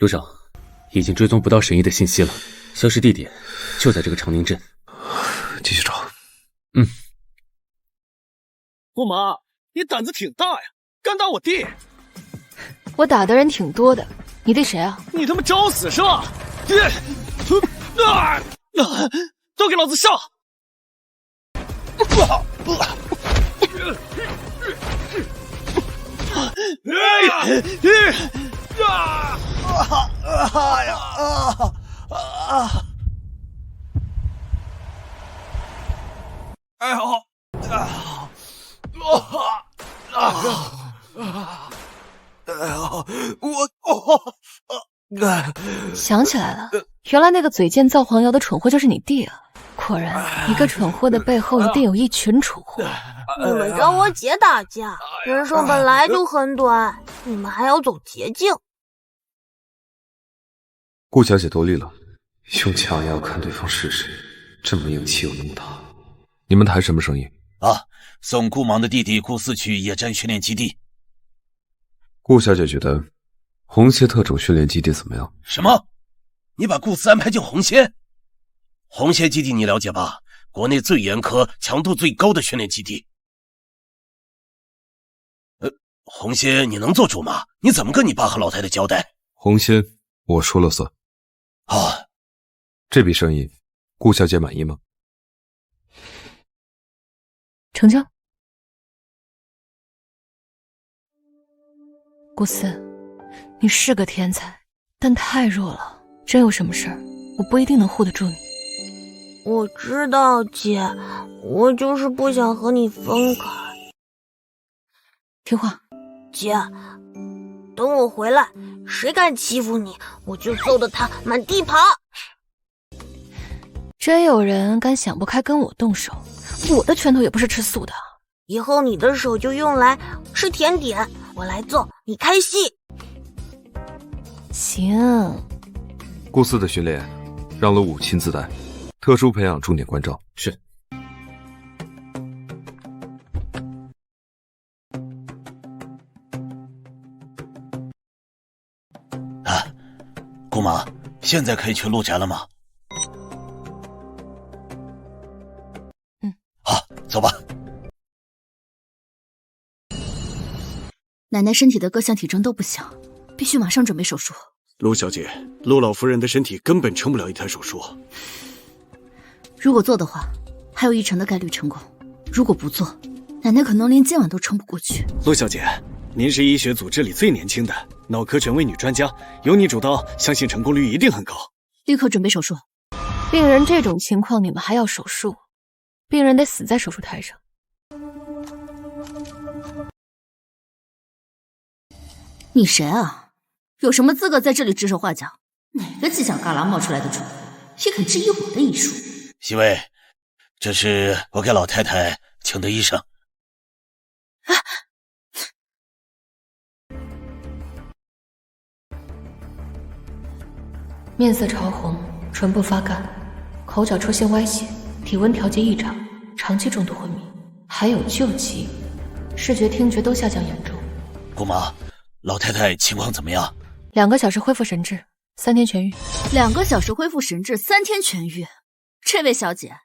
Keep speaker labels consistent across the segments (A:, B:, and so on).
A: 陆长，已经追踪不到沈毅的信息了，消失地点就在这个长宁镇。
B: 继续找。
C: 姑妈，你胆子挺大呀，敢打我弟！
D: 我打的人挺多的，你弟谁啊？
C: 你他妈找死是吧？都给老子上！哎呦！
D: 想起来了，原来那个嘴贱造黄谣的蠢货就是你弟啊！果然，一个蠢货的背后一定有一群蠢货。
E: 你们找我姐打架，人生本来就很短，你们还要走捷径。
B: 顾小姐多虑了，用枪也要看对方是谁，这么硬气又那么大。你们谈什么生意？
F: 送顾芒的弟弟顾四去野战训练基地。
B: 顾小姐觉得红蝎特种训练基地怎么样？
F: 什么？你把顾四安排进红蝎？红蝎基地你了解吧？国内最严苛、强度最高的训练基地。红蝎你能做主吗？你怎么跟你爸和老太太交代？
B: 红蝎我说了算。这笔生意顾小姐满意吗？
D: 成交。顾四，你是个天才，但太弱了，真有什么事儿，我不一定能护得住你。
E: 我知道，姐，我就是不想和你分开。
D: 听话。
E: 姐，等我回来，谁敢欺负你，我就揍得他满地爬。
D: 真有人敢想不开跟我动手，我的拳头也不是吃素的。
E: 以后你的手就用来吃甜点，我来揍你开心。
D: 行。
B: 顾四的训练让陆武亲自带，特殊培养重点关照。
A: 是。
F: 顾芒，现在可以去陆宅了吗？好，走吧。
G: 奶奶身体的各项体征都不行，必须马上准备手术。
C: 陆小姐，陆老夫人的身体根本撑不了一台手术。
G: 如果做的话，还有1成的概率成功；如果不做，奶奶可能连今晚都撑不过去。
C: 陆小姐，您是医学组织里最年轻的脑科权威女专家，由你主刀，相信成功率一定很高。
G: 立刻准备手术。
D: 病人这种情况你们还要手术？病人得死在手术台上。
G: 你谁啊？有什么资格在这里指手画脚？哪个犄角旮旯冒出来的蠢货，也敢质疑我的医术？
F: 西魏，这是我给老太太请的医生。
D: 面色潮红，唇部发干，口角出现歪斜，体温调节异常，长期重度昏迷，还有旧疾，视觉听觉都下降严重。
F: 姑妈，老太太情况怎么样
D: ？2个小时恢复神智，3天痊愈。
G: 2个小时恢复神智，3天痊愈。这位小姐，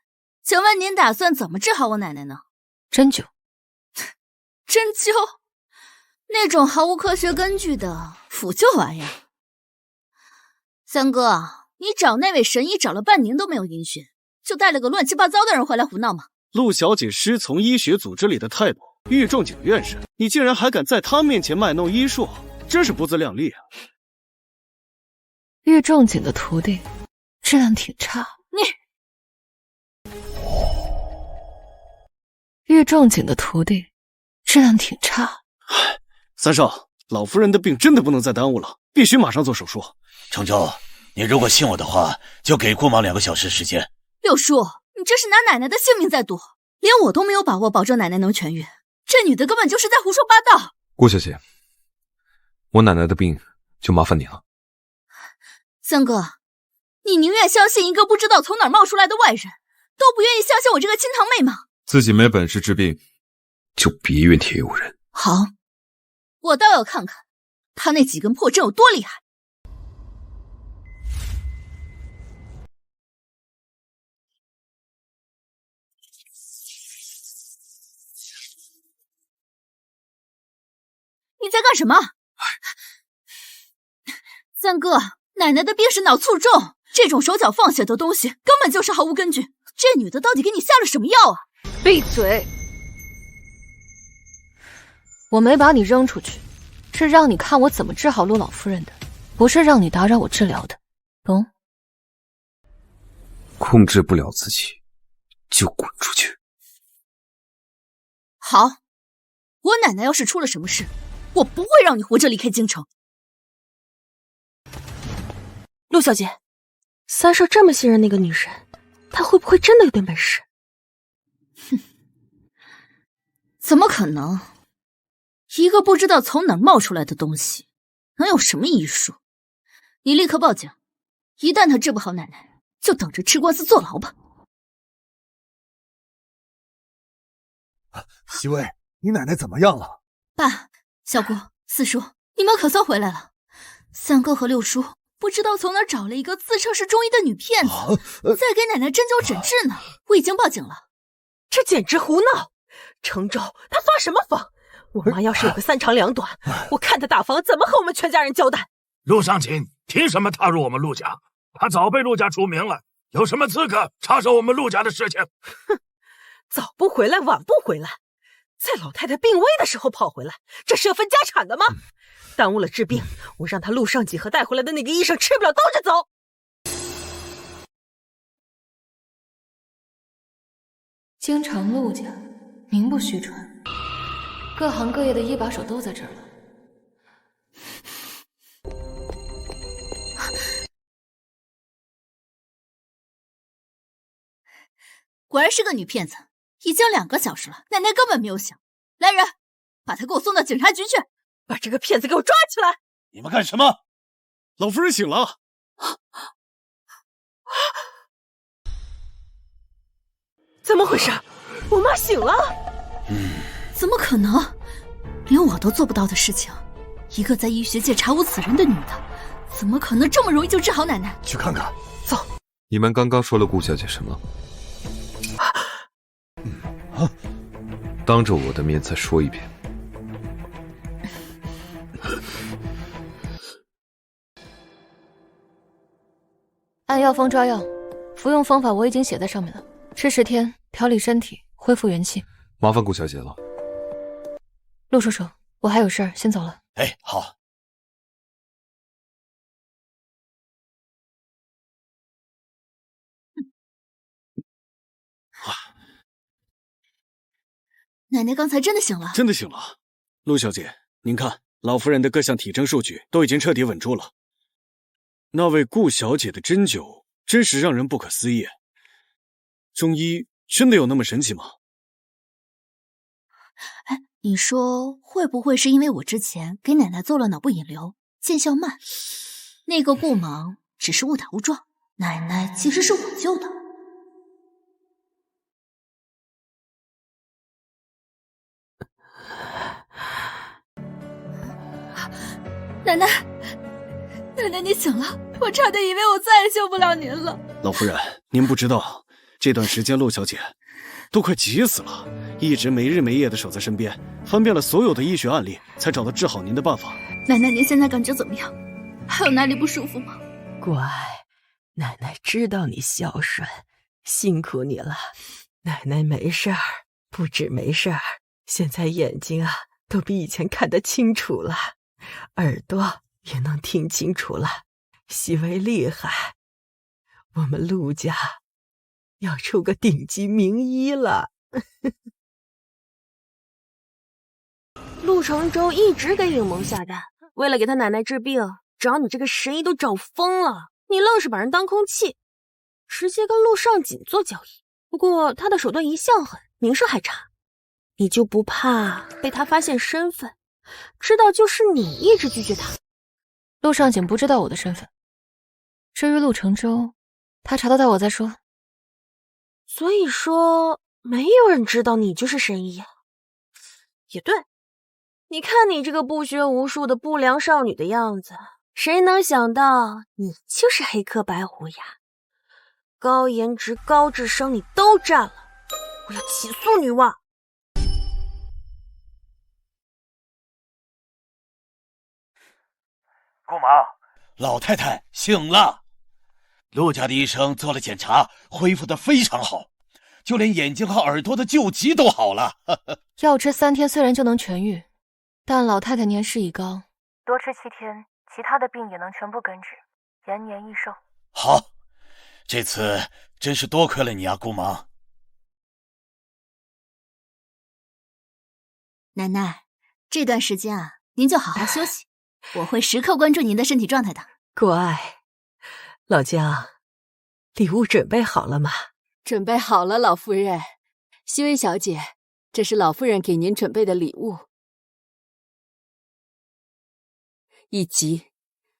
G: 请问您打算怎么治好我奶奶呢？
D: 针灸。
G: 针灸？那种毫无科学根据的腐旧玩意儿。三哥，你找那位神医找了半年都没有音讯，就带了个乱七八糟的人回来胡闹吗？
C: 陆小姐师从医学组织里的太保玉仲景院士，你竟然还敢在他面前卖弄医术，真是不自量力啊！
D: 玉仲景的徒弟质量挺差。玉仲景的徒弟质量挺差。
C: 三少，老夫人的病真的不能再耽误了，必须马上做手术。
F: 成就，你如果信我的话，就给顾芒2个小时时间。
G: 六叔，你这是拿奶奶的性命在赌，连我都没有把握保证奶奶能痊愈，这女的根本就是在胡说八道。
B: 顾小姐，我奶奶的病就麻烦你了。
G: 三哥，你宁愿相信一个不知道从哪儿冒出来的外人，都不愿意相信我这个亲堂妹吗？
B: 自己没本事治病，就别怨天尤人。
G: 好，我倒要看看他那几根破针有多厉害。你在干什么？三哥，奶奶的病是脑卒中，这种手脚放血的东西根本就是毫无根据。这女的到底给你下了什么药啊？
D: 闭嘴！我没把你扔出去，是让你看我怎么治好陆老夫人的，不是让你打扰我治疗的，懂？
B: 控制不了自己，就滚出去。
G: 好，我奶奶要是出了什么事，我不会让你活着离开京城。
H: 陆小姐，三少这么信任那个女人，她会不会真的有点本事？
G: 哼，怎么可能？一个不知道从哪儿冒出来的东西，能有什么医术？你立刻报警，一旦他治不好奶奶，就等着吃官司坐牢吧。
I: 西薇，你奶奶怎么样了？
G: 爸、小姑、四叔，你们可算回来了。三哥和六叔不知道从哪儿找了一个自称是中医的女骗子，在给奶奶针灸诊治呢。我已经报警了。
H: 这简直胡闹！程州他发什么疯？我妈要是有个三长两短，我看他大房怎么和我们全家人交代。
J: 陆尚锦凭什么踏入我们陆家？他早被陆家除名了，有什么资格插手我们陆家的事情？
H: 哼，早不回来晚不回来，在老太太病危的时候跑回来，这是要分家产的吗？耽误了治病，我让他陆尚锦和带回来的那个医生吃不了兜着走。
D: 京城陆家名不虚传，各行各业的一把手都在这儿了。
G: 果然是个女骗子，已经2个小时了，奶奶根本没有醒。来人，把她给我送到警察局去，
H: 把这个骗子给我抓起来！
F: 你们干什么？
C: 老夫人醒了。
H: 怎么回事？我妈醒了？
G: 怎么可能？连我都做不到的事情，一个在医学界查无此人的女的，怎么可能这么容易就治好奶奶？
I: 去看看。
H: 走。
B: 你们刚刚说了顾小姐什么？当着我的面再说一遍。
D: 按药方抓药，服用方法我已经写在上面了。吃10天，调理身体，恢复元气。
B: 麻烦顾小姐了。
D: 陆叔叔，我还有事儿，先走了。
F: 哎，好。
G: 奶奶刚才真的醒了，
C: 真的醒了。陆小姐，您看，老夫人的各项体征数据都已经彻底稳住了。那位顾小姐的针灸真是让人不可思议。中医真的有那么神奇吗？
G: 哎，你说会不会是因为我之前给奶奶做了脑部引流，见效慢？那个顾芒只是误打误撞，奶奶其实是我救的。奶奶，奶奶，你醒了！我差点以为我再也救不了您了。
C: 老夫人，您不知道，这段时间陆小姐都快急死了，一直没日没夜的守在身边，翻遍了所有的医学案例，才找到治好您的办法。
G: 奶奶，您现在感觉怎么样？还有哪里不舒服吗？
H: 乖，奶奶知道你孝顺，辛苦你了。奶奶没事儿，不止没事儿，现在眼睛啊都比以前看得清楚了，耳朵也能听清楚了。西薇厉害，我们陆家要出个顶级名医了。陆承舟一直给允蒙下蛋，为了给他奶奶治病，找你这个神医都找疯了，你愣是把人当空气，直接跟陆尚锦做交易。不过他的手段一向狠，名声还差，你就不怕被他发现身份，知道就是你一直拒绝他？
D: 陆尚锦不知道我的身份，至于陆承舟，他查得到我再说。
H: 所以说没有人知道你就是神医啊。也对，你看你这个不学无术的不良少女的样子，谁能想到你就是黑科白虎牙，高颜值高智商你都占了，我要起诉女王。
F: 姑妈，老太太醒了。陆家的医生做了检查，恢复得非常好，就连眼睛和耳朵的旧疾都好了。
D: 药吃3天虽然就能痊愈，但老太太年事已高，多吃7天，其他的病也能全部根治，延年益寿。
F: 好，这次真是多亏了你啊，姑妈。
G: 奶奶，这段时间啊，您就好好休息，我会时刻关注您的身体状态的。
H: 乖，老姜，礼物准备好了吗？
K: 准备好了，老夫人。熹微小姐，这是老夫人给您准备的礼物，以及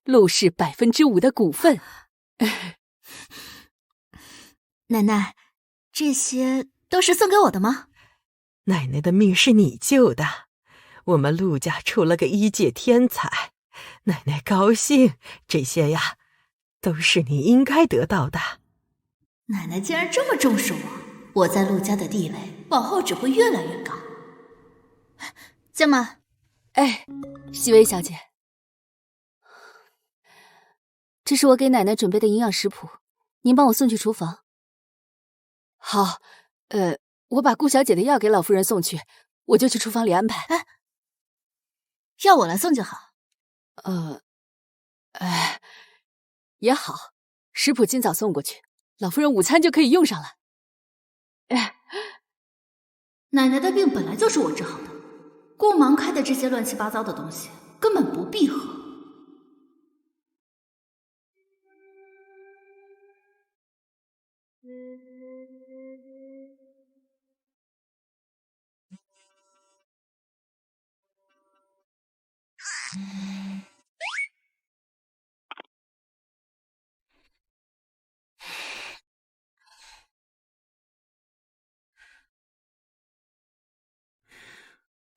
K: 陆氏5%的股份。
G: 奶奶，这些都是送给我的吗？
H: 奶奶的命是你救的，我们陆家出了个医界天才，奶奶高兴，这些呀，都是你应该得到的。
G: 奶奶竟然这么重视我在陆家的地位往后只会越来越高。江妈，
K: 哎，熹微小姐，这是我给奶奶准备的营养食谱，您帮我送去厨房。好，我把顾小姐的药给老夫人送去，我就去厨房里安排。
G: 哎，要我来送就好。
K: 也好，食谱今早送过去，老夫人午餐就可以用上了。
G: 奶奶的病本来就是我治好的，顾芒开的这些乱七八糟的东西根本不必喝。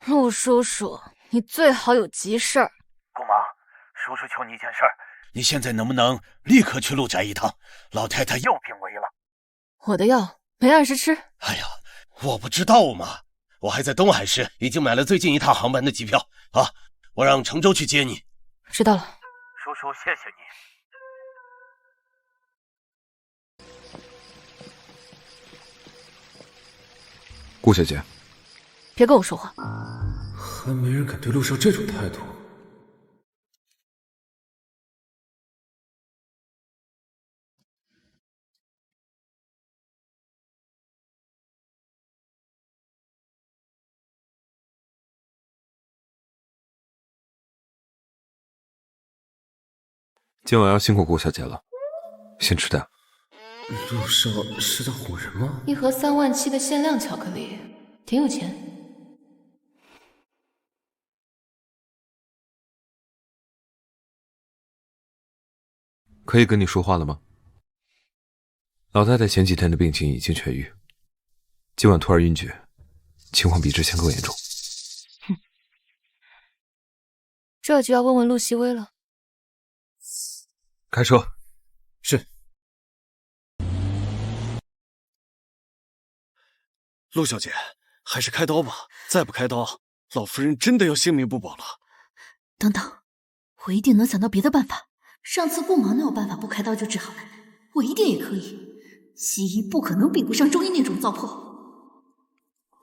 D: 陆叔叔，你最好有急事儿。
F: 姑妈，叔叔求你一件事儿，你现在能不能立刻去陆家一趟？老太太又病危了。
D: 我的药没按时吃。
F: 哎呀，我不知道嘛，我还在东海市已经买了最近一趟航班的机票啊，我让程州去接你。
D: 知道了。
F: 叔叔，谢谢你。
B: 顾小姐，
D: 别跟我说话。
A: 还没人敢对陆少这种态度。
B: 今晚要辛苦顾小姐了，先吃点。
A: 陆少是在唬人吗？
D: 一盒37000的限量巧克力，挺有钱。
B: 可以跟你说话了吗？老太太前几天的病情已经痊愈，今晚突然晕厥，情况比之前更严重。
D: 哼，这就要问问陆熹微了。
B: 开车。
A: 是。
C: 陆小姐，还是开刀吧，再不开刀，老夫人真的要性命不保了。
G: 等等，我一定能想到别的办法。上次顾芒没有办法不开刀就治好奶奶，我一定也可以。西医不可能比不上中医那种糟粕。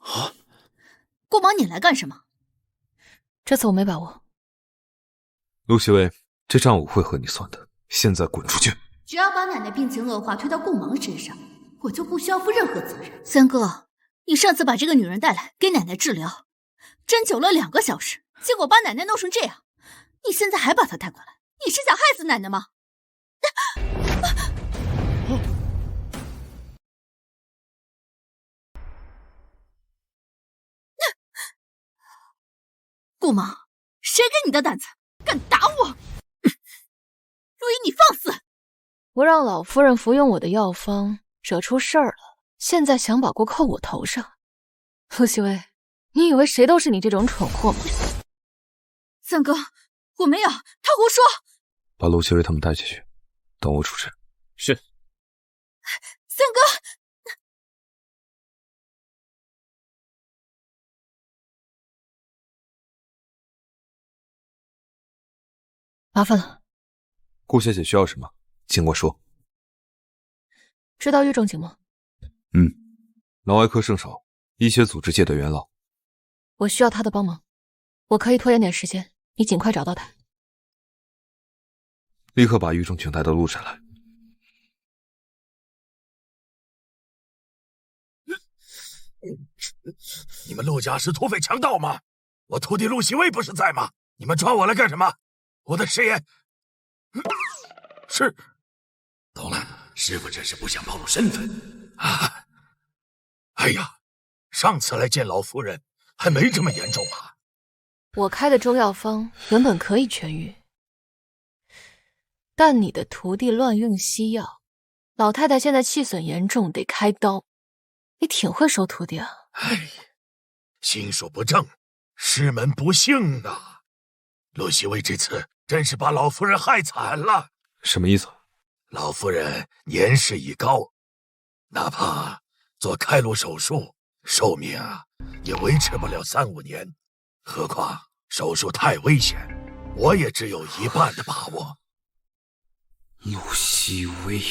C: 啊！
G: 顾芒，你来干什么？
D: 这次我没把握。
B: 陆熹微，这账我会和你算的，现在滚出去！
G: 只要把奶奶病情恶化推到顾芒身上，我就不需要负任何责任。三哥，你上次把这个女人带来给奶奶治疗，针灸了2个小时，结果把奶奶弄成这样，你现在还把她带过来，你是想害死奶奶吗？顾芒，谁给你的胆子，敢打我？陆毅，你放肆！
D: 我让老夫人服用我的药方，惹出事儿了，现在想把锅扣我头上。陆熹微，你以为谁都是你这种蠢货吗？
G: 三哥，我没有，他胡说。
B: 把陆熹微他们带进去，等我出诊。
A: 是。
G: 三哥。
D: 麻烦了。
B: 顾小姐需要什么，尽管说。
D: 知道玉仲景吗？
B: 脑外科圣手，医学组织界的元老。
D: 我需要他的帮忙，我可以拖延点时间，你尽快找到他。
B: 立刻把玉仲景带到陆山来。
J: 你们陆家是土匪强盗吗？我徒弟陆西薇不是在吗？你们抓我来干什么？我的誓言是。懂了，师傅真是不想暴露身份啊！哎呀，上次来见老夫人还没这么严重吧？
D: 我开的中药方原本可以痊愈，但你的徒弟乱用西药，老太太现在气损严重，得开刀。你挺会收徒弟啊！
J: 哎，心术不正，师门不幸啊！陆西薇这次真是把老夫人害惨了。
B: 什么意思？
J: 老夫人年事已高，哪怕做开颅手术，寿命也维持不了3-5年。何况手术太危险，我也只有一半的把握。
B: 陆西薇，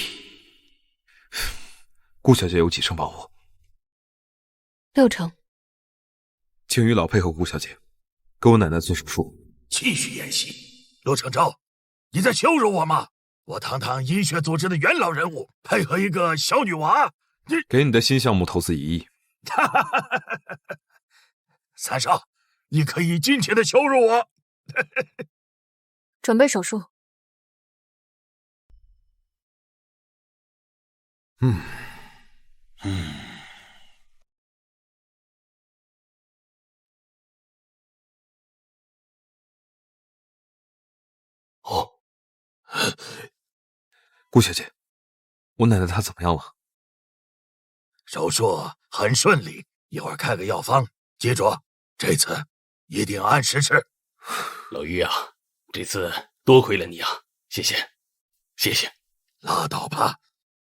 B: 顾小姐有几成把握
D: ？6成。
B: 请于老配合顾小姐，给我奶奶做手术。
J: 继续演戏，陆承昭，你在羞辱我吗？我堂堂医学组织的元老人物，配合一个小女娃，你
B: 给你的新项目投资1亿。
J: 三少，你可以尽情的羞辱我。
D: 准备手术。
B: 顾小姐，我奶奶她怎么样了？
J: 手术很顺利，一会儿开个药方，记住，这次一定按时吃。
L: 老于啊，这次多亏了你啊，谢谢，谢谢。
J: 拉倒吧，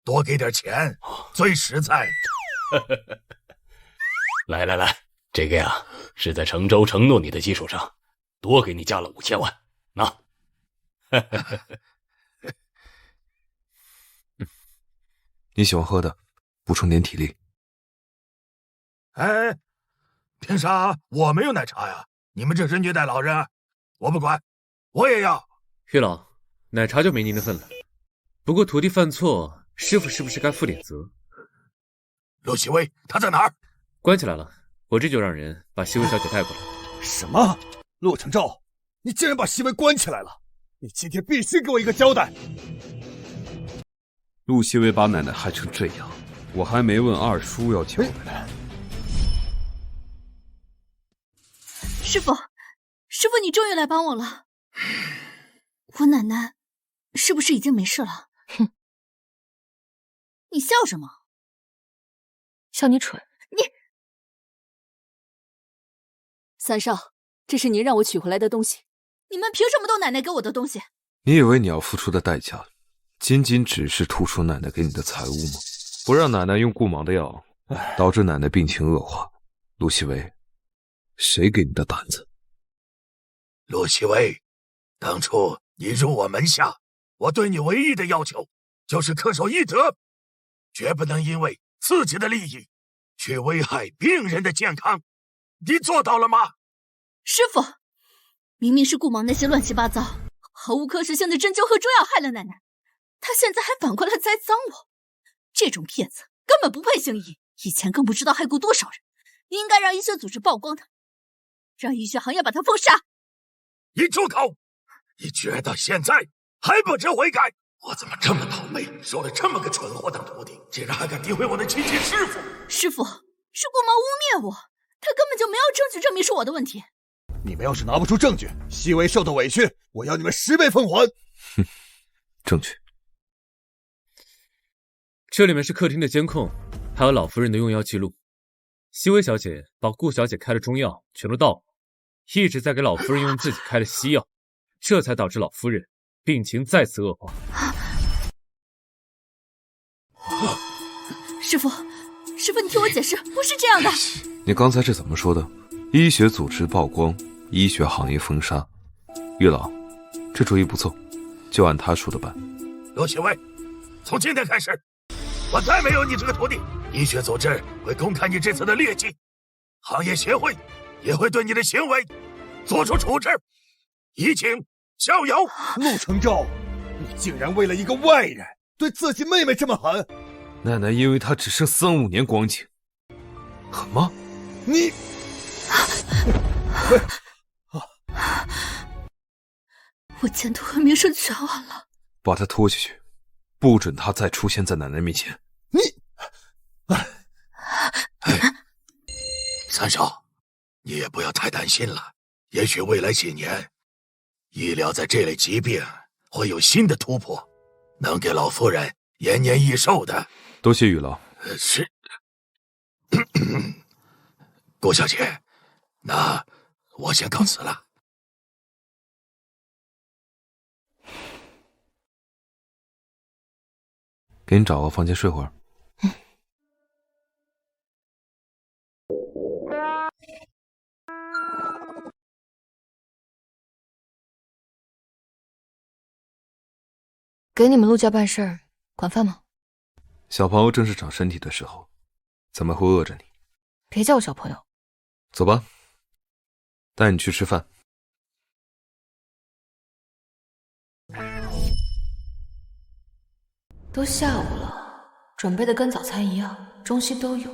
J: 多给点钱，最实在。
L: 来，这个呀，是在程州承诺你的基础上，多给你加了5000万。拿。
B: 你喜欢喝的，补充点体力。
J: 哎，凭啥我没有奶茶呀？你们这是虐待老人，我不管，我也要。
A: 于老，奶茶就没您的份了。不过徒弟犯错，师傅是不是该负点责？
J: 陆西薇，她在哪儿？
A: 关起来了，我这就让人把西薇小姐带过来。
I: 什么？陆承昭，你竟然把西薇关起来了！你今天必须给我一个交代！
B: 陆西薇把奶奶害成这样，我还没问二叔要交代。
G: 师傅，你终于来帮我了。我奶奶是不是已经没事了？
D: 哼，
G: 你笑什么？
D: 笑你蠢。
K: 三少，这是您让我取回来的东西。
G: 你们凭什么动奶奶给我的东西？
B: 你以为你要付出的代价仅仅只是吐出奶奶给你的财物吗？不让奶奶用顾芒的药，导致奶奶病情恶化。陆西薇，谁给你的胆子？
J: 陆西薇，当初你入我门下，我对你唯一的要求就是恪守医德，绝不能因为自己的利益去危害病人的健康。你做到了吗？
G: 师傅，明明是顾芒那些乱七八糟、毫无科学性的针灸和中药害了奶奶，他现在还反过来栽赃我，这种骗子根本不配姓医，以前更不知道害过多少人，应该让医学组织曝光他，让医学行业把他封杀。
J: 你住口！你居然到现在还不知悔改！我怎么这么倒霉，收了这么个蠢货当徒弟，竟然还敢诋毁我的亲戚师傅！
G: 师傅，是顾芒污蔑我，他根本就没有证据证明是我的问题。
I: 你们要是拿不出证据，西薇受的委屈，我要你们10倍奉还。
B: 哼，证据。
A: 这里面是客厅的监控，还有老夫人的用药记录。西薇小姐把顾小姐开的中药全都倒了，一直在给老夫人用自己开的西药，这才导致老夫人病情再次恶化。
G: 师傅，你听我解释，不是这样的。
B: 你刚才是怎么说的？医学组织曝光，医学行业封杀。月老，这主意不错，就按他说的办。
J: 陆启威，从今天开始，我再没有你这个徒弟。医学组织会公开你这次的劣迹，行业协会也会对你的行为做出处置，以儆效尤。
I: 陆承昭，你竟然为了一个外人对自己妹妹这么狠！
B: 奶奶因为她只剩3、5年光景，狠吗？
I: 你，
G: 我前途和名声全完了。
B: 把她拖下去，不准她再出现在奶奶面前。
I: 你，
J: 三少，你也不要太担心了。也许未来几年，医疗在这类疾病会有新的突破，能给老夫人延年益寿的。
B: 多谢雨老。
J: 是。顾小姐，那我先告辞了。
B: 给你找个房间睡会儿。
D: 给你们陆家办事儿，管饭吗？
B: 小朋友正是长身体的时候，怎么会饿着你？
D: 别叫我小朋友。
B: 走吧，带你去吃饭。
D: 都下午了，准备的跟早餐一样，中西都有。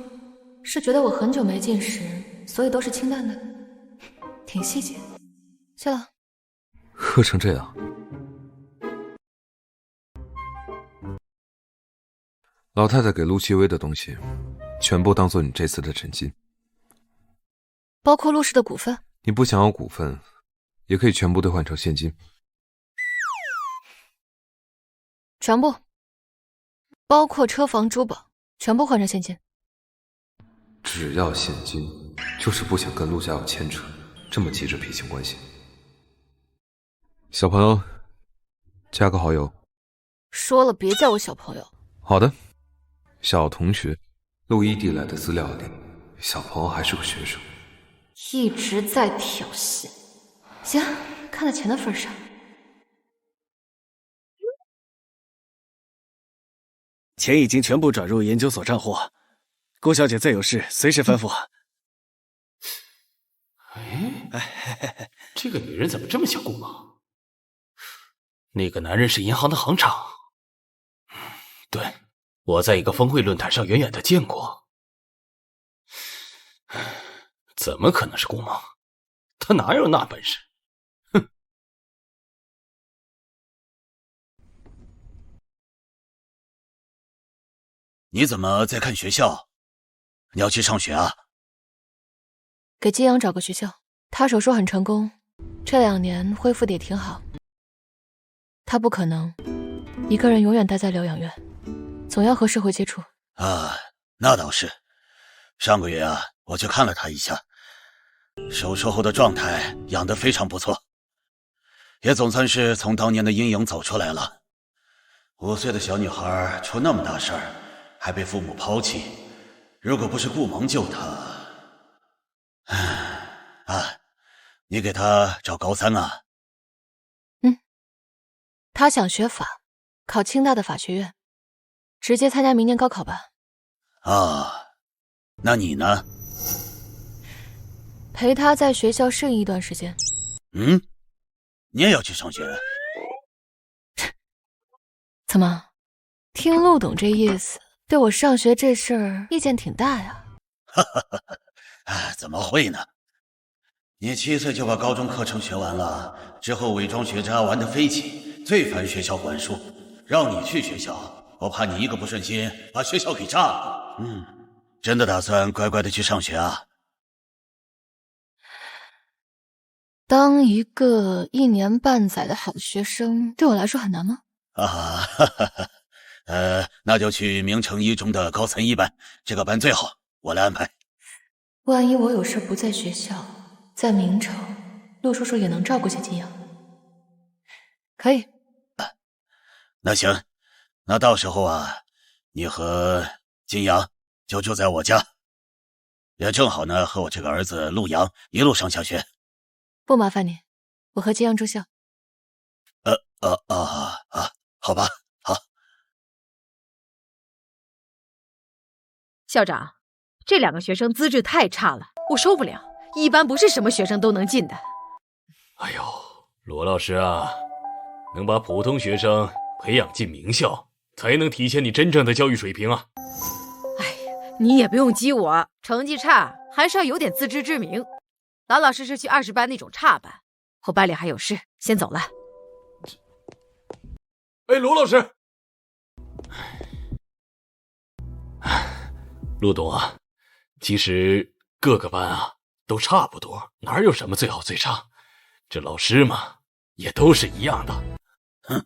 D: 是觉得我很久没进食，所以都是清淡的，挺细节。谢了。
B: 喝成这样，老太太给陆继威的东西，全部当做你这次的诊金，
D: 包括陆氏的股份。
B: 你不想要股份，也可以全部兑换成现金。
D: 全部。包括车房珠宝，全部换成现金。
B: 只要现金，就是不想跟陆家有牵扯，这么急着撇清关系。小朋友，加个好友。
D: 说了别叫我小朋友。
B: 好的，小同学。陆一递来的资料里，小朋友还是个学生，
D: 一直在挑衅。行，看在钱的份上。
C: 钱已经全部转入研究所账户，郭小姐再有事随时吩咐。
L: 这个女人怎么这么像顾芒？那个男人是银行的行长。对，我在一个峰会论坛上远远的见过。怎么可能是顾芒？他哪有那本事？哼！
F: 你怎么在看学校？你要去上学啊？
D: 给金阳找个学校，他手术很成功，这2年恢复的也挺好。他不可能一个人永远待在疗养院，总要和社会接触。
F: 啊，那倒是。上个月啊，我去看了他一下，手术后的状态养得非常不错，也总算是从当年的阴影走出来了。5岁的小女孩出那么大事儿，还被父母抛弃，如果不是顾芒救她，你给她找高3啊？
D: 他想学法，考清大的法学院，直接参加明年高考吧。
F: 啊，那你呢？
D: 陪他在学校适应一段时间。
F: 你也要去上学？
D: 怎么，听陆董这意思，对我上学这事儿意见挺大呀？
F: 怎么会呢？你7岁就把高中课程学完了，之后伪装学渣玩得飞起，最烦学校管束。让你去学校，我怕你一个不顺心把学校给炸了。真的打算乖乖的去上学啊？
D: 当一个1年半载的好学生，对我来说很难吗？
F: 那就去明城一中的高3一班，这个班最好，我来安排。
D: 万一我有事不在学校，在明城，陆叔叔也能照顾下金阳。可以。
F: 那行，那到时候啊，你和金阳就住在我家，也正好呢，和我这个儿子陆阳一路上下学。
D: 不麻烦你，我和金阳住校。
F: 好吧，好。
M: 校长，这2个学生资质太差了，我受不了。一般不是什么学生都能进的。
L: 哎呦，罗老师啊，能把普通学生培养进名校，才能体现你真正的教育水平啊。
M: 你也不用激我，成绩差还是要有点自知之明，老老实实去20班那种差班。我班里还有事，先走了。
L: 哎，罗老师，陆董啊，其实各个班啊都差不多，哪有什么最好最差？这老师嘛，也都是一样的。
F: 哼，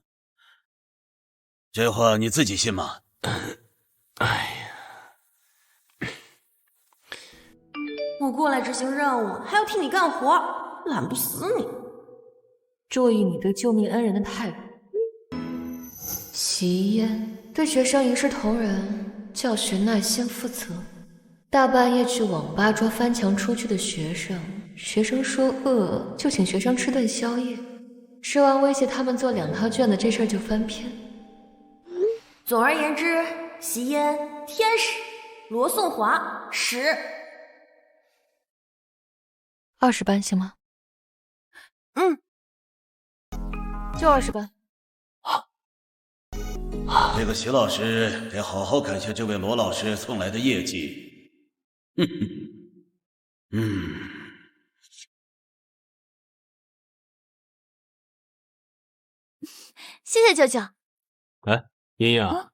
F: 这话你自己信吗？
L: 哎呀。
E: 我过来执行任务，还要替你干活，懒不死你！
D: 注意你对救命恩人的态度。习嫣对学生一视同仁，教学耐心负责。大半夜去网吧抓翻墙出去的学生，学生说饿就请学生吃顿宵夜，吃完威胁他们做2套卷子，这事儿就翻篇。
E: 总而言之，习嫣天使，罗颂华屎。
D: 20班行吗？就20班。
F: 这个习老师得好好感谢这位罗老师送来的业绩。
E: 谢谢舅舅。
L: 哎，茵茵，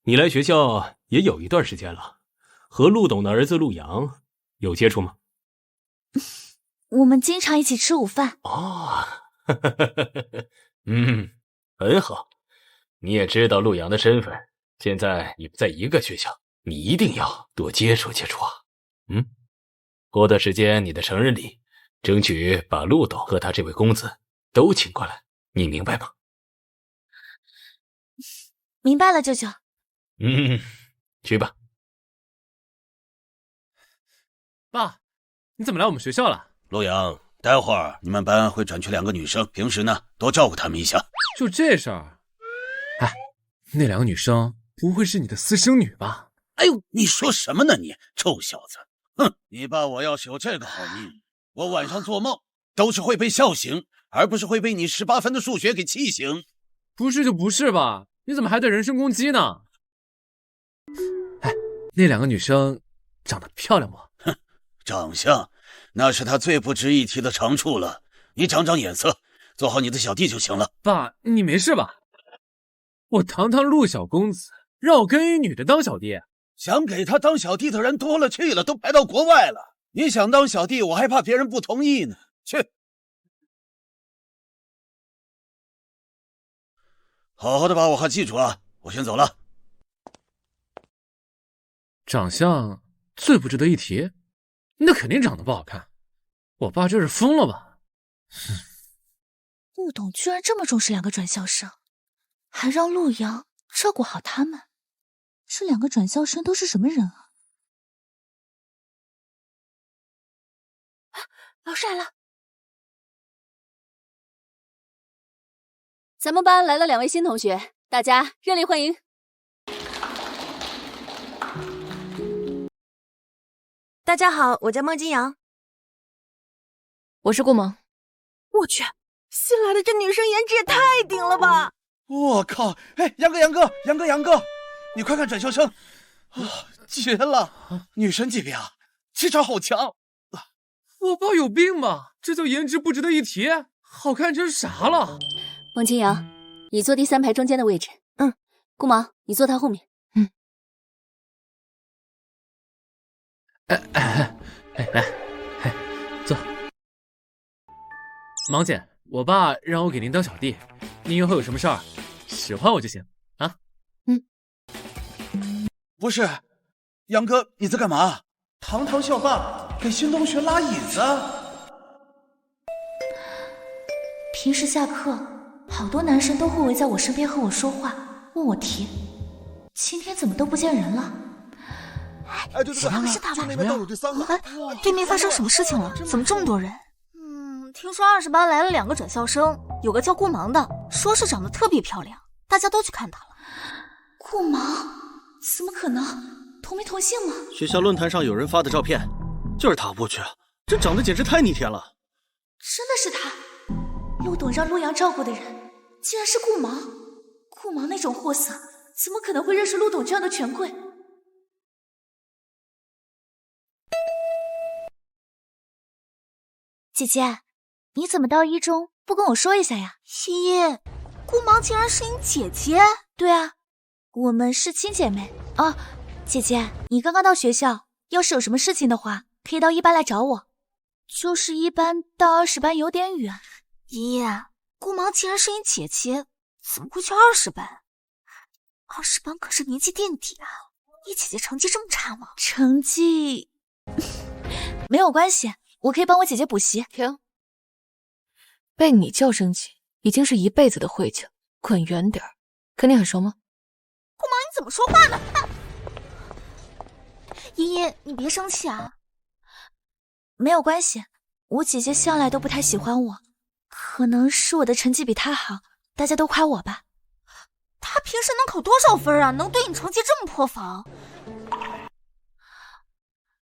L: 你来学校也有一段时间了，和陆董的儿子陆阳有接触吗？
E: 我们经常一起吃午饭。
L: 哦，很好。你也知道陆阳的身份，现在你们在一个学校，你一定要多接触接触啊。过段时间你的成人礼，争取把陆董和他这位公子都请过来，你明白吗？
E: 明白了，舅舅。
L: 去吧。
A: 爸，你怎么来我们学校了？
F: 陆阳，待会儿你们班会转去2个女生，平时呢多照顾她们一下。
A: 就这事儿？哎，那2个女生不会是你的私生女吧？
F: 哎呦，你说什么呢你，臭小子！哼，你爸我要是有这个好命，我晚上做梦都是会被笑醒，而不是会被你18分的数学给气醒。
A: 不是就不是吧？你怎么还对人身攻击呢？哎，那2个女生长得漂亮不？
F: 哼，长相那是他最不值一提的长处了。你长长眼色，做好你的小弟就行了。
A: 爸，你没事吧？我堂堂陆小公子，让我跟一女的当小弟？
F: 想给他当小弟的人多了去了，都排到国外了。你想当小弟，我还怕别人不同意呢。去，好好的把我话记住啊！我先走了。
A: 长相最不值得一提，那肯定长得不好看。我爸这是疯了吧？
E: 陆董居然这么重视2个转校生，还让陆阳照顾好他们。这2个转校生都是什么人啊？老师来了。
K: 咱们班来了2位新同学，大家热烈欢迎。
E: 大家好，我叫孟金阳。
D: 我是顾萌。
E: 我去，新来的这女生颜值也太顶了吧！
F: 我靠！哎，杨哥，你快看转校生，绝了！女神级别啊，气场好强！
A: 我爸有病吧？这叫颜值不值得一提？好看成啥了？
K: 孟清扬，你坐第3排中间的位置。顾萌，你坐他后面。
A: 来，坐。芒姐，我爸让我给您当小弟，您以后有什么事儿，使唤我就行啊。
F: 不是，杨哥，你在干嘛？堂堂校霸给新同学拉椅子？
E: 平时下课，好多男生都会围在我身边和我说话，问我题。今天怎么都不见人了？
I: 对，
E: 是他吧？
I: 这里面都有第3个。
E: 对面发生什么事情了？怎么这么多人？
G: 听说20班来了2个转校生，有个叫顾芒的，说是长得特别漂亮，大家都去看她了。
E: 顾芒？怎么可能？同名同姓吗？
C: 学校论坛上有人发的照片，就是他。我去，这长得简直太逆天了！
E: 真的是他，又懂让陆阳照顾的人，竟然是顾芒。顾芒那种货色，怎么可能会认识陆董这样的权贵？
G: 姐姐，你怎么到一中不跟我说一下呀？依依，顾芒竟然是你姐姐？对啊，我们是亲姐妹。哦，姐姐，你刚刚到学校，要是有什么事情的话，可以到1班来找我。就是1班到20班有点远。依依，顾芒竟然是你姐姐，怎么会去20班？20班可是年级垫底啊！你姐姐成绩这么差吗？成绩没有关系，我可以帮我姐姐补习。
D: 停！被你叫生气，已经是一辈子的晦气了，滚远点儿。跟你很熟吗？
G: 顾芒，你怎么说话呢？依依，你别生气啊。没有关系，我姐姐向来都不太喜欢我，可能是我的成绩比她好，大家都夸我吧。她平时能考多少分啊？能对你成绩这么破防？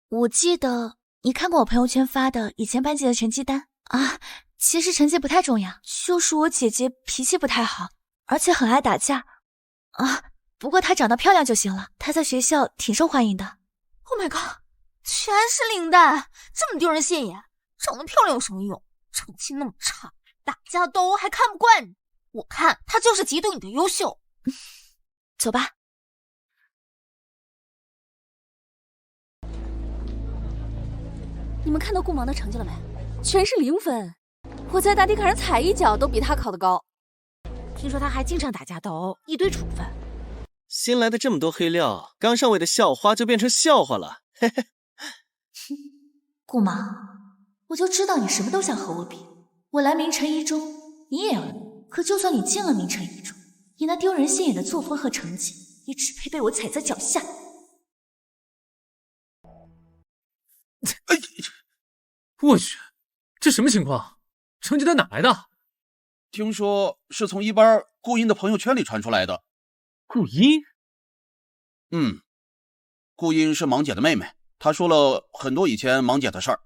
G: 我记得你看过我朋友圈发的以前班级的成绩单啊。其实成绩不太重要，就是我姐姐脾气不太好，而且很爱打架啊。不过她长得漂亮就行了，她在学校挺受欢迎的。Oh my god， 全是林黛，这么丢人现眼，长得漂亮有什么用？成绩那么差，打架斗殴还看不惯你，我看她就是嫉妒你的优秀。走吧。
K: 你们看到顾芒的成绩了没？全是0分，我在大地考上踩一脚都比他考得高。
M: 听说他还经常打架斗殴，一堆处分。
C: 新来的这么多黑料，刚上位的校花就变成笑话了，嘿嘿。
E: 顾芒，我就知道你什么都想和我比。我来明城一中，你也要来。可就算你进了明城一中，你那丢人现眼的作风和成绩，也只配被我踩在脚下。
A: 我去，这什么情况？成绩单哪来的？
F: 听说是从1班顾英的朋友圈里传出来的。
A: 顾英？
F: 顾英是芒姐的妹妹，她说了很多以前芒姐的事儿。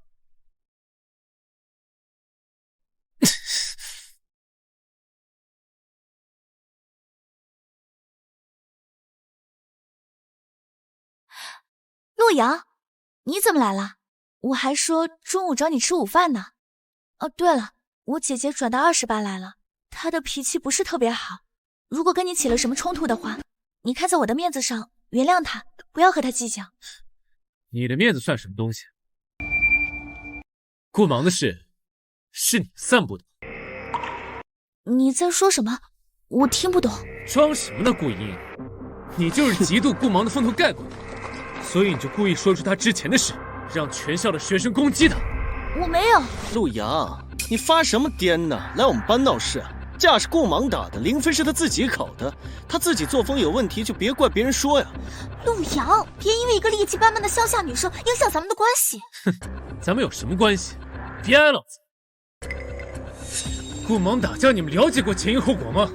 G: 陆阳，你怎么来了？我还说中午找你吃午饭呢。哦，对了，我姐姐转到20班来了，她的脾气不是特别好。如果跟你起了什么冲突的话，你看在我的面子上原谅她，不要和她计较。
A: 你的面子算什么东西？顾芒的事是你散布的。
G: 你在说什么？我听不懂。
A: 装什么呢，顾英？你就是嫉妒顾芒的风头盖过你，所以你就故意说出他之前的事，让全校的学生攻击他。
G: 我没有。
C: 陆阳，你发什么癫呢？来我们班闹事，架是顾芒打的，0分是他自己考的，他自己作风有问题就别怪别人说呀。
G: 陆阳，别因为一个劣迹斑斑的乡下女生影响咱们的关系。
A: 哼，咱们有什么关系？别挨老子！顾芒打架，你们了解过前因后果吗？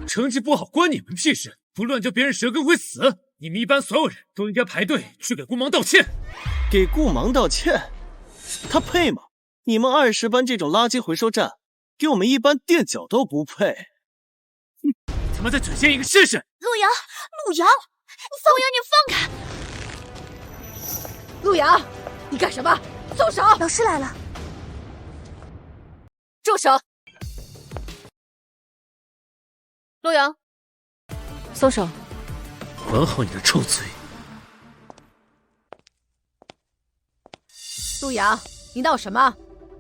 A: 成绩不好关你们屁事！不乱叫别人舌根会死！你们1班所有人都应该排队去给顾芒道歉。
C: 给顾芒道歉？他配吗？你们20班这种垃圾回收站，给我们1班垫脚都不配。
A: 他妈再嘴贱一个试试！
G: 陆阳，陆阳，你放开！
M: 陆阳，你干什么？松手！
G: 老师来了。
K: 住手！陆阳，
D: 松手！
A: 管好你的臭嘴！
M: 陆阳，你闹什么？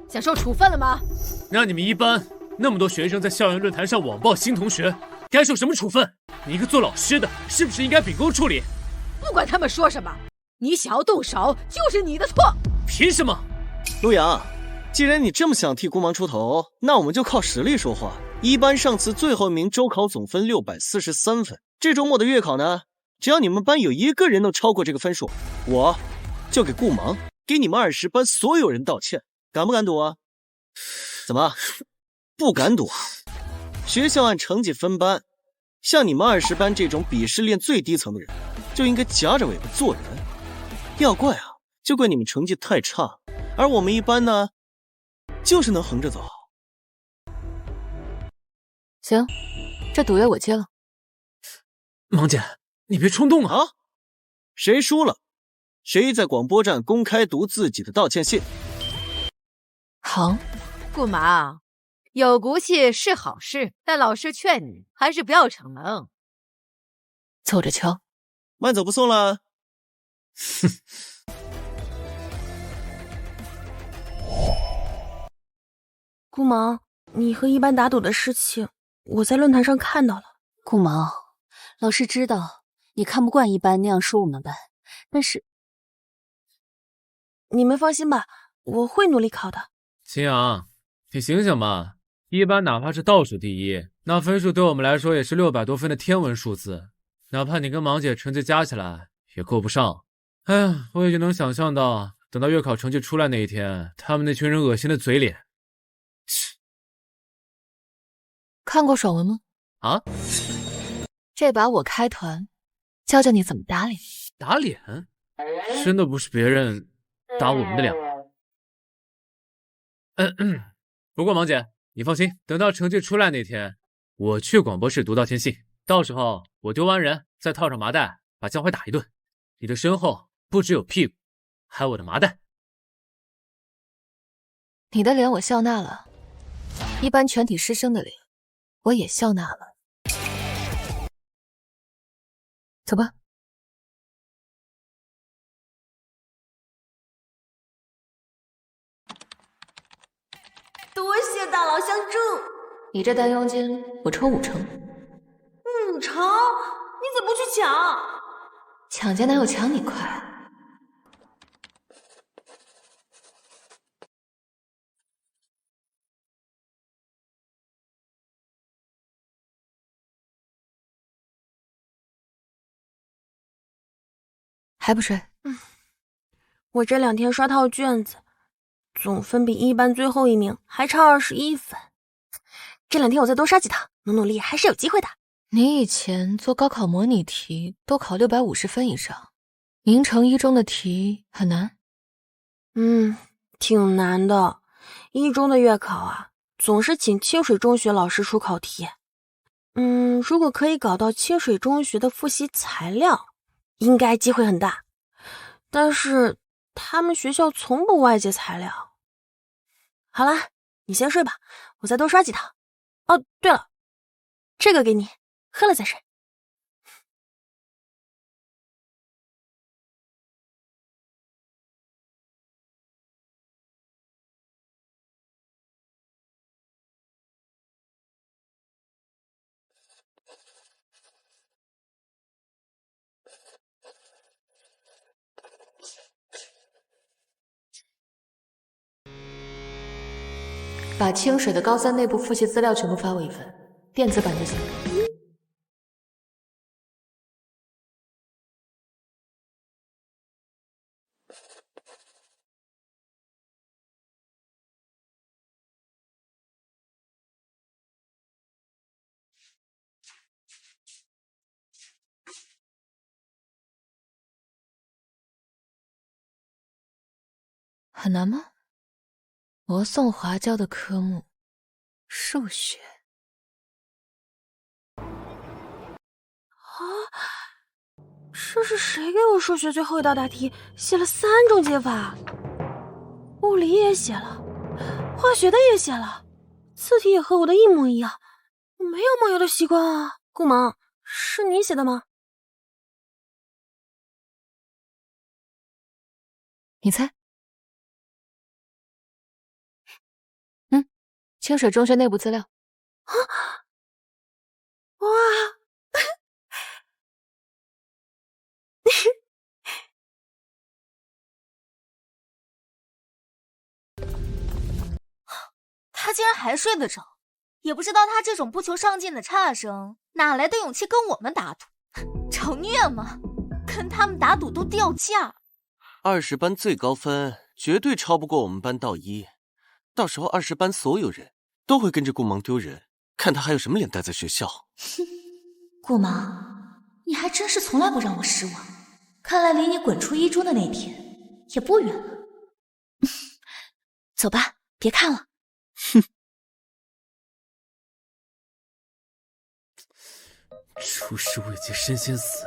M: 想受处分了吗？
A: 让你们1班那么多学生在校园论坛上网暴新同学，该受什么处分？你一个做老师的，是不是应该秉公处理？
M: 不管他们说什么，你想要动手就是你的错。
A: 凭什么？
C: 陆阳，既然你这么想替顾芒出头，那我们就靠实力说话。1班上次最后一名周考总分643分，这周末的月考呢，只要你们班有1个人能超过这个分数，我就给顾芒，给你们20班所有人道歉，敢不敢赌啊？怎么，不敢赌啊？学校按成绩分班，像你们20班这种鄙视链最低层的人，就应该夹着尾巴做人。要怪啊，就怪你们成绩太差，而我们一班呢，就是能横着走。
D: 行，这赌约我接了。
A: 芒姐，你别冲动啊！
C: 谁输了，谁在广播站公开读自己的道歉信。
D: 好，
M: 顾芒，有骨气是好事，但老师劝你还是不要逞能。
D: 走着瞧。
C: 慢走不送了。
A: 哼。
N: 顾芒，你和一班打赌的事情，我在论坛上看到了。
K: 顾芒，老师知道你看不惯一班那样说我们班，但是
N: 你们放心吧，我会努力考的。
A: 秦阳，你醒醒吧！一班哪怕是倒数第一，那分数对我们来说也是600多分的天文数字，哪怕你跟芒姐成绩加起来也够不上。哎呀，我已经能想象到，等到月考成绩出来那一天，他们那群人恶心的嘴脸。
D: 看过爽文吗？
A: 啊？
D: 这把我开团，教教你怎么打脸。
A: 打脸？真的不是别人打我们的脸吗？不过芒姐，你放心，等到成绩出来那天，我去广播室读道歉信，到时候我丢完人，再套上麻袋，把江淮打一顿。你的身后不只有屁股，还有我的麻袋。
D: 你的脸我笑纳了，一般全体师生的脸，我也笑纳了。走吧。
N: 多谢大佬相助。
D: 你这单佣金我抽5成。
N: 5成？你怎么不去抢？
D: 抢劫哪有抢你快？还不睡？
N: 我这2天刷套卷子，总分比一班最后1名还差21分。这2天我再多刷几堂，努努力还是有机会的。
D: 你以前做高考模拟题都考650分以上，明城一中的题很难？
N: 挺难的。一中的月考啊，总是请清水中学老师出考题。如果可以搞到清水中学的复习材料，应该机会很大。但是他们学校从不外借材料。好啦，你先睡吧，我再多刷几堂。哦，对了，这个给你，喝了再睡。
D: 把清水的高3内部复习资料全部发我一份，电子版就行。很难吗？罗宋华教的科目，数学。
N: 这是谁给我数学最后一道大题写了3种解法？物理也写了，化学的也写了，字体也和我的一模一样。我没有梦游的习惯啊。顾芒，是你写的吗？
D: 你猜？清水中学内部资料。
N: 哇！
E: 他竟然还睡得着，也不知道他这种不求上进的差生哪来的勇气跟我们打赌，找虐吗？跟他们打赌都掉价。
C: 20班最高分绝对超不过我们班道一，到时候20班所有人都会跟着顾芒丢人，看他还有什么脸待在学校。
E: 哼，顾芒，你还真是从来不让我失望。看来离你滚出一中的那天也不远了。走吧，别看了。
C: 哼。
A: 出师未捷身先死。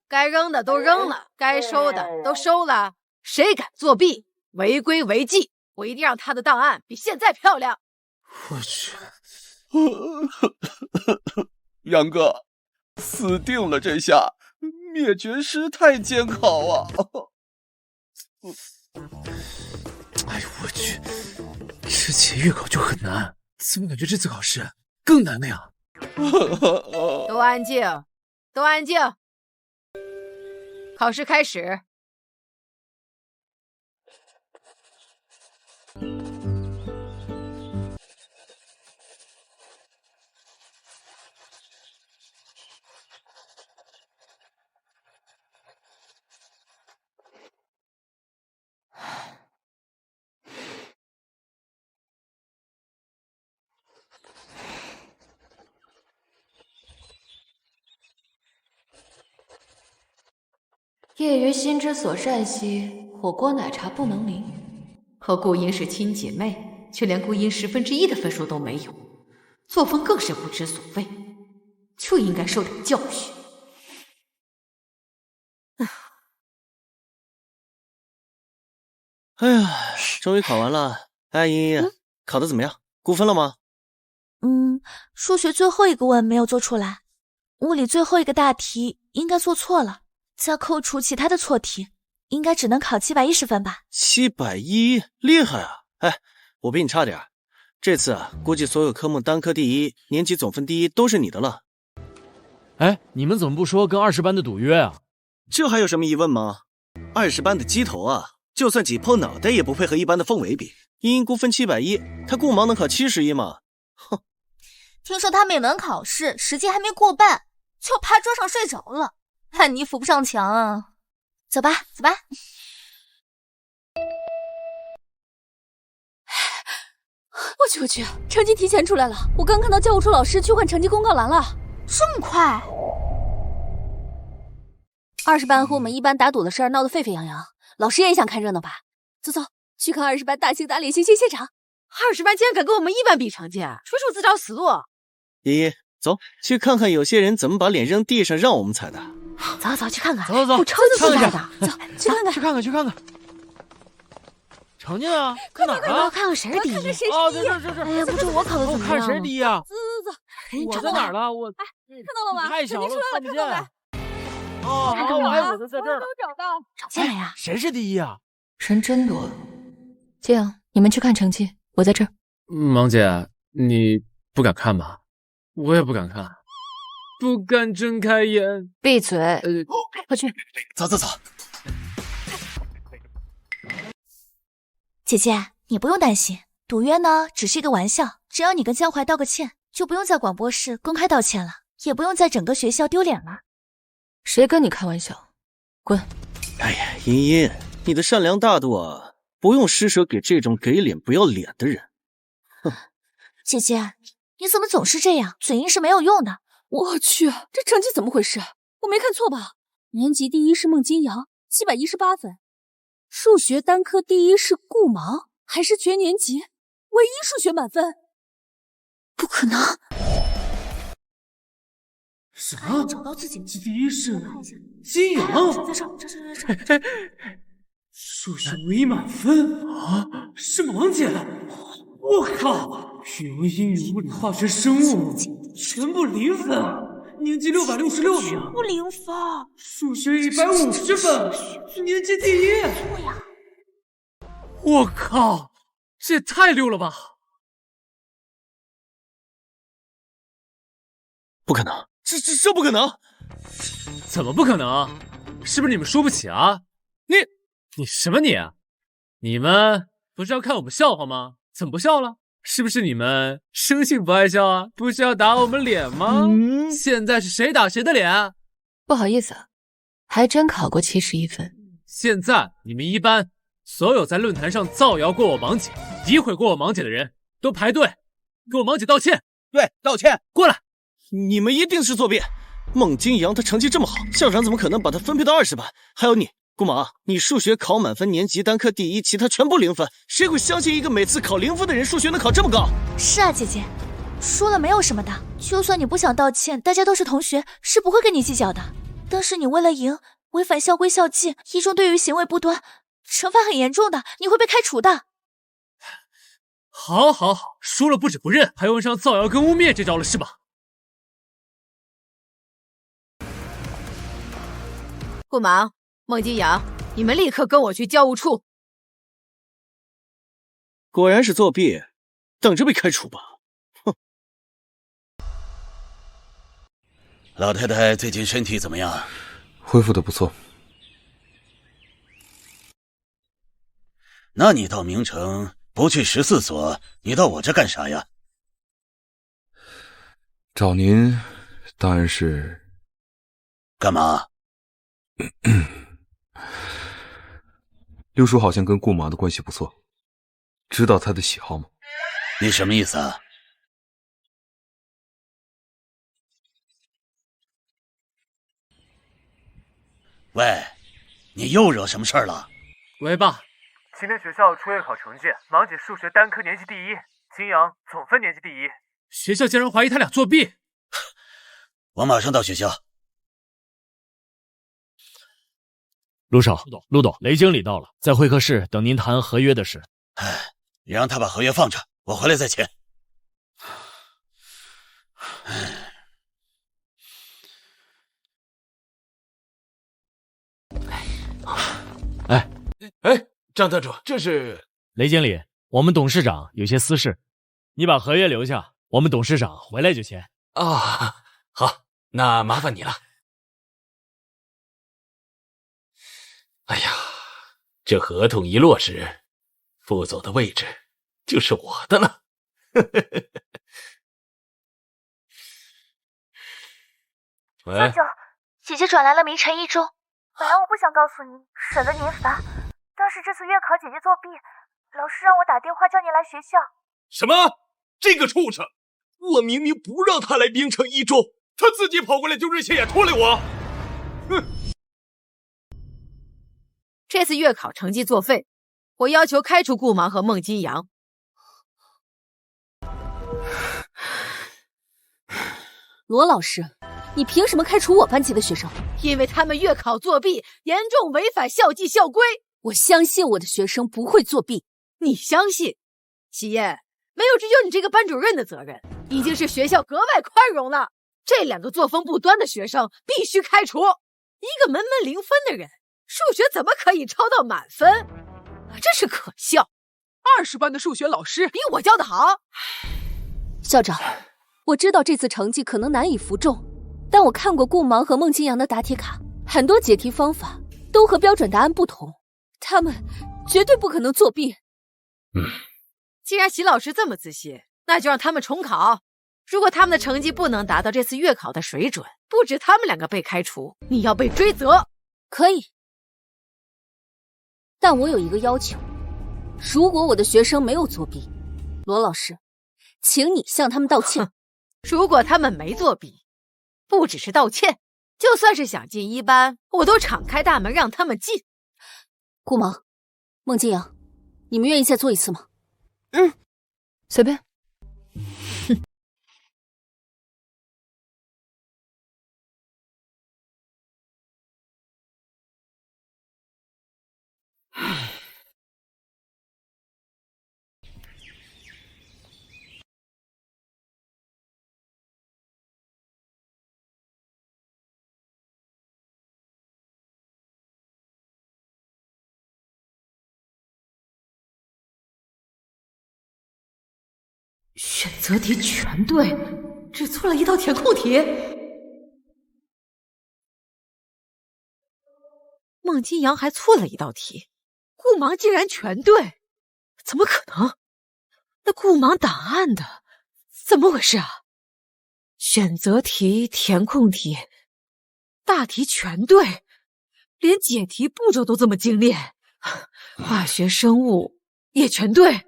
M: 该扔的都扔了，该收的都收了。谁敢作弊，违规违纪，我一定让他的档案比现在漂亮。
C: 我去，杨哥，死定了！这下灭绝师太监考啊！
A: 哎呦我去，之前月考就很难，怎么感觉这次考试更难了呀？
M: 都安静，都安静。考试开始。
D: 业余心之所善兮，火锅奶茶不能淋。
M: 和顾英是亲姐妹，却连顾英1/10的分数都没有，作风更是不知所谓，就应该受点教训。
C: 哎呀，终于考完了。哎，茵茵，考得怎么样？估分了吗？
E: 数学最后一个问没有做出来，物理最后一个大题应该做错了，再扣除其他的错题，应该只能考710分吧。
C: 710，厉害啊！哎，我比你差点，这次估计所有科目单科第一，年级总分第一都是你的了。
O: 哎，你们怎么不说跟20班的赌约啊？
C: 这还有什么疑问吗？20班的鸡头啊，就算挤破脑袋也不配和一班的凤尾比。茵茵估分710，他顾芒能考71吗？哼！
E: 听说他每门考试时间还没过半，就趴桌上睡着了，烂泥扶不上墙啊！走吧，走吧。
K: 我去我去，成绩提前出来了！我刚看到教务处老师去换成绩公告栏了，
E: 这么快
K: ！20班和我们1班打赌的事儿闹得沸沸扬扬，老师也想看热闹吧？走走，去看20班大型打脸行刑现场。
M: 20班竟然敢跟我们1班比成绩，纯属自找死路！
C: 茵茵，走去看看有些人怎么把脸扔地上让我们踩的。
K: 走走去看看，
O: 走走走，
K: 我超级期待的。走去看看，
O: 去看看，去看看。成绩呢？在哪儿啊？
K: 我要看看谁是第一。
O: 哦，在这。
K: 哎呀，不知我考的怎么样？
O: 看谁第一啊？
K: 走。
O: 我在哪儿了？我
K: 看到了吗？
O: 太小了，看不见。
K: 哦，
O: 我还以为在这儿。
K: 都找见了呀？
O: 谁是第一啊？
D: 人真多。这样，你们去看成绩，我在这儿。
A: 芒姐，你不敢看吗？我也不敢看，不敢睁开眼。
D: 闭嘴！快去。
C: 走。
E: 姐姐，你不用担心，赌约呢只是一个玩笑，只要你跟江淮道个歉，就不用在广播室公开道歉了，也不用在整个学校丢脸了。
D: 谁跟你开玩笑？滚！
C: 哎呀，茵茵，你的善良大度啊，不用施舍给这种给脸不要脸的人。哼，
E: 姐姐，你怎么总是这样？嘴硬是没有用的。
K: 我去，这成绩怎么回事？我没看错吧？年级第一是孟金阳，718分。数学单科第一是顾芒，还是全年级唯一数学满分？
E: 不可能！
A: 什么？
E: 找到自己
A: 第一是金阳？
E: 在这。
A: 数学唯一满分啊！是芒姐！我靠！语文、英语、物理、化学、生物全部0分，年级666名，
E: 全部0分。
A: 数学150分，年级第一。
E: 错呀！
A: 我靠，这也太溜了吧！
C: 不可能，这不可能！
A: 怎么不可能？是不是你们输不起啊？你什么你？你们不是要看我们笑话吗？怎么不笑了？是不是你们生性不爱笑啊？不是要打我们脸吗？现在是谁打谁的脸？
D: 不好意思，还真考过71分。
A: 现在你们一班所有在论坛上造谣过我芒姐、诋毁过我芒姐的人都排队给我芒姐道歉。
C: 对，道歉。
A: 过来。
C: 你们一定是作弊。孟金阳他成绩这么好，校长怎么可能把他分配到20班？还有你，顾芒，你数学考满分，年级单科第一，其他全部0分。谁会相信一个每次考0分的人数学能考这么高？
E: 是啊，姐姐，输了没有什么的，就算你不想道歉，大家都是同学，是不会跟你计较的。但是你为了赢，违反校规校纪，一中对于行为不端，惩罚很严重的，你会被开除的。
A: 好，输了不止不认，还用上造谣跟污蔑这招了是吧？
M: 顾芒、孟金阳，你们立刻跟我去教务处。
C: 果然是作弊，等着被开除吧。哼。
F: 老太太最近身体怎么样？
B: 恢复的不错。
F: 那你到明城不去14所，你到我这干啥呀？
B: 找您当然是
F: 干嘛？
B: 六叔好像跟顾麻的关系不错，知道他的喜好吗？
F: 你什么意思啊？喂，你又惹什么事儿了？
A: 喂，爸，今天学校出月考成绩，芒姐数学单科年级第一，金阳总分年级第一，学校竟然怀疑他俩作弊。
F: 我马上到学校。
O: 陆少、陆董，雷经理到了，在会客室等您谈合约的事。
F: 哎，让他把合约放着，我回来再签。
L: 张特主，这是
O: 雷经理，我们董事长有些私事，你把合约留下，我们董事长回来就签。
L: 啊，好，那麻烦你了。哎呀，这合同一落实，副总的位置就是我的了。喂，
E: 舅舅，姐姐转来了明城一中。本来我不想告诉你，省得您烦。但是这次月考姐姐作弊，老师让我打电话叫你来学校。
I: 什么？这个畜生！我明明不让他来明城一中，他自己跑过来丢人现眼拖累我。哼！
M: 这次月考成绩作废，我要求开除顾芒和孟金阳。
K: 罗老师，你凭什么开除我班级的学生？
M: 因为他们月考作弊，严重违反校纪校规。
K: 我相信我的学生不会作弊。
M: 你相信？齐燕，没有追究你这个班主任的责任，已经是学校格外宽容了。这2个作风不端的学生必须开除。一个门0分的人，数学怎么可以抄到满分？真是可笑。20班的数学老师比我教的好。
K: 校长，我知道这次成绩可能难以服众，但我看过顾芒和孟金阳的答题卡，很多解题方法都和标准答案不同，他们绝对不可能作弊。
M: 既然习老师这么自信，那就让他们重考。如果他们的成绩不能达到这次月考的水准，不止他们2个被开除，你要被追责。
K: 可以，但我有一个要求，如果我的学生没有作弊，罗老师，请你向他们道歉。
M: 如果他们没作弊，不只是道歉，就算是想进1班，我都敞开大门让他们进。
K: 顾芒、孟金阳，你们愿意再做一次吗？
D: 随便。
M: 选择题全对，只错了一道填空题。孟金阳还错了一道题，顾芒竟然全对，怎么可能？那顾芒档案的怎么回事啊？选择题、填空题、大题全对，连解题步骤都这么精炼，化学、生物也全对，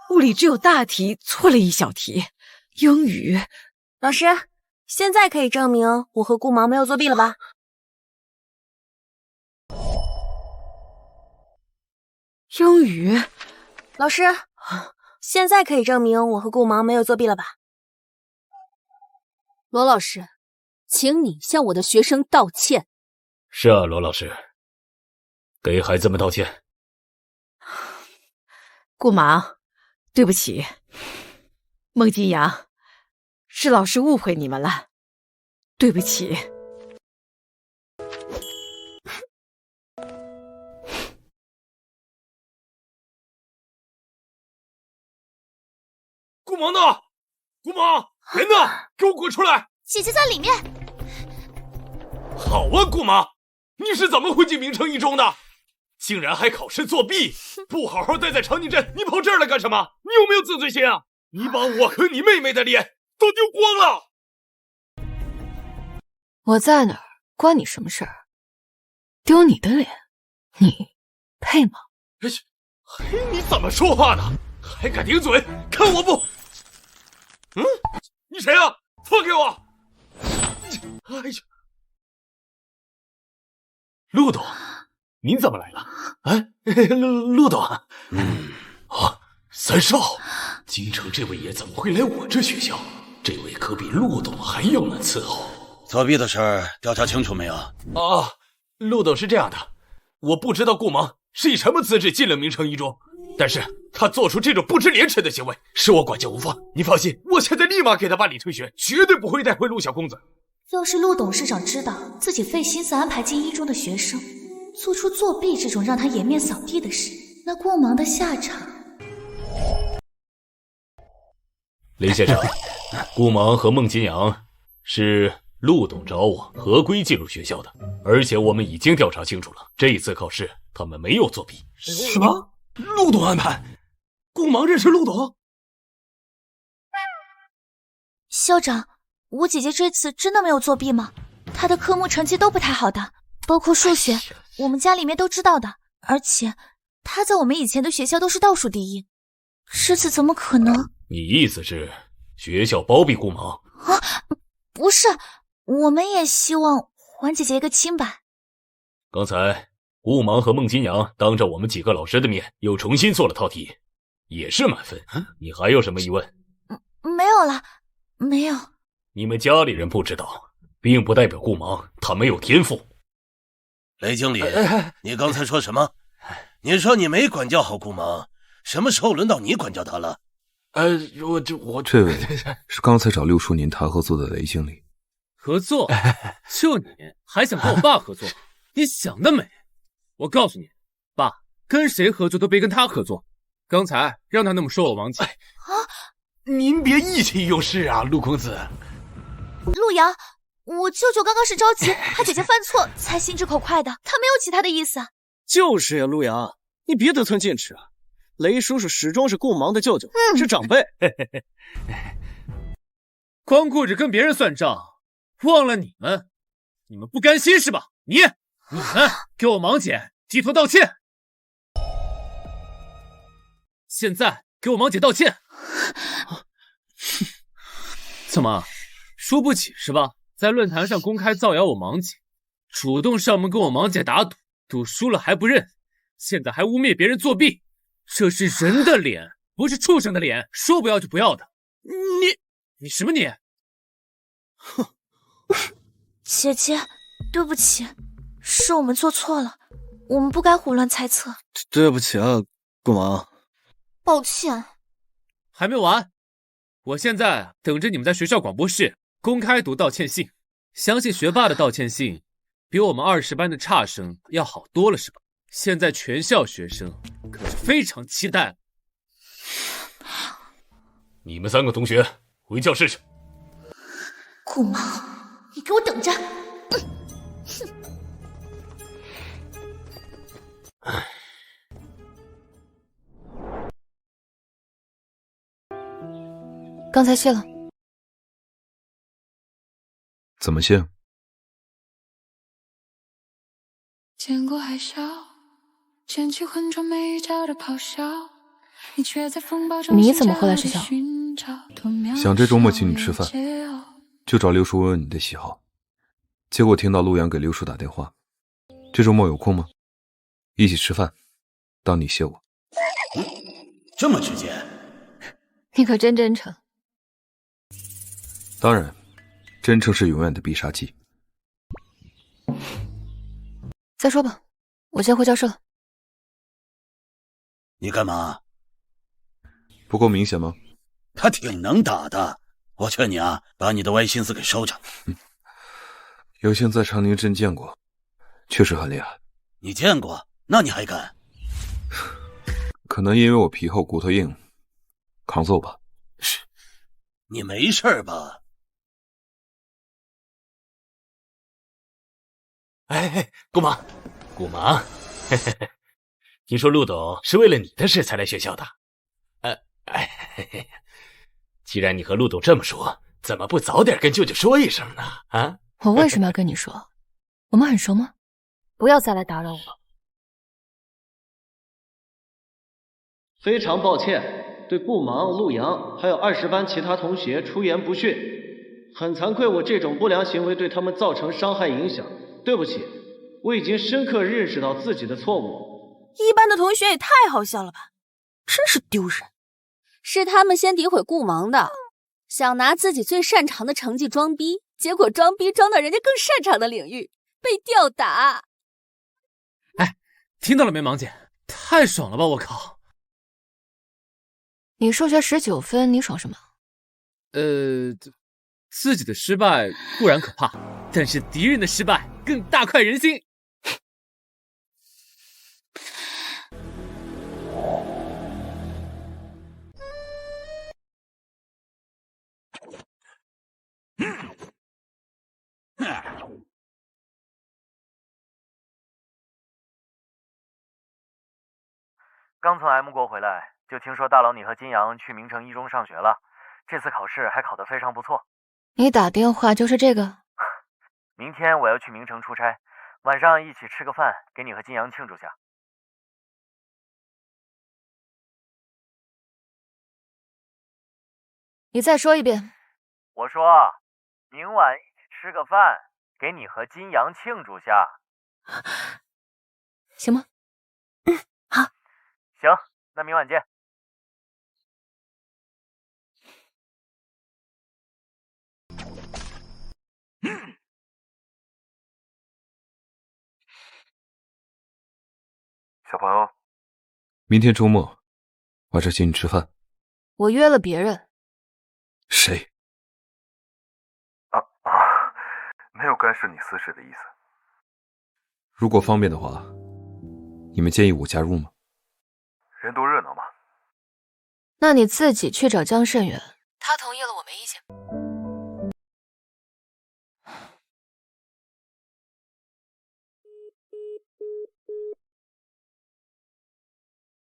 M: 物理只有大题错了一小题，英语……
N: 老师，现在可以证明我和顾芒没有作弊了吧？
M: 英语，
N: 老师，现在可以证明我和顾芒没有作弊了吧？
K: 罗老师，请你向我的学生道歉。
L: 是啊，罗老师，给孩子们道歉。
M: 顾芒，对不起，孟金阳，是老师误会你们了，对不起。
I: 顾芒呢？顾芒，人呢？给我滚出来！
E: 姐姐在里面。
I: 好啊，顾芒，你是怎么混进明城一中的？竟然还考试作弊！不好好待在长宁镇，你跑这儿来干什么？你有没有自尊心啊？你把我和你妹妹的脸都丢光了！
D: 我在哪儿关你什么事儿？丢你的脸，你配吗？
I: 嘿，你怎么说话的？还敢顶嘴？看我不……你谁啊？放开我！哎呀，
L: 陆董，您怎么来了？哎，陆董，三少，京城这位爷怎么会来我这学校？这位可比陆董还要难伺候。
F: 作弊的事儿调查清楚没有？
I: 陆董是这样的，我不知道顾芒是以什么资质进了明城一中，但是他做出这种不知廉耻的行为，使我管教无方。你放心，我现在立马给他办理退学，绝对不会带回陆小公子。
E: 要是陆董事长知道自己费心思安排进一中的学生，做出作弊这种让他颜面扫地的事，那顾芒的下场……
L: 林先生，顾芒和孟金阳是陆董找我合规进入学校的，而且我们已经调查清楚了，这一次考试他们没有作弊。
I: 什么？陆董安排？顾芒认识陆董？
E: 校长，我姐姐这次真的没有作弊吗？她的科目成绩都不太好的，包括数学，我们家里面都知道的。而且她在我们以前的学校都是倒数第一，这次怎么可能？
L: 你意思是学校包庇顾芒？
E: 啊，不是，我们也希望还姐姐一个清白。
L: 刚才顾芒和孟金阳当着我们几个老师的面又重新做了套题，也是满分。你还有什么疑问？
E: 没有了，没有。
L: 你们家里人不知道，并不代表顾芒他没有天赋。
F: 雷经理，你刚才说什么？你说你没管教好顾芒，什么时候轮到你管教他了？
B: 这位是刚才找六叔您谈合作的雷经理。
A: 合作？就你还想跟我爸合作？你想得美！我告诉你，爸跟谁合作都别跟他合作。刚才让他那么说我王姐。
I: 您别意气用事啊，陆公子。
E: 陆阳，我舅舅刚刚是着急，怕姐姐犯错才心直口快的，他没有其他的意思。
C: 就是呀，陆阳，你别得寸进尺啊！雷叔叔始终是顾芒的舅舅，是长辈。
A: 光顾着跟别人算账，忘了你们不甘心是吧？你们给我芒姐低头道歉！现在给我芒姐道歉！怎么输不起是吧？在论坛上公开造谣我芒姐，主动上门跟我芒姐打赌，赌输了还不认，现在还污蔑别人作弊，这是人的脸，不是畜生的脸，说不要就不要的。你什么你？
E: 哼！姐姐，对不起，是我们做错了，我们不该胡乱猜测。
C: 对不起啊，顾芒。
E: 抱歉。
A: 还没完，我现在等着你们在学校广播室公开读道歉信。相信学霸的道歉信比我们20班的差生要好多了是吧？现在全校学生可是非常期待。
L: 你们3个同学回教室去。
E: 顾芒，你给我等着！
D: 刚才谢了。
B: 怎么谢？
P: 见过海啸，捡起浑浊美照的咆哮，你却在风暴中
D: 你怎么会来学校？
B: 想这周末请你吃饭，就找刘叔问问你的喜好。结果听到陆阳给刘叔打电话，这周末有空吗？一起吃饭，当你谢我。
F: 这么直接？
D: 你可真真诚。
B: 当然，真诚是永远的必杀技。
D: 再说吧，我先回教室了。
F: 你干嘛？
B: 不够明显吗？
F: 他挺能打的，我劝你啊，把你的歪心思给收着。
B: 有幸在长宁镇见过，确实很厉害。
F: 你见过？那你还敢？
B: 可能因为我皮厚骨头硬，扛揍吧。
F: 你没事吧？
L: 哎，顾芒，顾芒，嘿嘿嘿，听说陆董是为了你的事才来学校的。嘿嘿，既然你和陆董这么说，怎么不早点跟舅舅说一声呢？啊？
D: 我为什么要跟你说？我们很熟吗？不要再来打扰我。
Q: 非常抱歉，对顾芒、陆阳还有20班其他同学出言不逊，很惭愧我这种不良行为对他们造成伤害影响，对不起，我已经深刻认识到自己的错误。
N: 一班的同学也太好笑了吧，真是丢人。
G: 是他们先诋毁顾芒的，想拿自己最擅长的成绩装逼，结果装逼装到人家更擅长的领域，被吊打。
A: 哎，听到了没，芒姐？太爽了吧！我靠！
D: 你数学19分，你爽什么？
A: 自己的失败固然可怕，但是敌人的失败更大快人心。
R: 刚从 M 国回来，就听说大佬你和金阳去明城一中上学了，这次考试还考得非常不错。
D: 你打电话就是这个？
R: 明天我要去明城出差，晚上一起吃个饭，给你和金阳庆祝下。
D: 你再说一遍。
R: 我说，明晚一起吃个饭，给你和金阳庆祝下，
D: 行吗？
N: 好。
R: 行，那明晚见。
B: 小朋友，明天周末晚上请你吃饭。
D: 我约了别人。
B: 谁？
S: 没有干涉你私事的意思。
B: 如果方便的话，你们建议我加入吗？
S: 人多热闹嘛。
D: 那你自己去找江慎远，他同意了，我没意见。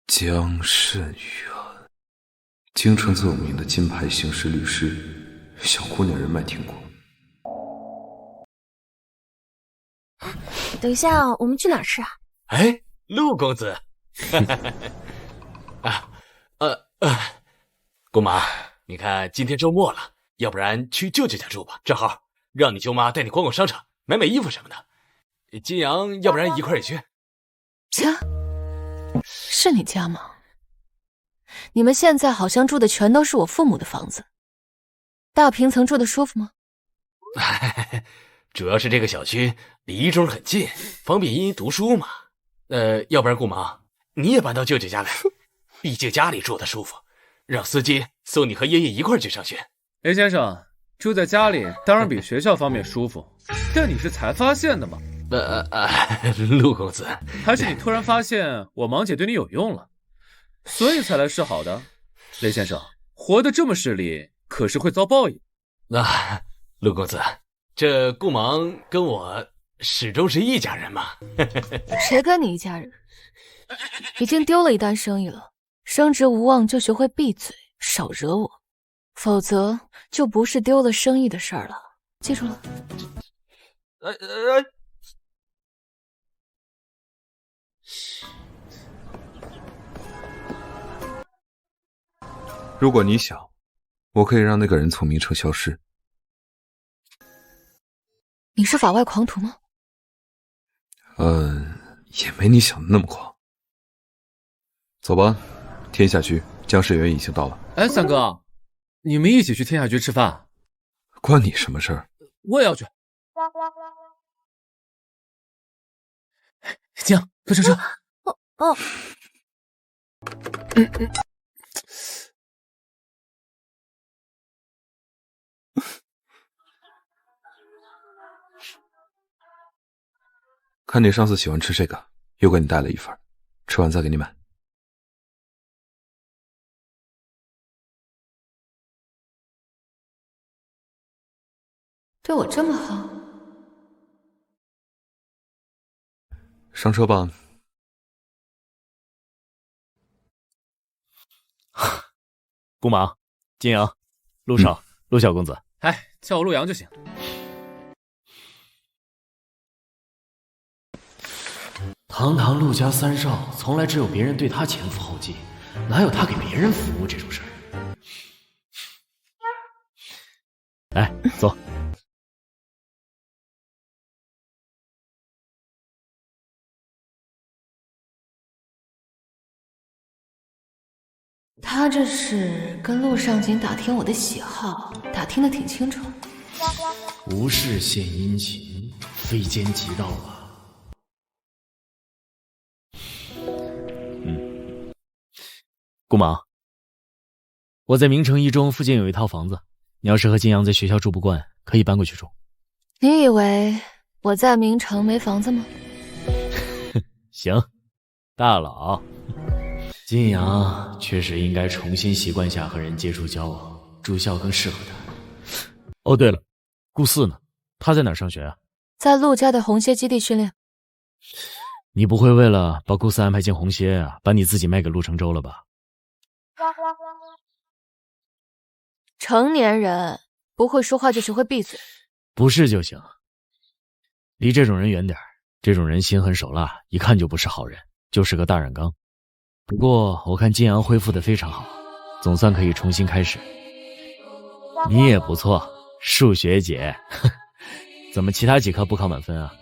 B: 江慎远，京城最有名的金牌刑事律师，小姑娘人脉挺广。
N: 等一下，我们去哪儿吃啊？
L: 哎，陆公子，姑妈，你看今天周末了，要不然去舅舅家住吧，正好让你舅妈带你逛逛商场，买买衣服什么的。金阳，要不然一块儿也去。
D: 家？是你家吗？你们现在好像住的全都是我父母的房子，大平层住的舒服吗？
L: 主要是这个小区离一中很近，方便茵茵读书嘛。要不然顾芒，你也搬到舅舅家来，毕竟家里住的舒服，让司机送你和爷爷一块儿去上学。
A: 雷先生，住在家里当然比学校方面舒服，但你是才发现的吗？
L: 陆公子，
A: 还是你突然发现我芒姐对你有用了，所以才来示好的？雷先生，活得这么势利，可是会遭报应。
L: 陆公子，这顾芒跟我始终是一家人嘛。
D: 谁跟你一家人？已经丢了一单生意了，升职无望就学会闭嘴，少惹我，否则就不是丢了生意的事儿了，记住了。
B: 如果你想，我可以让那个人从明城消失。
D: 你是法外狂徒吗？
B: 也没你想的那么狂。走吧，天下居江氏园已经到了。
A: 哎，三哥，你们一起去天下居吃饭？
B: 关你什么事儿？
A: 我也要去。江，快上车。
K: 哦。
B: 看你上次喜欢吃这个，又给你带了一份，吃完再给你买。
D: 对我这么好，
B: 上车吧。
O: 顾芒、金阳、陆少、陆小公子，
A: 哎，叫我陆阳就行。
L: 堂堂陆家三少，从来只有别人对他前赴后继，哪有他给别人服务这种事儿？
O: 来，坐。
D: 他这是跟陆上锦打听我的喜好，打听的挺清楚。
L: 无事献殷勤，非奸即盗啊！
O: 顾芒，我在明城一中附近有一套房子，你要是和金阳在学校住不惯，可以搬过去住。
D: 你以为我在明城没房子吗？
O: 行，大佬。
L: 金阳确实应该重新习惯下和人接触交往，住校更适合他。
O: 哦，对了，顾四呢？他在哪儿上学啊？
D: 在陆家的红蝎基地训练。
O: 你不会为了把顾四安排进红蝎啊，把你自己卖给陆承洲了吧？
D: 成年人不会说话就学会闭嘴。
O: 不是就行。离这种人远点，这种人心狠手辣，一看就不是好人，就是个大染缸。不过我看金阳恢复得非常好，总算可以重新开始。你也不错，数学姐，怎么其他几科不考满分啊？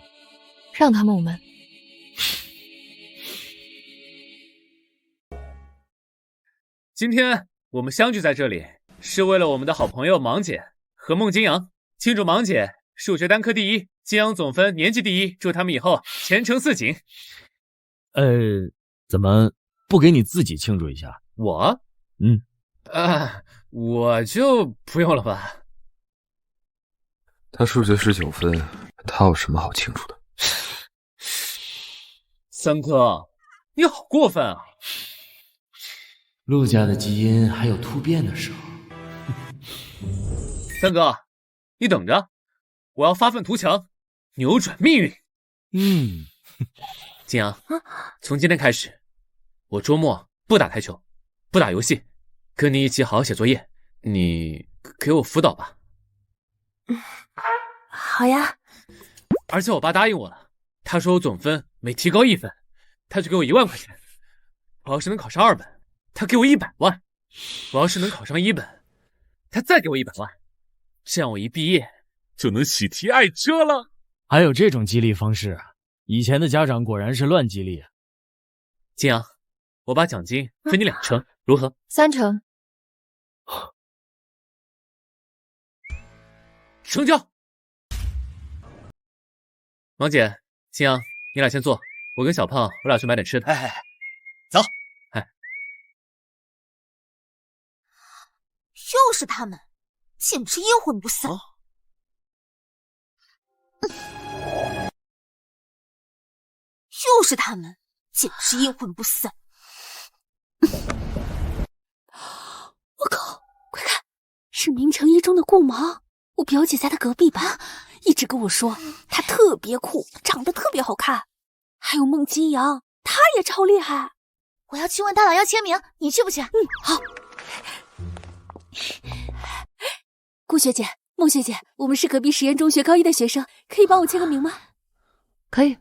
D: 让他们我们。
A: 今天我们相聚在这里，是为了我们的好朋友芒姐和孟金阳，庆祝芒姐数学单科第一，金阳总分年级第一，祝他们以后前程似锦。
O: 怎么不给你自己庆祝一下？
A: 我？我就不用了吧。
B: 他数学19分，他有什么好庆祝的？
A: 三哥，你好过分啊！
L: 陆家的基因还有突变的时候。
A: 三哥，你等着，我要发愤图强，扭转命运。金阳，从今天开始，我周末不打台球，不打游戏，跟你一起好好写作业。你给我辅导吧。
N: 好呀。
A: 而且我爸答应我了，他说我总分每提高1分，他就给我1万块钱。我要是能考上2本，他给我100万。我要是能考上1本，他再给我100万。这样我一毕业就能喜提爱车了。
O: 还有这种激励方式，以前的家长果然是乱激励。
A: 金阳，我把奖金分你2成，如何
D: ？3成。
A: 成交。王姐、金阳，你俩先坐，我跟小胖，我俩去买点吃的。
F: 走。
E: 又是他们，简直阴魂不散。又是他们，简直阴魂不散。
K: 我靠，快看，是明城一中的顾芒，我表姐在他隔壁班，一直跟我说他特别酷，长得特别好看。还有孟金阳，他也超厉害。
E: 我要去问大佬要签名，你去不去？
K: 好。顾学姐、孟学姐，我们是隔壁实验中学高一的学生，可以帮我签个名吗？
D: 可以。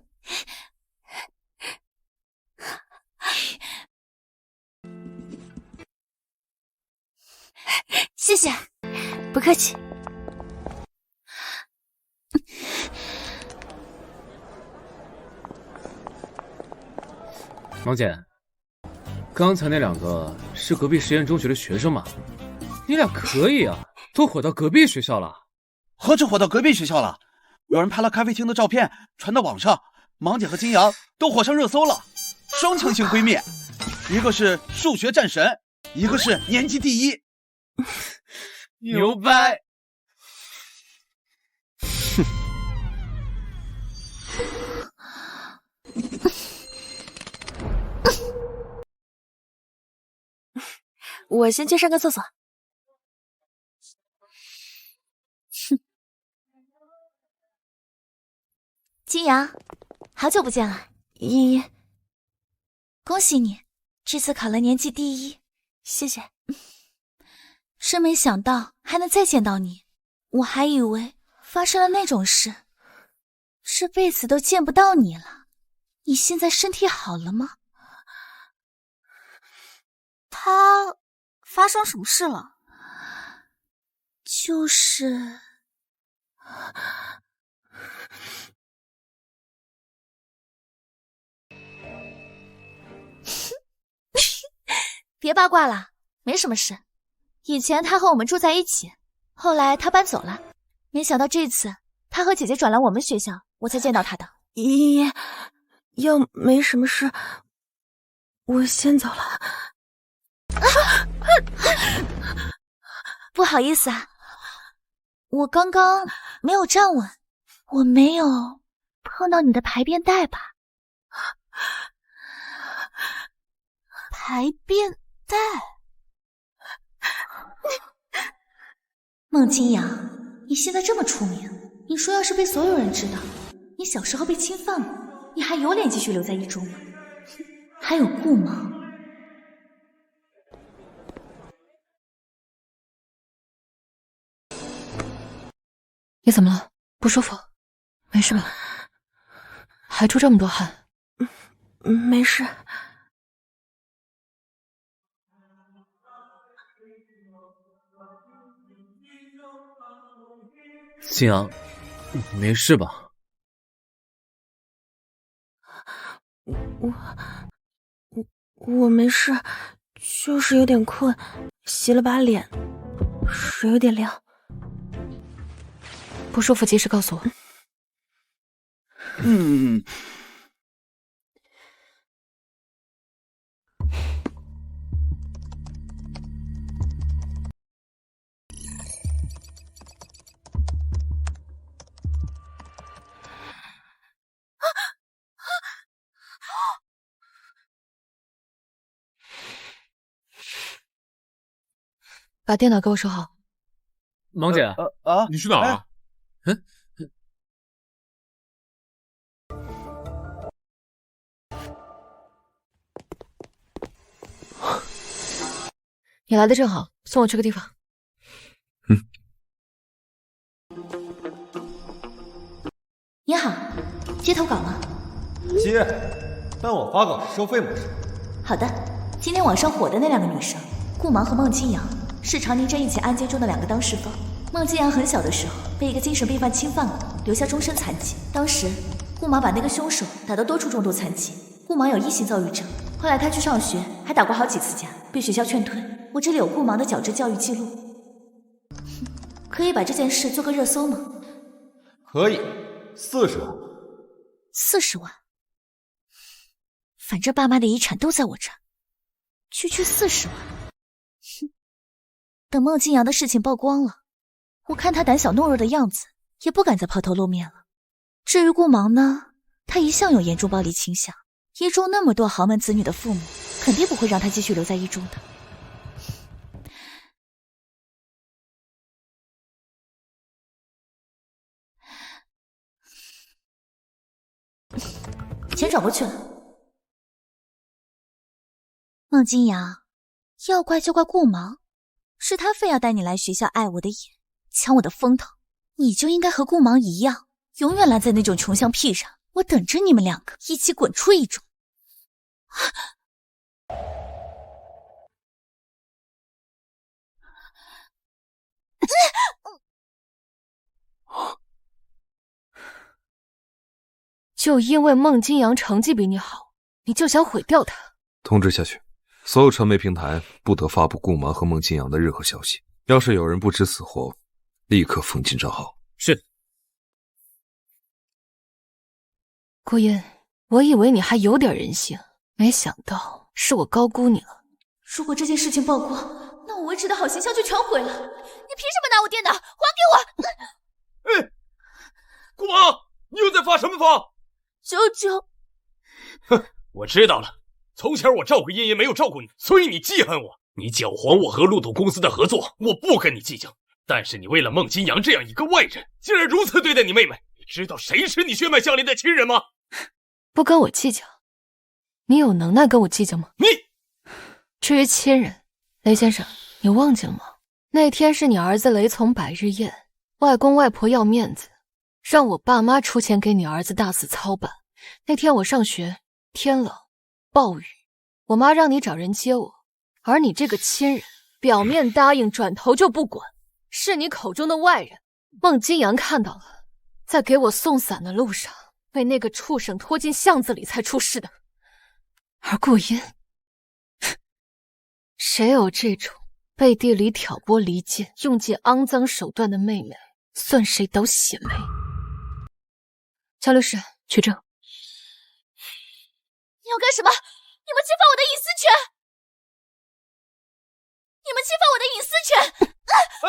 E: 谢谢，不客气。
A: 王姐，刚才那2个是隔壁实验中学的学生吗？你俩可以啊，都火到隔壁学校了。
F: 何止火到隔壁学校了？有人拍了咖啡厅的照片传到网上，芒姐和金阳都火上热搜了，双强型闺蜜，一个是数学战神，一个是年级第一，
A: 牛掰！
F: 哼。
N: 我先去上个厕所。
E: 哼，金阳，好久不见了。
N: 依依，
E: 恭喜你，这次考了年级第一。
N: 谢谢。
E: 真没想到还能再见到你，我还以为发生了那种事，这辈子都见不到你了。你现在身体好了吗？
K: 他发生什么事了？
E: 就是别八卦了，没什么事。以前他和我们住在一起，后来他搬走了，没想到这次他和姐姐转来我们学校，我才见到他的。
N: 依依，要没什么事，我先走了。
E: 不好意思啊，我刚刚没有站稳，我没有碰到你的排便带吧？排便带？孟金阳，你现在这么出名，你说要是被所有人知道你小时候被侵犯了，你还有脸继续留在一中吗？还有顾芒。
D: 你怎么了？不舒服？没事吧？还出这么多汗？
N: 没事。
A: 金阳，没事吧？
N: 我没事，就是有点困，洗了把脸，水有点凉。
D: 不舒服及时告诉我。把电脑给我收好。
A: 芒姐，
I: 你去哪儿啊？
D: 你来的正好，送我去个地方。
E: 你好，接投稿吗？
T: 接，但我发稿是收费模式。
E: 好的，今天网上火的那2个女生，顾芒和孟金阳，是常年镇一起案件中的2个当事方。孟金阳很小的时候被一个精神病犯侵犯过，留下终身残疾。当时顾芒把那个凶手打得多处重度残疾。顾芒有1型躁郁症，后来他去上学，还打过好几次架，被学校劝退。我这里有顾芒的矫治教育记录，可以把这件事做个热搜吗？
T: 可以，40万。
E: 40万？反正爸妈的遗产都在我这儿，区40万。哼，等孟金阳的事情曝光了，我看他胆小懦弱的样子，也不敢再抛头露面了。至于顾芒呢，他一向有严重暴力倾向，一中那么多豪门子女的父母，肯定不会让他继续留在一中的。钱转过去了。孟金阳，要怪就怪顾芒，是他非要带你来学校碍我的眼，抢我的风头。你就应该和顾芒一样，永远烂在那种穷乡僻壤，我等着你们2个一起滚出一中。
D: 就因为孟金阳成绩比你好，你就想毁掉他？
B: 通知下去，所有传媒平台不得发布顾芒和孟金阳的任何消息。要是有人不知死活，立刻封禁账号。
A: 是。
D: 顾音，我以为你还有点人性，没想到是我高估你了。
E: 如果这件事情曝光，那我维持的好形象就全毁了。你凭什么拿我电脑？还给我！
I: 哎，顾芒，你又在发什么疯？
E: 九九，
I: 哼，我知道了。从前我照顾茵茵没有照顾你，所以你记恨我。你搅黄我和陆董公司的合作，我不跟你计较。但是你为了孟金阳这样一个外人，竟然如此对待你妹妹，知道谁是你血脉相连的亲人吗？
D: 不跟我计较？你有能耐跟我计较吗？
I: 你。
D: 至于亲人，雷先生，你忘记了吗？那天是你儿子雷从百日宴，外公外婆要面子，让我爸妈出钱给你儿子大肆操办。那天我上学，天冷，暴雨，我妈让你找人接我，而你这个亲人，表面答应，转头就不管，是你口中的外人。孟金阳看到了，在给我送伞的路上，被那个畜生拖进巷子里才出事的。而顾音，谁有这种背地里挑拨离间、用尽肮脏手段的妹妹，算谁倒血霉。乔律师，取证。
E: 你要干什么？你们侵犯我的隐私权！你们侵犯我的隐私权！
I: 哎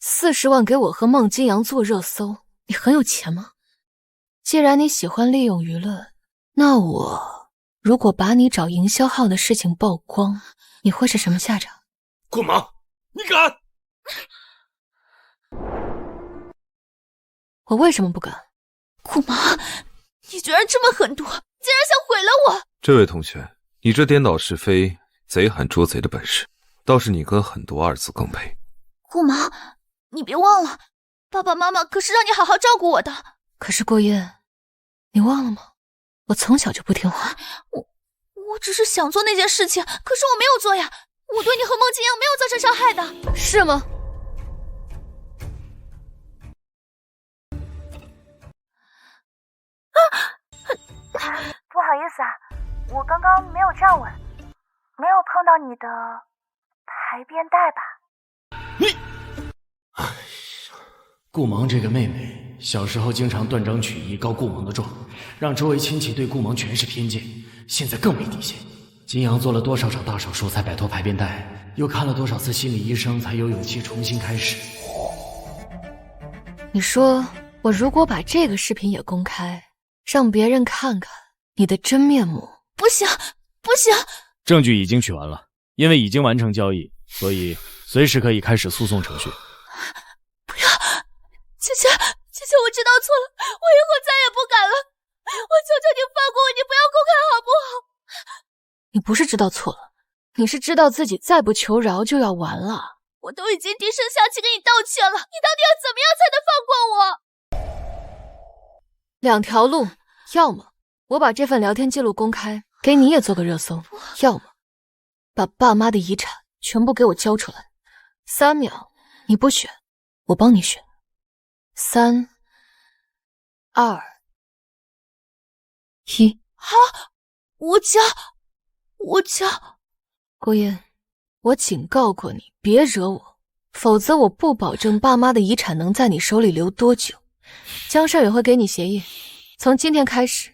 D: ！40万给我和孟金阳做热搜，你很有钱吗？既然你喜欢利用舆论，那我如果把你找营销号的事情曝光，你会是什么下场？
I: 顾芒，你敢！
D: 我为什么不敢？
E: 顾芒，你居然这么狠毒，竟然想毁了我！
B: 这位同学，你这颠倒是非、贼喊捉贼的本事，倒是你跟狠毒二字更配。
E: 顾芒，你别忘了，爸爸妈妈可是让你好好照顾我的。
D: 可是郭音，你忘了吗？我从小就不听话。
E: 我只是想做那件事情，可是我没有做呀。我对你和孟金阳没有造成伤害的，
D: 是吗？
U: 不好意思啊，我刚刚没有站稳，没有碰到你的排便带吧？
O: 顾芒这个妹妹，小时候经常断章取义告顾芒的状，让周围亲戚对顾芒全是偏见，现在更没底线。金阳做了多少场大手术才摆脱排便带，又看了多少次心理医生才有勇气重新开始。
D: 你说我如果把这个视频也公开，让别人看看你的真面目？
E: 不行，不行！
O: 证据已经取完了，因为已经完成交易，所以随时可以开始诉讼程序。
E: 不要，姐姐，我知道错了，我以后再也不敢了。我求求你放过我，你不要公开好不好？
D: 你不是知道错了，你是知道自己再不求饶就要完了。
E: 我都已经低声下气跟你道歉了，你到底要怎么样才能放过我
D: ？2条路，要么我把这份聊天记录公开，给你也做个热搜，要么把爸妈的遗产全部给我交出来。3秒，你不选，我帮你选。3、2、1。
E: 好，我交。
D: 郭音，我警告过你，别惹我，否则我不保证爸妈的遗产能在你手里留多久。江少也会给你协议，从今天开始，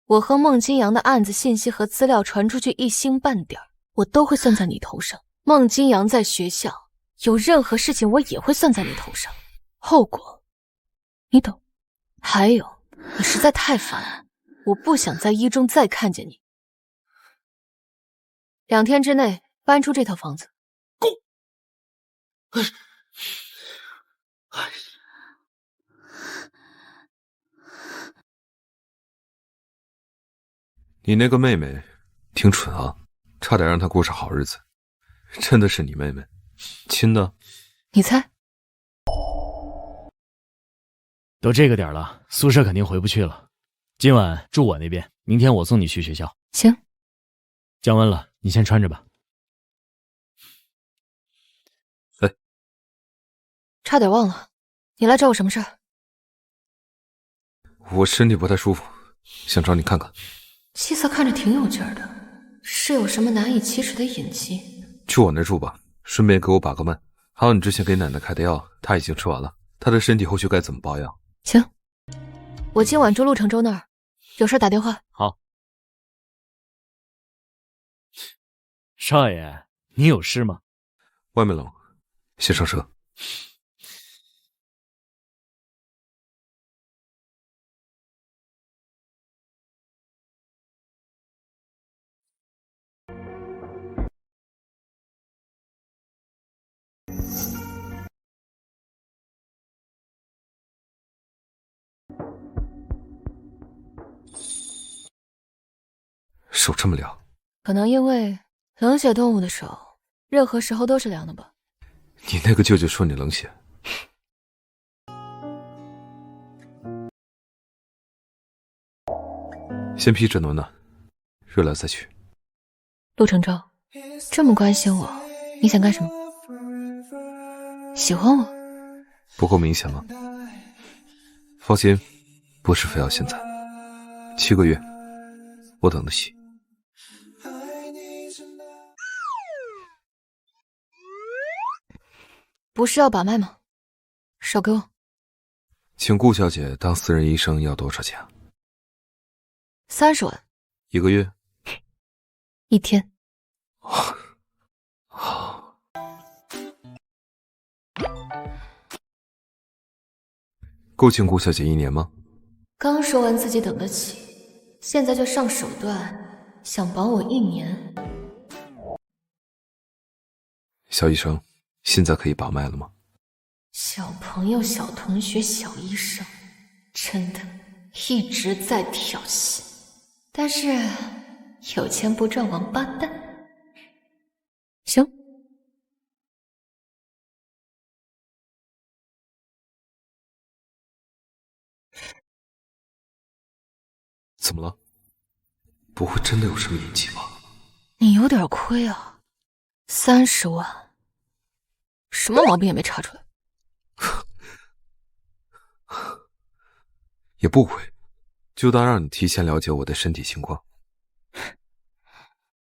D: 我和孟金阳的案子信息和资料传出去1星半点，我都会算在你头上。孟金阳在学校有任何事情，我也会算在你头上，后果你懂。还有，你实在太烦了，我不想在一中再看见你。2天之内搬出这套房子。
B: 你那个妹妹挺蠢啊，差点让她过上好日子。真的是你妹妹？亲的？
D: 你猜？
O: 都这个点了，宿舍肯定回不去了。今晚住我那边，明天我送你去学校。
D: 行。
O: 降温了，你先穿着吧。
D: 差点忘了，你来找我什么事儿？
B: 我身体不太舒服，想找你看看。
D: 气色看着挺有劲儿的，是有什么难以启齿的隐疾？
B: 去我那住吧，顺便给我把个脉。还有你之前给奶奶开的药，她已经吃完了。她的身体后续该怎么保养？
D: 行，我今晚住陆承舟那儿，有事打电话。
O: 好。少爷，你有事吗？
B: 外面冷，先上车。手这么凉，
D: 可能因为冷血动物的手，任何时候都是凉的吧。
B: 你那个舅舅说你冷血。先披着暖暖，热了再去。
D: 陆承舟，这么关心我，你想干什么？喜欢我？
B: 不够明显吗？放心，不是非要现在，7个月，我等得起。
D: 不是要把脉吗？手给我。
B: 请顾小姐当私人医生要多少钱
D: ？30万。
B: 1个月
D: ？1天。
B: 够请顾小姐1年吗？
D: 刚说完自己等得起，现在就上手段，想绑我1年。
B: 小医生，现在可以把脉了吗？
D: 小朋友、小同学、小医生，真的一直在挑衅。但是有钱不赚王八蛋。行。
B: 怎么了？不会真的有什么隐疾吧？
D: 你有点亏啊，30万，什么毛病也没查出来。
B: 也不亏，就当让你提前了解我的身体情况。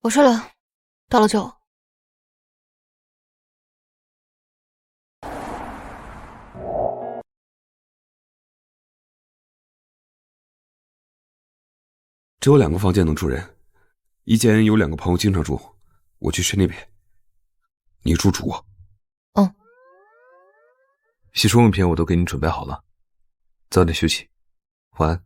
D: 我睡了，到了就。
B: 只有2个房间能住人，一间有2个朋友经常住，我去睡那边。你住主卧。
D: 嗯。
B: 洗漱用品我都给你准备好了，早点休息，晚安。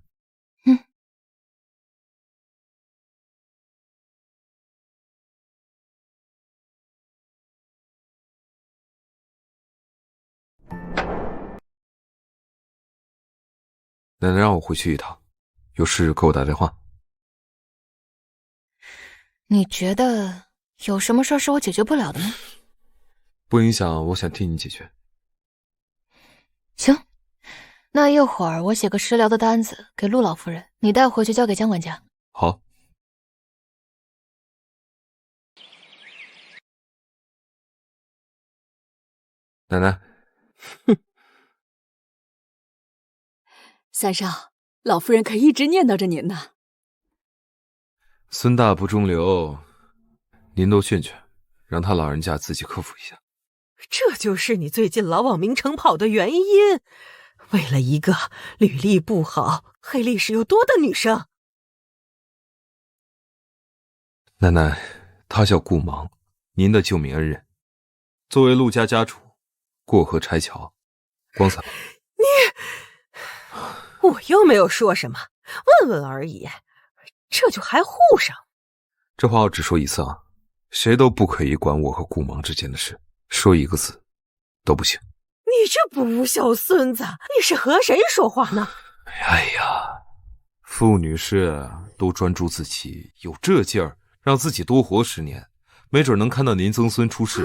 B: 奶奶让我回去一趟，有事给我打电话。
D: 你觉得有什么事是我解决不了的吗？
B: 不影响我想替你解决。
D: 行，那一会儿我写个食疗的单子给陆老夫人，你带回去交给江管家。
B: 好。奶奶。
K: 三少，老夫人可一直念叨着您呢。
B: 孙大不中留，您多劝劝，让他老人家自己克服一下。
H: 这就是你最近老往明城跑的原因，为了一个履历不好、黑历史又多的女生。
B: 奶奶，他叫顾芒，您的救命恩人。作为陆家家主，过河拆桥，光彩。
H: 我又没有说什么，问问而已，这就还护上？
B: 这话我只说一次啊，谁都不可以管我和顾芒之间的事，说一个字都不行。
H: 你这不孝孙子，你是和谁说话呢？
B: 哎呀，傅女士都专注自己，有这劲儿，让自己多活10年，没准能看到您曾孙出世。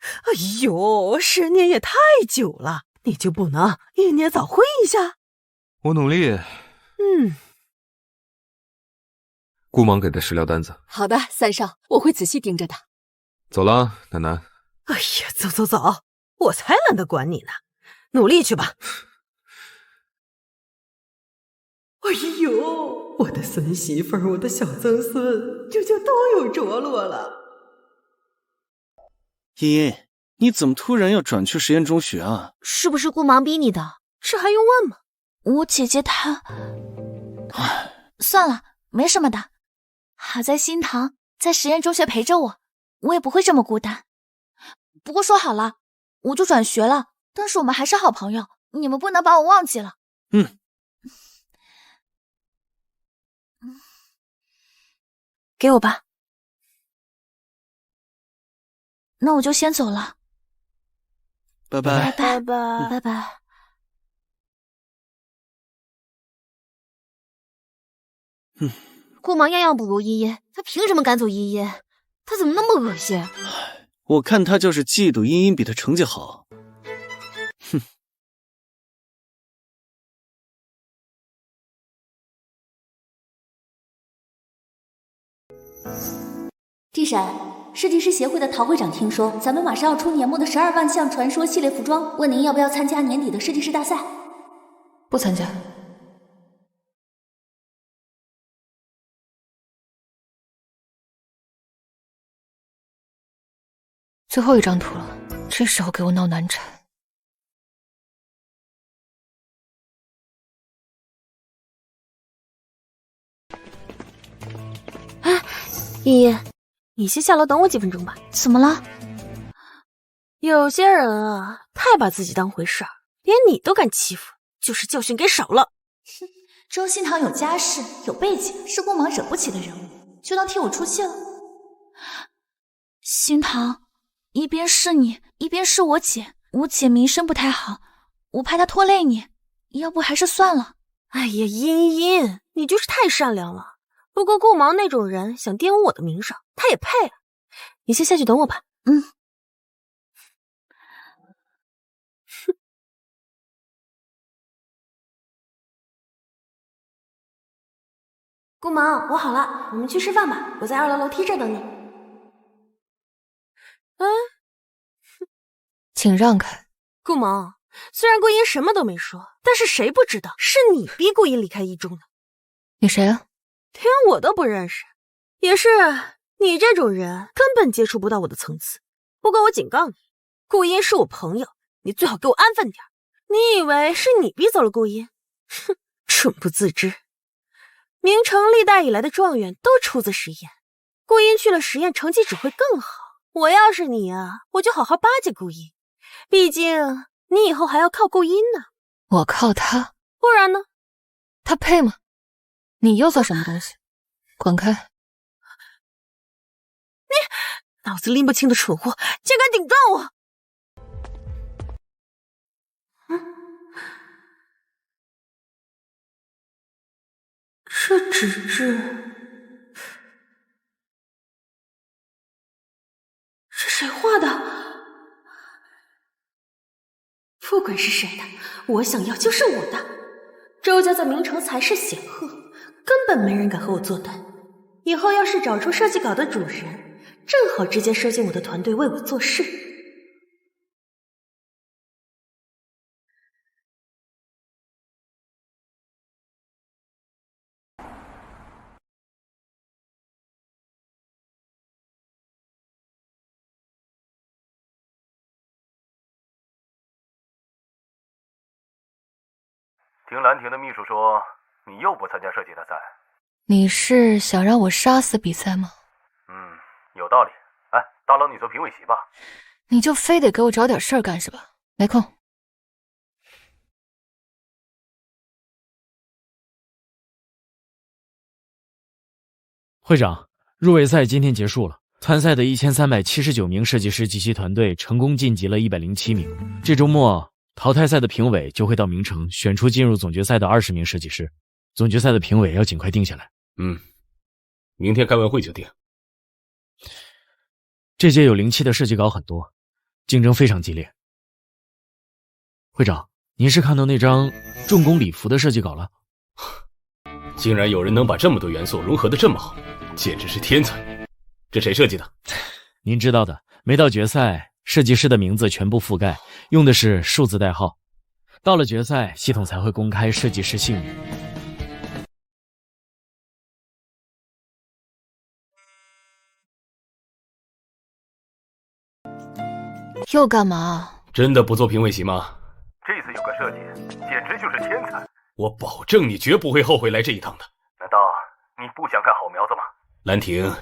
H: 哎呦，10年也太久了，你就不能1年早婚一下？
B: 我努力。顾芒给的食疗单子。
K: 好的，三少，我会仔细盯着的。
B: 走了，奶奶。
H: 哎呀，走走走，我才懒得管你呢，努力去吧。哎呦，我的孙媳妇儿，我的小曾孙，就都有着落了。
C: 茵茵，你怎么突然要转去实验中学啊？
E: 是不是顾芒逼你的？
H: 这还用问吗？
E: 我姐姐她……算了，没什么的。好在新堂在实验中学陪着我，我也不会这么孤单。不过说好了，我就转学了，但是我们还是好朋友，你们不能把我忘记了。给我吧。那我就先走了。
C: 拜拜。
E: 拜拜。拜拜。
M: 顾芒样样不如依依，他凭什么赶走依依？他怎么那么恶心？
C: 我看他就是嫉妒茵茵比他成绩好。哼。
E: 地闪，设计师协会的陶会长听说咱们马上要出年末的12万项传说系列服装，问您要不要参加年底的设计师大赛？
D: 不参加。最后一张图了，这时候给我闹难产。
N: 依依，你先下楼等我几分钟吧。
E: 怎么了？
N: 有些人啊，太把自己当回事儿，连你都敢欺负，就是教训给少了。
E: 周新堂有家世，有背景，是顾芒惹不起的人物，就当替我出气了。新堂，一边是你，一边是我姐，我姐名声不太好，我怕她拖累你，要不还是算了。
N: 哎呀，茵茵，你就是太善良了。不过顾芒那种人想玷污我的名声，他也配啊！你先下去等我吧。顾芒，我好了，我们去吃饭吧，我在2楼楼梯这等你。
D: 请让开。
N: 顾芒，虽然顾音什么都没说，但是谁不知道是你逼顾音离开一中的？
D: 你谁啊？
N: 连我都不认识，也是你这种人根本接触不到我的层次。不过我警告你，顾音是我朋友，你最好给我安分点。你以为是你逼走了顾音？哼，蠢不自知。明城历代以来的状元都出自实验，顾音去了实验，成绩只会更好。我要是你啊，我就好好巴结顾音，毕竟你以后还要靠顾音呢。
D: 我靠他？
N: 不然呢？
D: 他配吗？你又算什么东西？滚开！
N: 你脑子拎不清的蠢货，竟敢顶撞我！这纸质是谁画的？不管是谁的，我想要就是我的。周家在明城才势显赫，根本没人敢和我作对。以后要是找出设计稿的主人，正好直接收进我的团队为我做事。
R: 听兰亭的秘书说，你又不参加设计大赛。
D: 你是想让我杀死比赛吗？
R: 有道理。哎，大佬，你做评委席吧。
D: 你就非得给我找点事儿干是吧？没空。
O: 会长，入围赛今天结束了，参赛的1379名设计师及其团队成功晋级了107名。这周末淘汰赛的评委就会到明城选出进入总决赛的20名设计师，总决赛的评委要尽快定下来。
I: 明天开完会就定。
O: 这届有灵气的设计稿很多，竞争非常激烈。会长，您是看到那张重工礼服的设计稿了？
I: 竟然有人能把这么多元素融合得这么好，简直是天才。这谁设计的？
O: 您知道的，没到决赛，设计师的名字全部覆盖，用的是数字代号。到了决赛，系统才会公开设计师姓名。
D: 又干嘛？
L: 真的不做评委席吗？
S: 这次有个设计，简直就是天才！
L: 我保证你绝不会后悔来这一趟的。
S: 难道你不想看好苗子吗？
L: 兰亭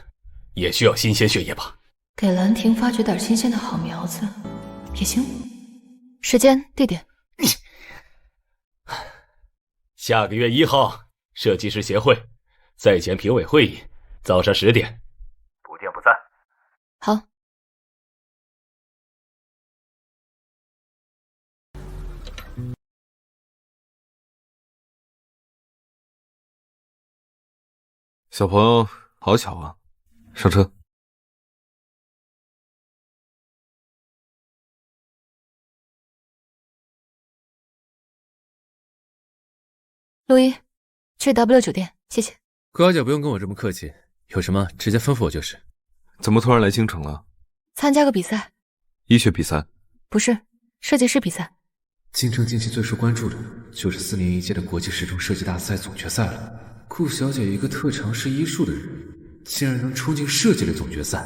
L: 也需要新鲜血液吧？
D: 给兰亭发掘点新鲜的好苗子也行。时间、地点。
L: 下个月1号，设计师协会赛前评委会议，早上10点，
S: 不见不散。
D: 好。
B: 小朋友好巧啊，上车。
D: 陆一，去 W 酒店，谢谢。
A: 顾小姐不用跟我这么客气，有什么直接吩咐我就是。
B: 怎么突然来京城了？
D: 参加个比赛。
B: 医学比赛？
D: 不是，设计师比赛。
A: 京城近期最受关注的就是4年1届的国际时装设计大赛总决赛了。顾小姐一个特长是医术的人，竟然能冲进设计类总决赛。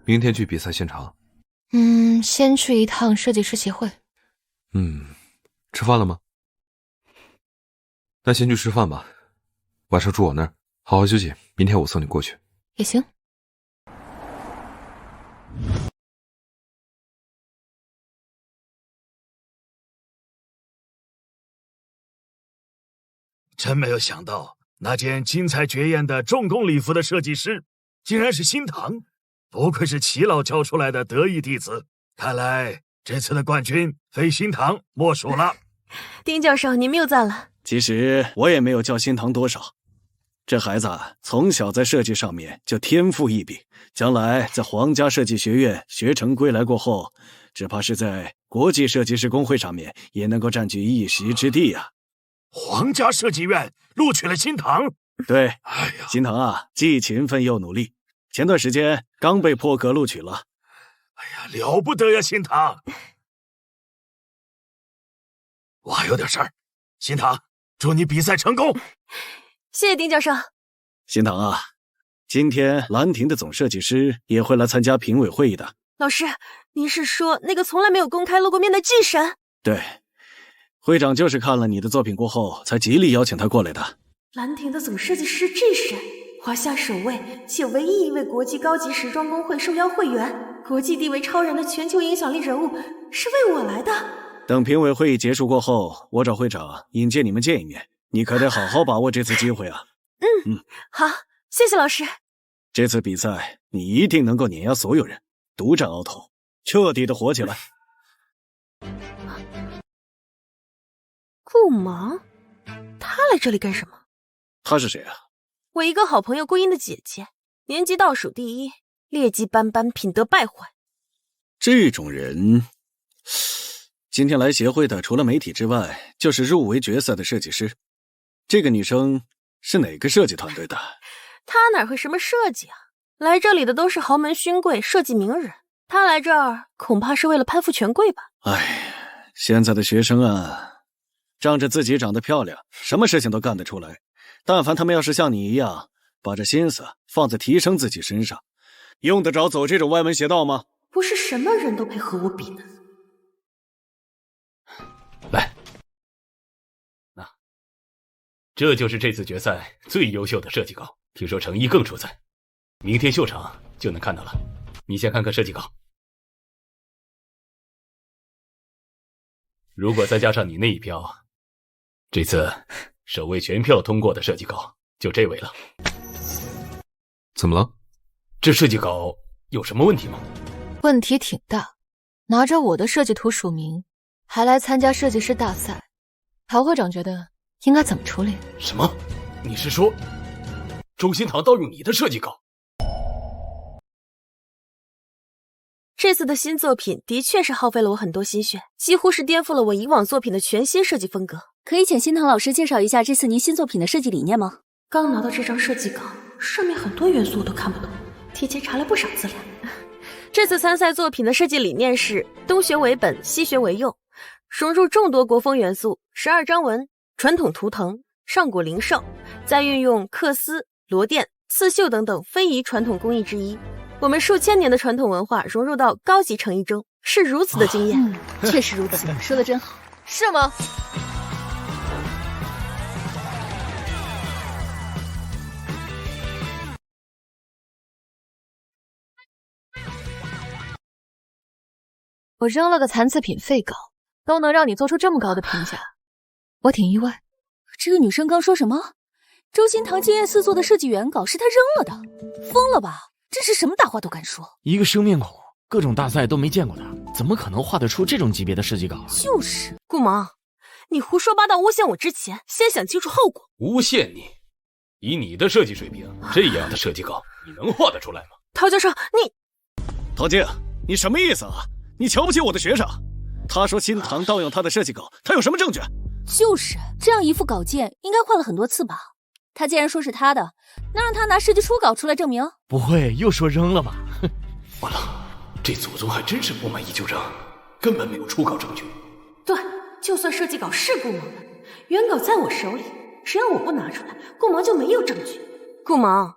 B: 明天去比赛现场。
D: 先去一趟设计师协会。
B: 吃饭了吗？那先去吃饭吧，晚上住我那儿，好好休息，明天我送你过去。
D: 也行。
J: 真没有想到，那件精彩绝艳的重工礼服的设计师，竟然是新堂。不愧是齐老教出来的得意弟子，看来这次的冠军非新堂莫属了。
N: 丁教授，您谬赞了。
C: 其实我也没有叫新堂多少，这孩子从小在设计上面就天赋异禀，将来在皇家设计学院学成归来过后，只怕是在国际设计师工会上面也能够占据一席之地啊。
J: 皇家设计院录取了新堂。
C: 对，新堂啊，既勤奋又努力，前段时间刚被破格录取了。
J: 了不得呀，新堂！我还有点事儿，新堂，祝你比赛成功。
N: 谢谢丁教授。
C: 新堂啊，今天兰亭的总设计师也会来参加评委会议的。
N: 老师，您是说那个从来没有公开露过面的G神？
C: 对，会长就是看了你的作品过后，才极力邀请他过来的。
N: 兰亭的总设计师G神，华夏首位且唯一一位国际高级时装工会受邀会员，国际地位超然的全球影响力人物，是为我来的。
C: 等评委会议结束过后，我找会长引荐你们见一面，你可得好好把握这次机会啊。
N: 好，谢谢老师。
C: 这次比赛你一定能够碾压所有人，独占鳌头，彻底的火起来。
N: 顾芒，他来这里干什么？
C: 他是谁啊？
N: 我一个好朋友顾英的姐姐，年级倒数第一，劣迹斑斑，品德败坏。
C: 这种人，今天来协会的除了媒体之外，就是入围决赛的设计师。这个女生是哪个设计团队的？
N: 她哪会什么设计啊？来这里的都是豪门勋贵、设计名人，她来这儿恐怕是为了攀附权贵吧？
C: 哎，现在的学生啊，仗着自己长得漂亮，什么事情都干得出来。但凡他们要是像你一样，把这心思放在提升自己身上，用得着走这种歪门邪道吗？
N: 不是什么人都配和我比的。
L: 来，这就是这次决赛最优秀的设计稿，听说程一更出彩，明天秀场就能看到了。你先看看设计稿，如果再加上你那一票，这次首位全票通过的设计稿就这位了。
B: 怎么了？
L: 这设计稿有什么问题吗？
D: 问题挺大，拿着我的设计图署名，还来参加设计师大赛，陶会长觉得应该怎么处理？
L: 什么？你是说周新堂盗用你的设计稿？
N: 这次的新作品的确是耗费了我很多心血，几乎是颠覆了我以往作品的全新设计风格。
K: 可以请新堂老师介绍一下这次您新作品的设计理念吗？
N: 刚拿到这张设计稿，上面很多元素我都看不懂，提前查了不少资料。这次参赛作品的设计理念是东学为本，西学为用，融入众多国风元素，12章文、传统图腾、上古灵兽，再运用缂丝、罗钿、刺绣等等非遗传统工艺之一，我们数千年的传统文化融入到高级成衣中，是如此的惊艳。
G: 确实如此，说的真好。
D: 是吗？我扔了个残次品废稿，都能让你做出这么高的评价，我挺意外。
K: 这个女生刚说什么？周心堂惊艳四座的设计原稿是她扔了的？疯了吧？这是什么大话都敢说？
O: 一个生面孔，各种大赛都没见过的，怎么可能画得出这种级别的设计稿？
K: 就是，
N: 顾芒，你胡说八道诬陷我之前，先想清楚后果。
I: 诬陷你？以你的设计水平，这样的设计稿你能画得出来吗？
N: 陶教授，你……
C: 陶静，你什么意思啊？你瞧不起我的学生？他说新堂盗用他的设计稿，他有什么证据？
K: 就是这样一副稿件，应该换了很多次吧？他既然说是他的，那让他拿设计初稿出来证明。
O: 不会又说扔了吧？哼，
I: 完了，这祖宗还真是不满意就扔，根本没有初稿证据。
N: 对，就算设计稿是顾芒的，原稿在我手里，只要我不拿出来，顾芒就没有证据。顾芒，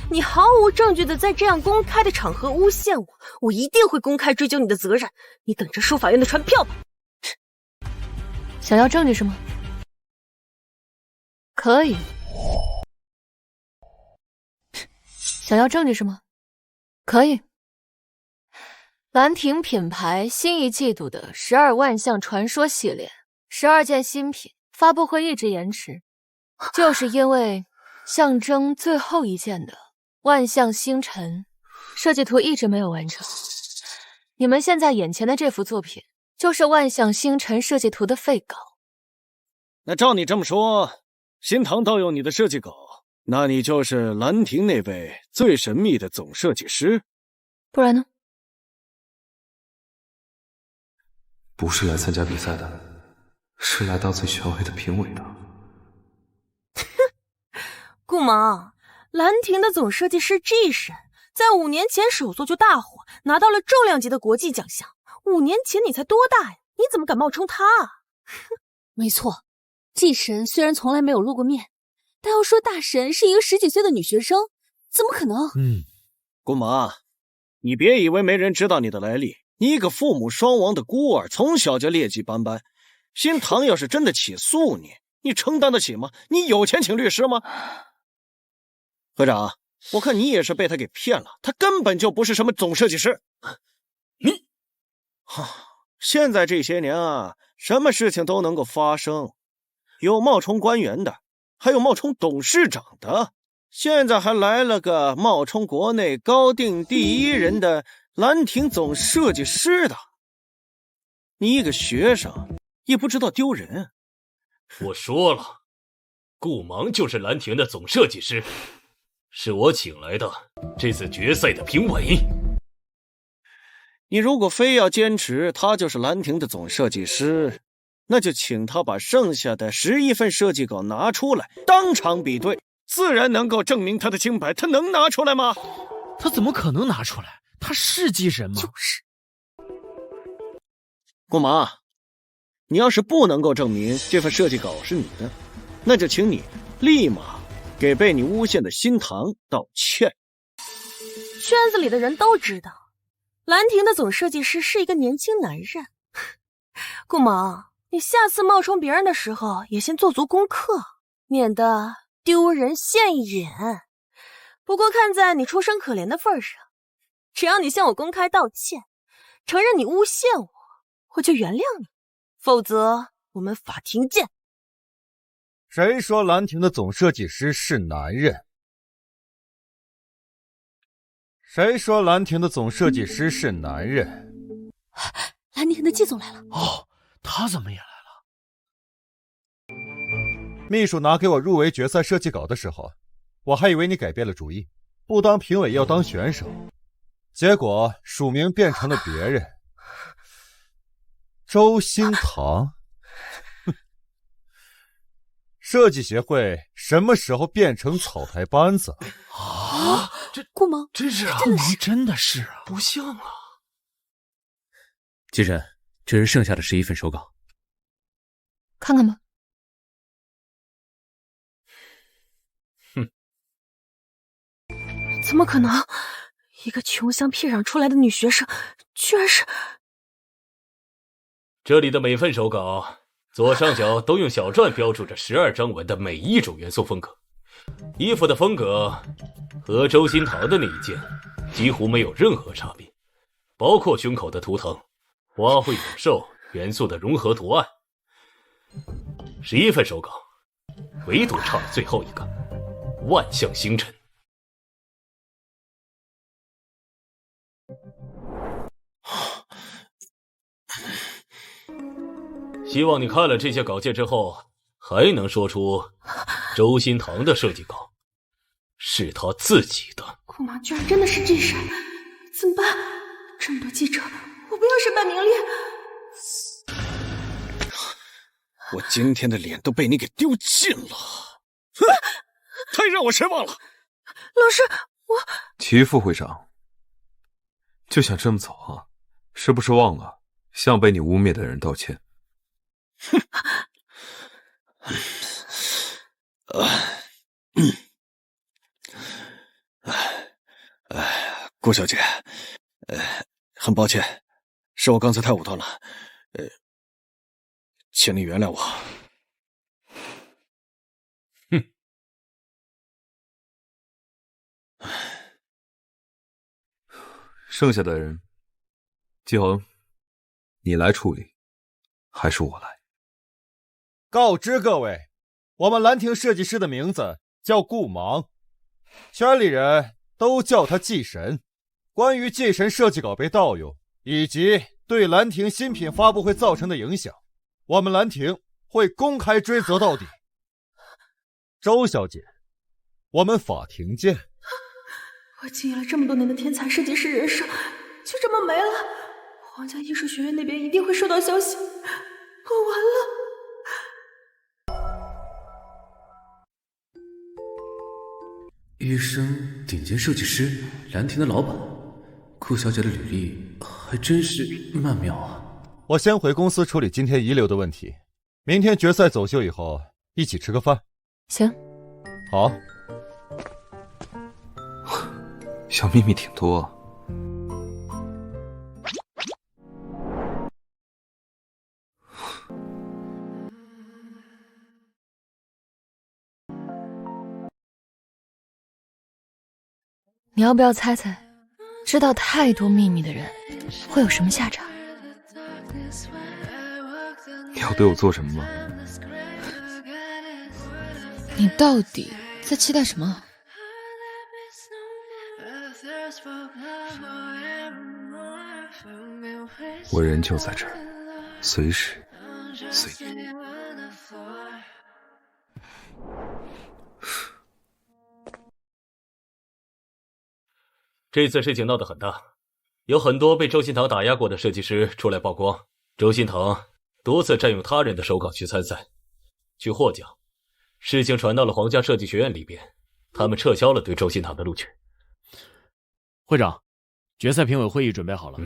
N: 你毫无证据的在这样公开的场合诬陷我，我一定会公开追究你的责任。你等着书法院的传票吧。
D: 想要证据是吗？可以。想要证据是吗？可以。兰亭品牌新一季度的12万象传说系列12件新品发布会一直延迟，就是因为象征最后一件的万象星辰设计图一直没有完成。你们现在眼前的这幅作品就是万象星辰设计图的废稿。
C: 那照你这么说，新堂盗用你的设计稿，那你就是兰亭那位最神秘的总设计师？
D: 不然呢？
B: 不是来参加比赛的，是来当最权威的评委的。
N: 顾芒，兰亭的总设计师 G 神在5年前首作就大火，拿到了重量级的国际奖项。5年前你才多大呀？你怎么敢冒充他啊？
K: 没错，G 神虽然从来没有露过面，但要说大神是一个10几岁的女学生，怎么可能？
C: 顾芒，你别以为没人知道你的来历。你一个父母双亡的孤儿，从小就劣迹斑斑。新堂要是真的起诉你，你承担得起吗？你有钱请律师吗？会长，我看你也是被他给骗了，他根本就不是什么总设计师。你，现在这些年啊，什么事情都能够发生，有冒充官员的，还有冒充董事长的，现在还来了个冒充国内高定第1人的兰亭总设计师的。你一个学生也不知道丢人。
I: 我说了，顾芒就是兰亭的总设计师，是我请来的这次决赛的评委。
C: 你如果非要坚持他就是兰亭的总设计师，那就请他把剩下的11份设计稿拿出来，当场比对，自然能够证明他的清白。他能拿出来吗？
O: 他怎么可能拿出来？他是G神吗？
K: 就是。
C: 顾芒，你要是不能够证明这份设计稿是你的，那就请你立马给被你诬陷的新堂道歉。
N: 圈子里的人都知道，兰亭的总设计师是一个年轻男人。顾芒，你下次冒充别人的时候也先做足功课，免得丢人现眼。不过看在你出身可怜的份上，只要你向我公开道歉，承认你诬陷我，我就原谅你，否则我们法庭见。
T: 谁说兰亭的总设计师是男人？谁说兰亭的总设计师是男人？
K: 兰亭的季总来了。
O: 哦，他怎么也来了？
T: 秘书拿给我入围决赛设计稿的时候，我还以为你改变了主意，不当评委要当选手，结果署名变成了别人。周心堂。设计协会什么时候变成草台班子？
K: 啊，顾芒
I: 真是啊，
K: 真的是，
O: 真的是啊，
I: 不像啊。
A: 姬晨，这是剩下的11份手稿，
D: 看看吧。
N: 怎么可能？一个穷乡僻壤出来的女学生，居然是……
L: 这里的每份手稿左上角都用小篆标注着12章文的每一种元素风格，衣服的风格和周心堂的那一件几乎没有任何差别，包括胸口的图腾、花卉野兽元素的融合图案。11份手稿，唯独差了最后一个万象星辰。希望你看了这些稿件之后，还能说出周心堂的设计稿是他自己的。
N: 顾芒居然真的是这事，怎么办？这么多记者，我不要身败名裂。
C: 我今天的脸都被你给丢尽了，太让我失望了。
N: 老师，我
B: 齐副会长就想这么走啊？是不是忘了向被你污蔑的人道歉？
C: 哼！顾小姐，很抱歉，是我刚才太武断了，请你原谅我。
B: 哼！剩下的人，季恒，你来处理，还是我来？
T: 告知各位，我们兰亭设计师的名字叫顾芒，圈里人都叫他季神。关于季神设计稿被盗用，以及对兰亭新品发布会造成的影响，我们兰亭会公开追责到底。周小姐，我们法庭见。
N: 我经营了这么多年的天才设计师人生，就这么没了。皇家艺术学院那边一定会收到消息，我完了。
A: 一生顶尖设计师，兰亭的老板，顾小姐的履历还真是曼妙啊。
T: 我先回公司处理今天遗留的问题，明天决赛走秀以后一起吃个饭。
D: 行。
T: 好。
B: 小秘密挺多啊。
D: 你要不要猜猜，知道太多秘密的人会有什么下场？
B: 你要对我做什么吗？
D: 你到底在期待什么？
B: 我人就在这儿，随时随地。
L: 这次事情闹得很大，有很多被周心堂打压过的设计师出来曝光，周心堂多次占用他人的手稿去参赛。据获奖，事情传到了皇家设计学院里边，他们撤销了对周心堂的录取。
O: 会长，决赛评委会议准备好了。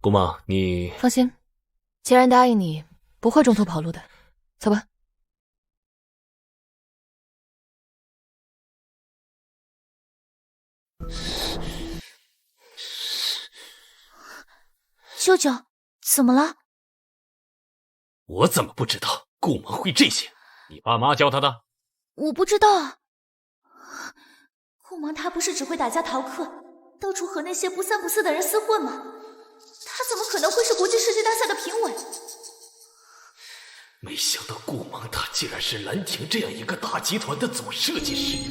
L: 顾芒，你
D: 放心，既然答应你，不会中途跑路的。走吧。
E: 舅舅，怎么了？
L: 我怎么不知道顾芒会这些？你爸妈教他的？
E: 我不知道啊。顾芒他不是只会打架逃课，到处和那些不三不四的人厮混吗？他怎么可能会是国际设计大赛的评委？
L: 没想到顾芒他竟然是兰亭这样一个大集团的总设计师，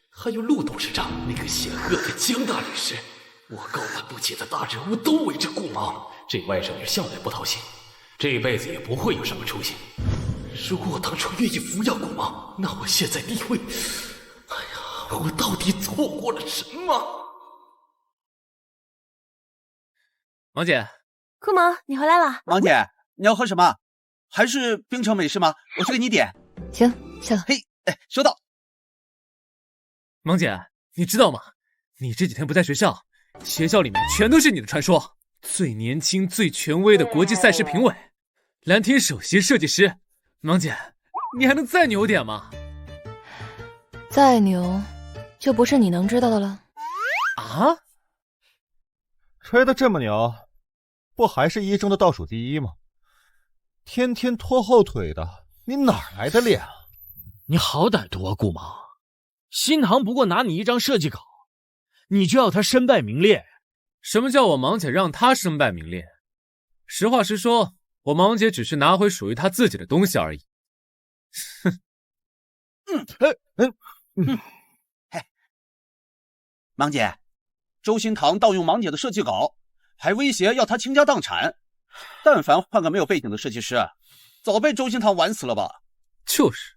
L: 还有陆董事长那个显赫的江大律师，我高攀不起的大人物都围着顾芒，这外甥女向来不讨喜，这辈子也不会有什么出息。如果我当初愿意抚养顾芒，那我现在地位，哎呀，我到底错过了什么？
A: 王姐，
N: 顾芒，你回来了。
F: 王姐，你要喝什么？还是冰城美式吗？我去给你点。
D: 行，下了。
F: 嘿，哎，收到。
A: 王姐，你知道吗？你这几天不在学校，学校里面全都是你的传说。最年轻、最权威的国际赛事评委，蓝天首席设计师，芒姐，你还能再牛点吗？
D: 再牛，就不是你能知道的了。
A: 啊？
T: 吹得这么牛，不还是一中的倒数第一吗？天天拖后腿的，你哪来的脸啊？
O: 你好歹多啊，顾芒，新堂不过拿你一张设计稿，你就要他身败名裂？
A: 什么叫我芒姐让他身败名裂？实话实说，我芒姐只是拿回属于她自己的东西而已。哼。
F: 芒姐，周新堂盗用芒姐的设计稿，还威胁要她倾家荡产。但凡换个没有背景的设计师，早被周新堂玩死了吧？
A: 就是。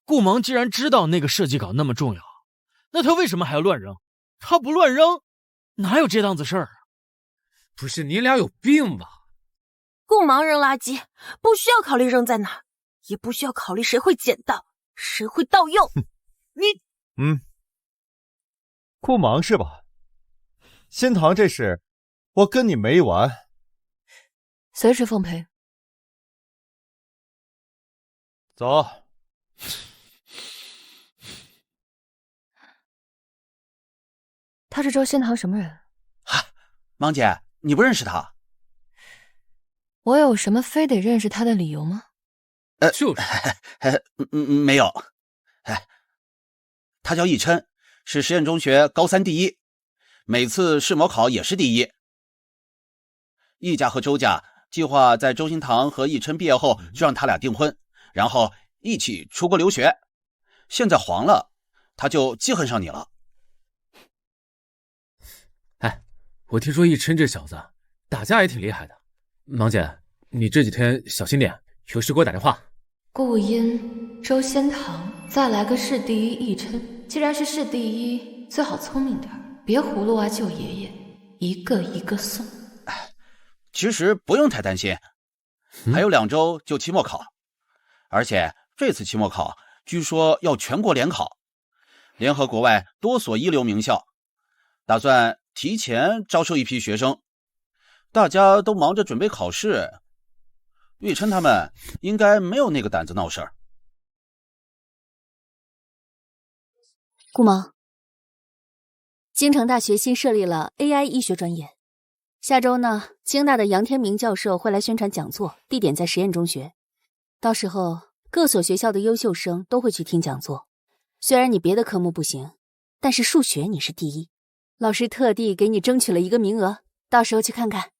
O: 顾芒既然知道那个设计稿那么重要，那他为什么还要乱扔？他不乱扔，哪有这档子事儿啊？
A: 不是你俩有病吧？
N: 顾芒扔垃圾，不需要考虑扔在哪儿，也不需要考虑谁会捡到，谁会盗用。你，
T: 顾芒是吧？新堂这事，我跟你没完。
D: 随时奉陪。
T: 走。
D: 他是周新堂什么人？
F: 芒姐，你不认识他？
D: 我有什么非得认识他的理由吗？
A: 就是
F: 没有。他叫易琛，是实验中学高3第一，每次试模考也是第一。易家和周家计划在周新堂和易琛毕业后就让他俩订婚，然后一起出国留学。现在黄了，他就记恨上你了。
A: 哎，我听说易琛这小子打架也挺厉害的。芒姐，你这几天小心点，有事给我打电话。
D: 顾音、周仙堂，再来个市第一易琛。既然是市第一，最好聪明点，别葫芦娃救爷爷，一个一个送。
F: 其实不用太担心，还有2周就期末考，而且这次期末考据说要全国联考，联合国外多所一流名校，打算提前招收一批学生。大家都忙着准备考试，玉琛他们应该没有那个胆子闹事儿。
G: 顾芒，京城大学新设立了 AI 医学专业，下周呢，京大的杨天明教授会来宣传讲座，地点在实验中学。到时候各所学校的优秀生都会去听讲座。虽然你别的科目不行，但是数学你是第一，老师特地给你争取了一个名额，到时候去看看。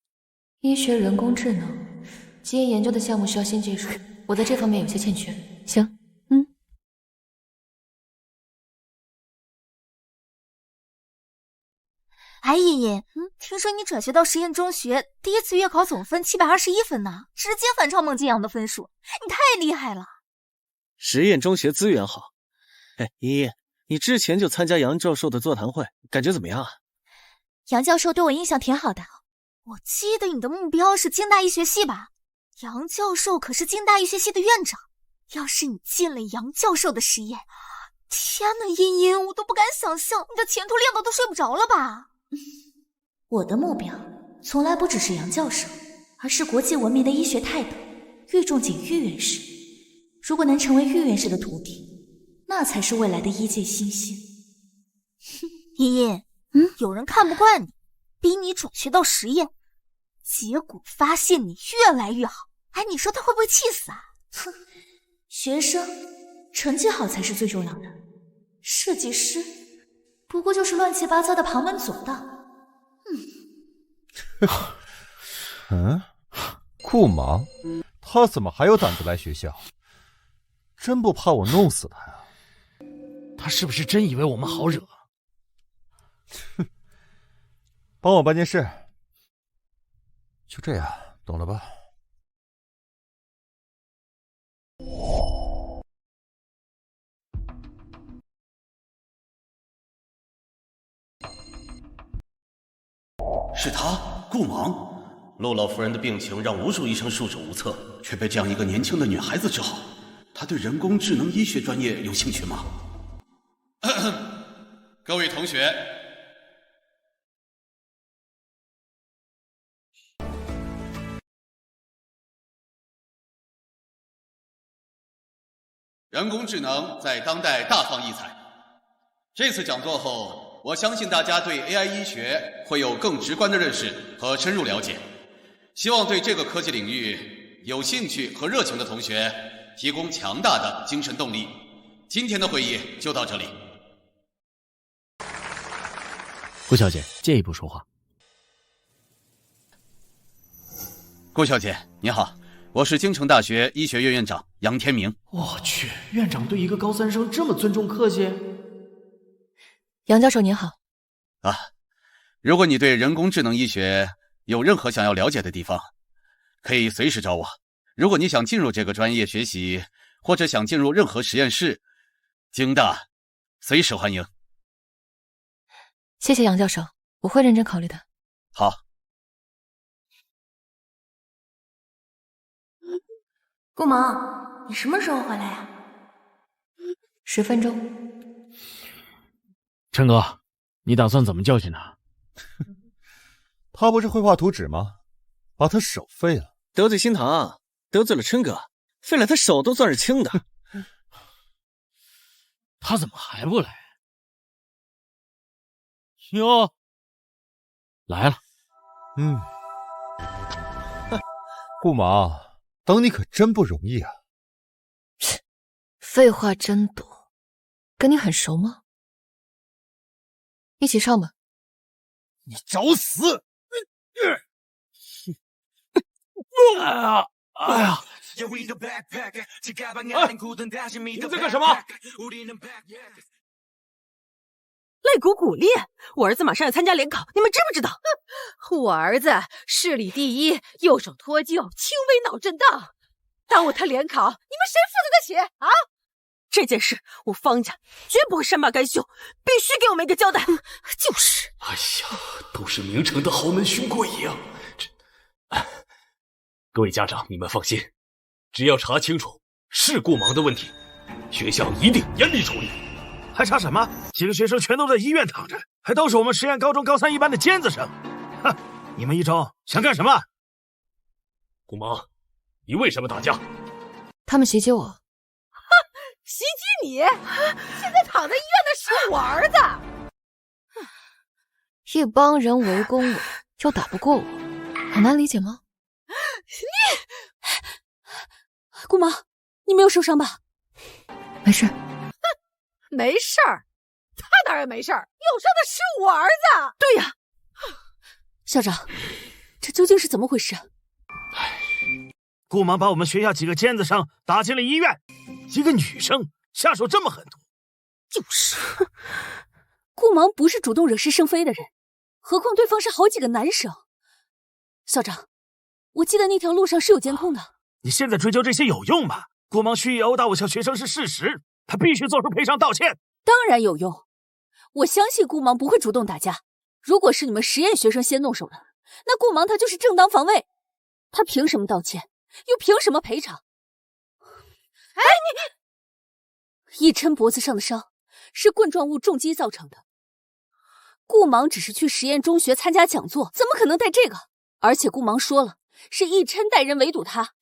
D: 医学人工智能，基因研究的项目需要新技术，我在这方面有些欠缺。行。
E: 哎，茵茵，听说你转学到实验中学，第一次月考总分721分呢，直接反超孟金阳的分数，你太厉害了！
Q: 实验中学资源好。哎，茵茵，你之前就参加杨教授的座谈会，感觉怎么样啊？
E: 杨教授对我印象挺好的，我记得你的目标是京大医学系吧？杨教授可是京大医学系的院长，要是你进了杨教授的实验，天哪，茵茵，我都不敢想象，你的前途亮到都睡不着了吧？我的目标从来不只是杨教授，而是国际闻名的医学泰斗郁仲景郁院士。如果能成为郁院士的徒弟，那才是未来的医界新星。茵茵，有人看不惯你，逼你转学到实验，结果发现你越来越好，哎，你说他会不会气死啊？哼，学生成绩好才是最重要的，设计师不过就是乱七八糟的旁门左道。
T: 顾芒，他怎么还有胆子来学校？真不怕我弄死他呀？
O: 他是不是真以为我们好惹？
T: 帮我办件事。就这样，懂了吧？
F: 是他，顾芒。陆老夫人的病情让无数医生束手无策，却被这样一个年轻的女孩子治好。她对人工智能医学专业有兴趣吗？
P: 各位同学，人工智能在当代大放异彩。这次讲座后，我相信大家对 AI 医学会有更直观的认识和深入了解。希望对这个科技领域有兴趣和热情的同学提供强大的精神动力。今天的会议就到这里。
O: 顾小姐，借一步说话。
P: 顾小姐，你好，我是京城大学医学院院长杨天明。
V: 我去，院长对一个高三生这么尊重客气。
D: 杨教授您好。
P: 啊，如果你对人工智能医学有任何想要了解的地方，可以随时找我。如果你想进入这个专业学习，或者想进入任何实验室，京大随时欢迎。
D: 谢谢杨教授，我会认真考虑的。
P: 好。
N: 顾萌，你什么时候回来呀
D: ？10分钟。
O: 琛哥，你打算怎么教训他？
T: 他不是会画图纸吗？把他手废了。
C: 得罪心疼啊，得罪了琛哥，废了他手都算是轻的。
O: 他怎么还不来？哟，来了。
T: 顾芒，等你可真不容易啊。
D: 废话真多，跟你很熟吗？一起上吧。
T: 你找死！
O: 哎呀！
I: 你们在干什么？
H: 肋骨骨裂，我儿子马上要参加联考，你们知不知道？
M: 我儿子市里第一，右手脱臼，轻微脑震荡，耽误他联考，你们谁负责得起啊？
H: 这件事我方家绝不会善罢甘休，必须给我们一个交代。
M: 就是，
I: 哎呀，都是明城的豪门兄贵呀！各位家长，你们放心，只要查清楚是顾芒的问题，学校一定严厉处理。
J: 还查什么？几个学生全都在医院躺着，还都是我们实验高中高三一班的尖子生。哼，你们一中想干什么？
I: 顾芒，你为什么打架？
D: 他们袭击我。
M: 袭击你？现在躺在医院的是我儿子。
D: 一帮人围攻我，又打不过我，很难理解吗？
K: 顾芒，你没有受伤吧？
D: 没事。
M: 没事儿？他当然没事儿，有伤的是我儿子。
H: 对呀，
K: 校长，这究竟是怎么回事？
J: 顾芒把我们学校几个尖子生打进了医院，一个女生下手这么狠毒。
K: 就是，顾芒不是主动惹是生非的人，何况对方是好几个男生。校长，我记得那条路上是有监控的。
J: 你现在追究这些有用吗？顾芒蓄意殴打我校学生是事实，他必须做出赔偿道歉。
K: 当然有用，我相信顾芒不会主动打架。如果是你们实验学生先动手了，那顾芒他就是正当防卫，他凭什么道歉，又凭什么赔偿？
M: 哎，
K: 易琛脖子上的伤是棍状物重击造成的，顾芒只是去实验中学参加讲座，怎么可能带这个？而且顾芒说了，是易琛带人围堵他，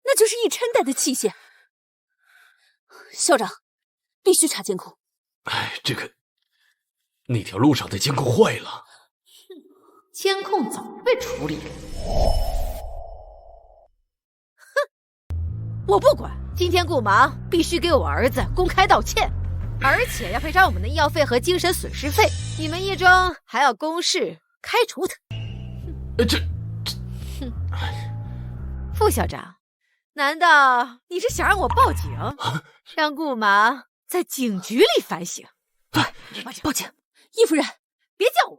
K: 那就是易琛带的器械。校长，必须查监控。
I: 哎，那条路上的监控坏了。
M: 监控早就被处理了。哼，我不管，今天顾芒必须给我儿子公开道歉，而且要赔偿我们的医药费和精神损失费。你们一中还要公示开除他。副校长，难道你是想让我报警，让顾芒在警局里反省？
K: 报警！易夫人，
M: 别叫我。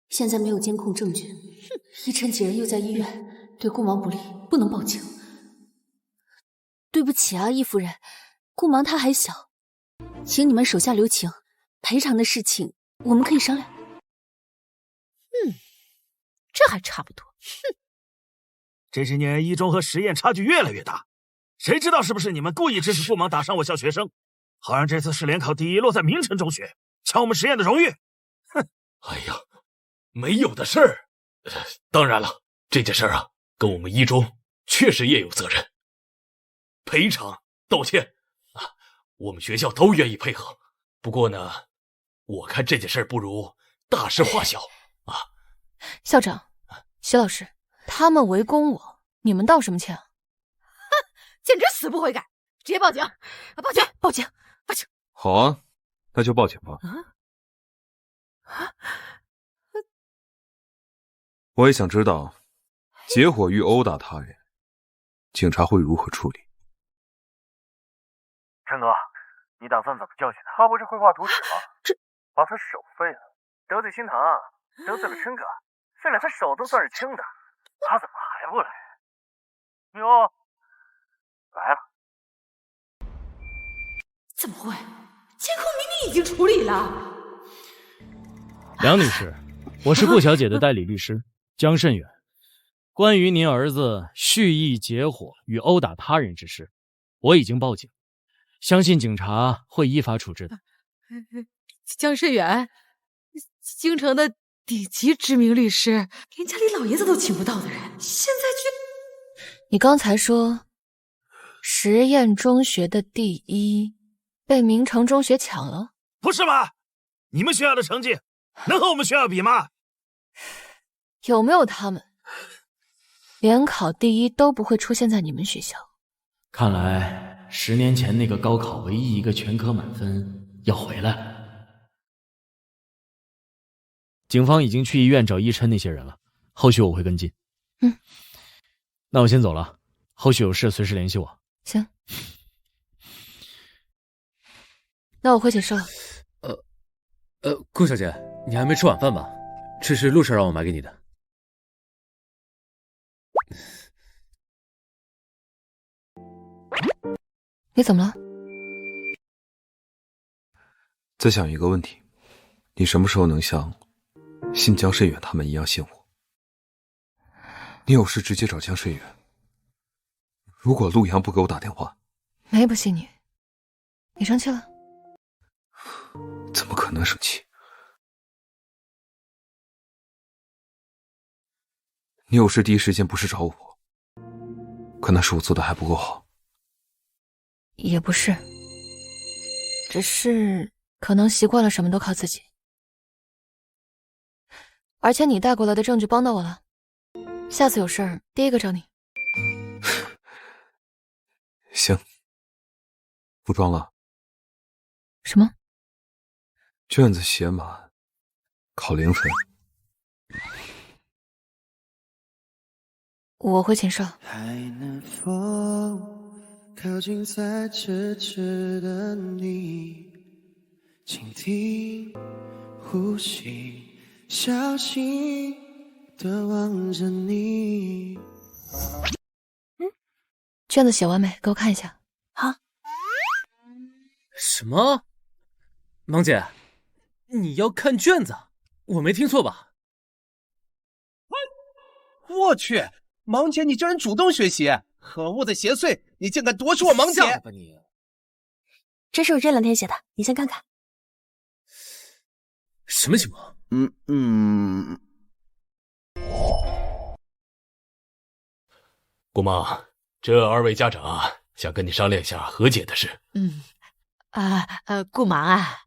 K: 现在没有监控证据，易琛几人又在医院，对顾芒不利，不能报警。对不起啊，易夫人，顾芒他还小，请你们手下留情，赔偿的事情我们可以商量。
M: 这还差不多。
J: 这些年一中和实验差距越来越大，谁知道是不是你们故意指使顾芒打伤我校学生，好让这次市联考第一落在明城中学，抢我们实验的荣誉。
I: 哼！哎呀，没有的事儿。当然了，这件事儿啊，跟我们一中确实也有责任。赔偿、道歉啊，我们学校都愿意配合。不过呢，我看这件事儿不如大事化小啊。
D: 校长，徐老师，他们围攻我，你们道什么歉啊？
M: 哼，简直死不悔改！直接报警！报警！
N: 报警！
M: 报警！
B: 好啊，那就报警吧。我也想知道，结伙欲殴打他人，警察会如何处理？
S: 陈哥，你打算怎么教训他？他不是会画图纸吗？把他手废了，得罪心疼啊，得罪了琛哥，现在他手都算是青的，他怎么还不来？哟，来了。
M: 怎么会？监控明明已经处理了。
O: 梁女士，我是顾小姐的代理律师江慎远。关于您儿子蓄意结伙与殴打他人之事，我已经报警，相信警察会依法处置的。
M: 江慎远，京城的顶级知名律师，连家里老爷子都请不到的人，现在居……
D: 你刚才说实验中学的第一被明城中学抢了？
J: 不是吧？你们学校的成绩能和我们学校比吗？
D: 有没有他们，联考第一都不会出现在你们学校。
O: 看来10年前那个高考唯一一个全科满分要回来了。警方已经去医院找依琛那些人了，后续我会跟进。那我先走了，后续有事随时联系我。
D: 行，那我回寝室了。
A: 顾小姐，你还没吃晚饭吧？这是陆少让我买给你的。
D: 你怎么了？
B: 再想一个问题，你什么时候能像信江慎远他们一样信我？你有事直接找江慎远。如果陆阳不给我打电话，
D: 没不信你。你生气了？
B: 怎么可能生气？你有事第一时间不是找我，可能是我做的还不够好。
D: 也不是，只是可能习惯了什么都靠自己。而且你带过来的证据帮到我了，下次有事儿第一个找你。
B: 行，不装了。
D: 什么？
B: 卷子写满，考0分。
D: 我回寝室了。
R: 还能否靠近在咫尺的你，倾听呼吸，小心地望着你。
D: 卷子写完没？给我看一下。
N: 好。
A: 什么？芒姐，你要看卷子？我没听错吧？
U: 我去，芒姐你居然主动学习，可恶的邪祟，你竟敢夺取我芒姐！
A: 吧你！
N: 这是我这2天写的，你先看看。
A: 什么情况？
L: 姑妈，这2位家长想跟你商量一下和解的事。
M: 顾芒啊，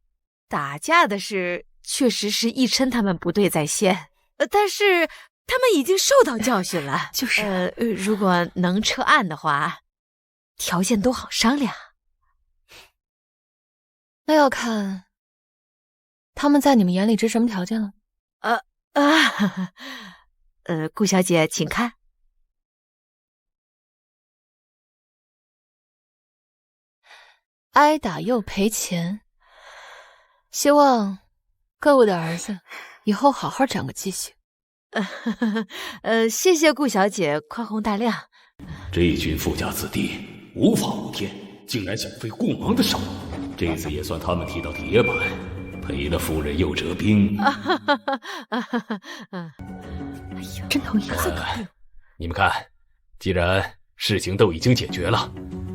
M: 打架的事确实是依琛他们不对在先，但是他们已经受到教训了。
N: 就是
M: 如果能撤案的话，条件都好商量。
D: 那要看他们在你们眼里值什么条件了。
M: 顾小姐请看。
D: 挨打又赔钱，希望各位的儿子以后好好长个记性。
M: 谢谢顾小姐宽宏大量。
L: 这群富家子弟无法无天，竟然想废顾芒的手，这次也算他们踢到铁板，赔了夫人又折兵。
N: 哎呀，真讨厌！
L: 你们看，既然事情都已经解决了，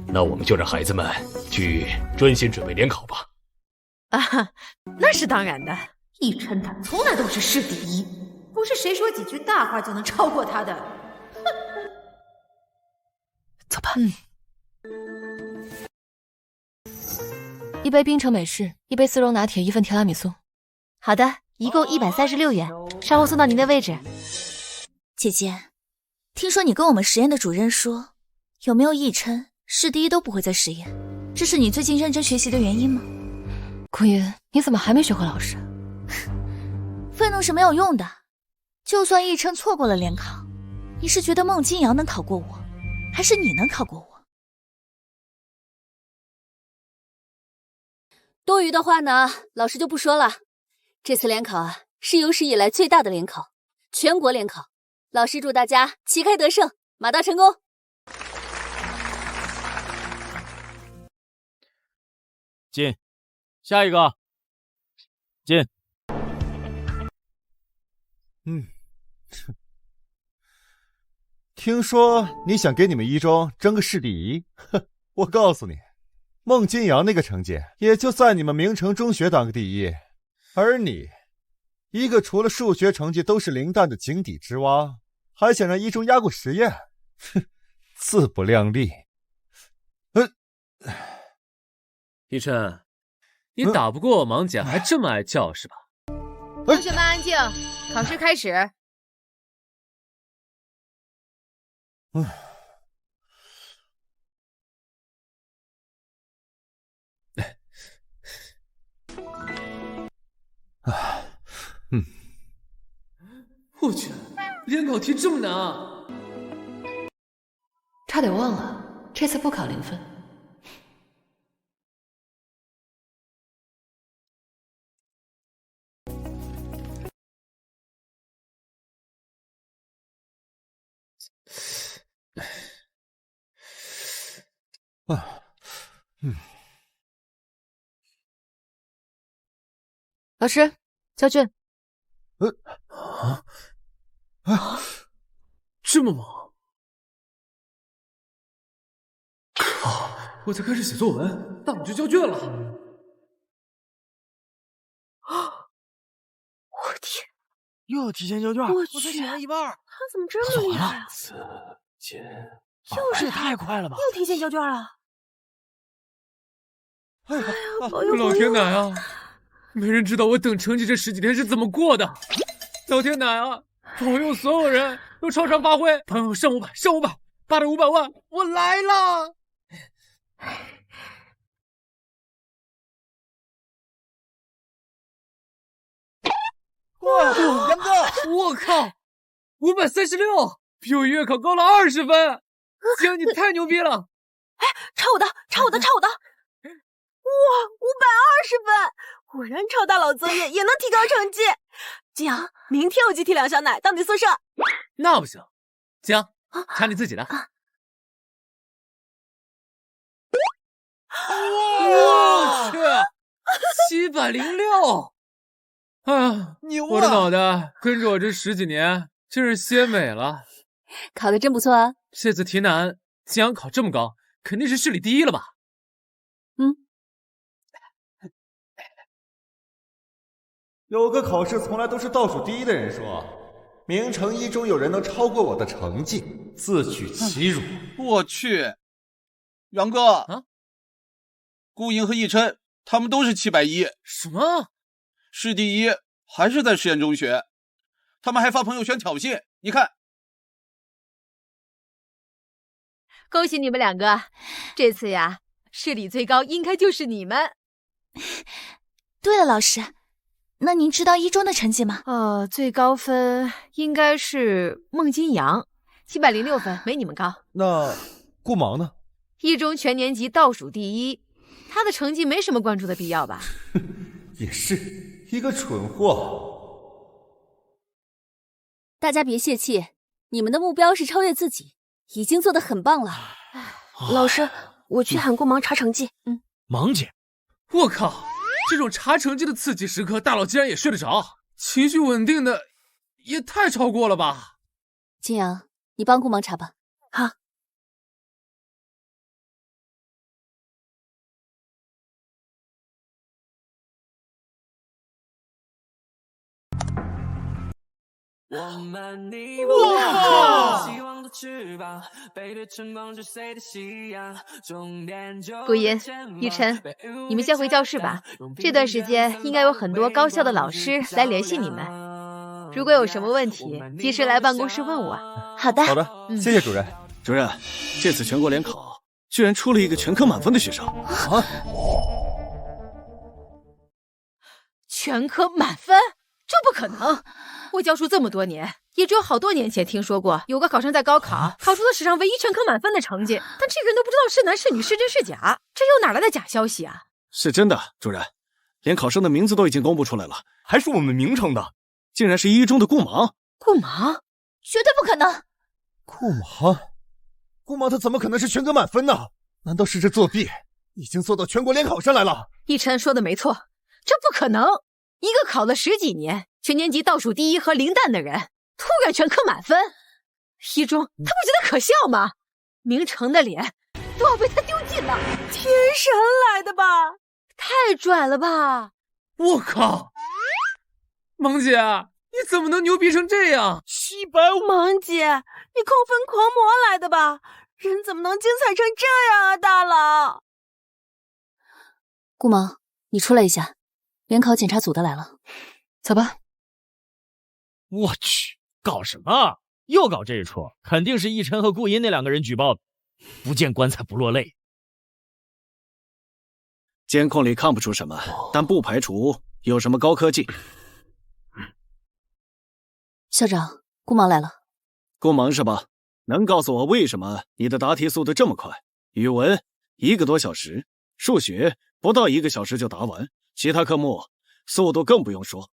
L: 那我们就让孩子们去专心准备联考吧。
M: 啊，那是当然的。
E: 易琛他从来都是市第一，不是谁说几句大话就能超过他的。
N: 走吧。
D: 一杯冰城美式，一杯丝绒拿铁，一份提拉米苏。
K: 好的，一共136元，稍后送到您的位置。
E: 姐姐，听说你跟我们实验的主任说，有没有易琛，市第一都不会再实验，这是你最近认真学习的原因吗？
D: 顾音，你怎么还没学会老实？
E: 愤怒是没有用的，就算易琛错过了联考，你是觉得孟金阳能考过我，还是你能考过我？
K: 多余的话呢，老师就不说了。这次联考啊，是有史以来最大的联考，全国联考。老师祝大家旗开得胜，马到成功。
O: 进，下一个，进。
T: 听说你想给你们一中争个市第一，哼，我告诉你，孟金阳那个成绩也就在你们明城中学当个第一，而你，一个除了数学成绩都是零蛋的井底之蛙，还想让一中压过实验，哼，自不量力。
A: 一琛，你打不过我盲姐还这么爱叫是吧？
M: 同学们安静，考试开始。
A: 我去，联考题这么难啊！
D: 差点忘了，这次不考0分。老师，交卷。
A: 这么忙？靠！我才开始写作文，大佬就交卷了。
N: 我天！
V: 又要提前交卷，
N: 我
V: 才写完一半。
N: 他怎么这么厉害啊？
V: 这也太快了吧！
N: 又提前交卷了。
V: 哎呀，
N: 保佑
A: 老天奶啊！没人知道我等成绩这10几天是怎么过的。老天奶啊！保佑所有人都超常发挥！朋友上500，上500，8到500万，我来了！
V: 哇，杨哥，
A: 我靠，536，比我月考高了20分！江，你太牛逼了！
N: 哎，抄我的！哇，520分！果然抄大佬作业也能提高成绩。金阳，明天我就提2箱奶到你宿舍。
A: 那不行，江，查你自己的。我去，706！啊，
V: 牛啊！
A: 我的脑袋跟着我这10几年，真是歇美了。
K: 考得真不错啊！
A: 这次题难，金阳考这么高，肯定是市里第一了吧？
T: 有个考试从来都是倒数第一的人说，明城一中有人能超过我的成绩，自取其辱。
P: 我去，杨哥
A: 啊，
P: 顾莹和易琛他们都是710。
A: 什么？
P: 市第一还是在实验中学？他们还发朋友圈挑衅，你看。
M: 恭喜你们2个，这次呀，市里最高应该就是你们。
E: 对了，老师，那您知道一中的成绩吗？
M: 最高分应该是孟金阳，706分，没你们高。
T: 那顾芒呢？
M: 一中全年级倒数第一，他的成绩没什么关注的必要吧？
T: 也是一个蠢货。
K: 大家别泄气，你们的目标是超越自己，已经做得很棒了。
N: 老师，我去喊顾芒查成绩。
O: 芒姐，
A: 我靠！这种查成绩的刺激时刻，大佬竟然也睡得着，情绪稳定的也太超过了吧！
K: 金阳，你帮顾芒查吧。
N: 好。
M: 顾音、依琛，你们先回教室吧。这段时间应该有很多高校的老师来联系你们，如果有什么问题，及时来办公室问我。
E: 好的，
T: 好的，谢谢主任。
C: 主任，这次全国联考居然出了一个全科满分的学生啊！
M: 全科满分？这不可能！我教书这么多年，也只有好多年前听说过有个考生在高考考出了史上唯一全科满分的成绩，但这个人都不知道是男是女是真是假，这又哪来的假消息啊？
C: 是真的，主任，连考生的名字都已经公布出来了，
I: 还是我们明城的，
C: 竟然是一中的顾芒。
M: 顾芒？
E: 绝对不可能！
T: 顾芒他怎么可能是全科满分呢？难道是这作弊已经做到全国联考上来了？
M: 依琛说的没错，这不可能！一个考了10几年，全年级倒数第一和零蛋的人，突然全科满分，一中他不觉得可笑吗？明城的脸都要被他丢尽了！
H: 天神来的吧？
M: 太拽了吧！
A: 我靠，芒姐，你怎么能牛逼成这样？750！
H: 芒姐，你扣分狂魔来的吧？人怎么能精彩成这样啊，大佬！
K: 顾芒，你出来一下，联考检查组的来了。
D: 走吧。
O: 我去，搞什么？又搞这一出，肯定是奕琛和顾音那2个人举报的。不见棺材不落泪。
C: 监控里看不出什么，但不排除有什么高科技。
K: 校长，顾芒来了。
C: 顾芒是吧？能告诉我为什么你的答题速度这么快？语文1个多小时，数学不到1个小时就答完，其他科目速度更不用说，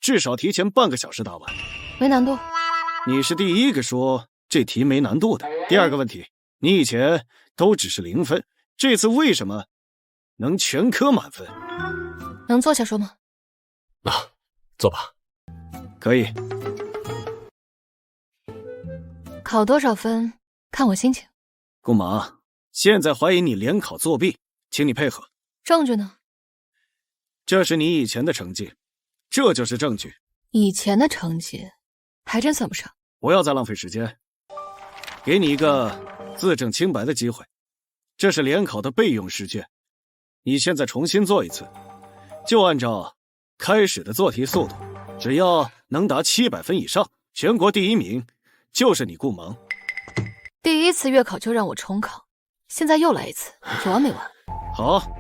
C: 至少提前半个小时答完。
D: 没难度。
C: 你是第一个说这题没难度的。第二个问题，你以前都只是0分，这次为什么能全科满分？
D: 能坐下说吗？
I: 坐吧。
C: 可以。
D: 考多少分，看我心情。
C: 顾芒，现在怀疑你联考作弊，请你配合。
D: 证据呢？
C: 这是你以前的成绩，这就是证据。
D: 以前的成绩还真算不上。
C: 不要再浪费时间，给你一个自证清白的机会。这是联考的备用试卷，你现在重新做一次，就按照开始的做题速度，只要能达700分以上，全国第1名就是你顾芒。
D: 第1次月考就让我重考，现在又来一次，有完没完？
C: 好，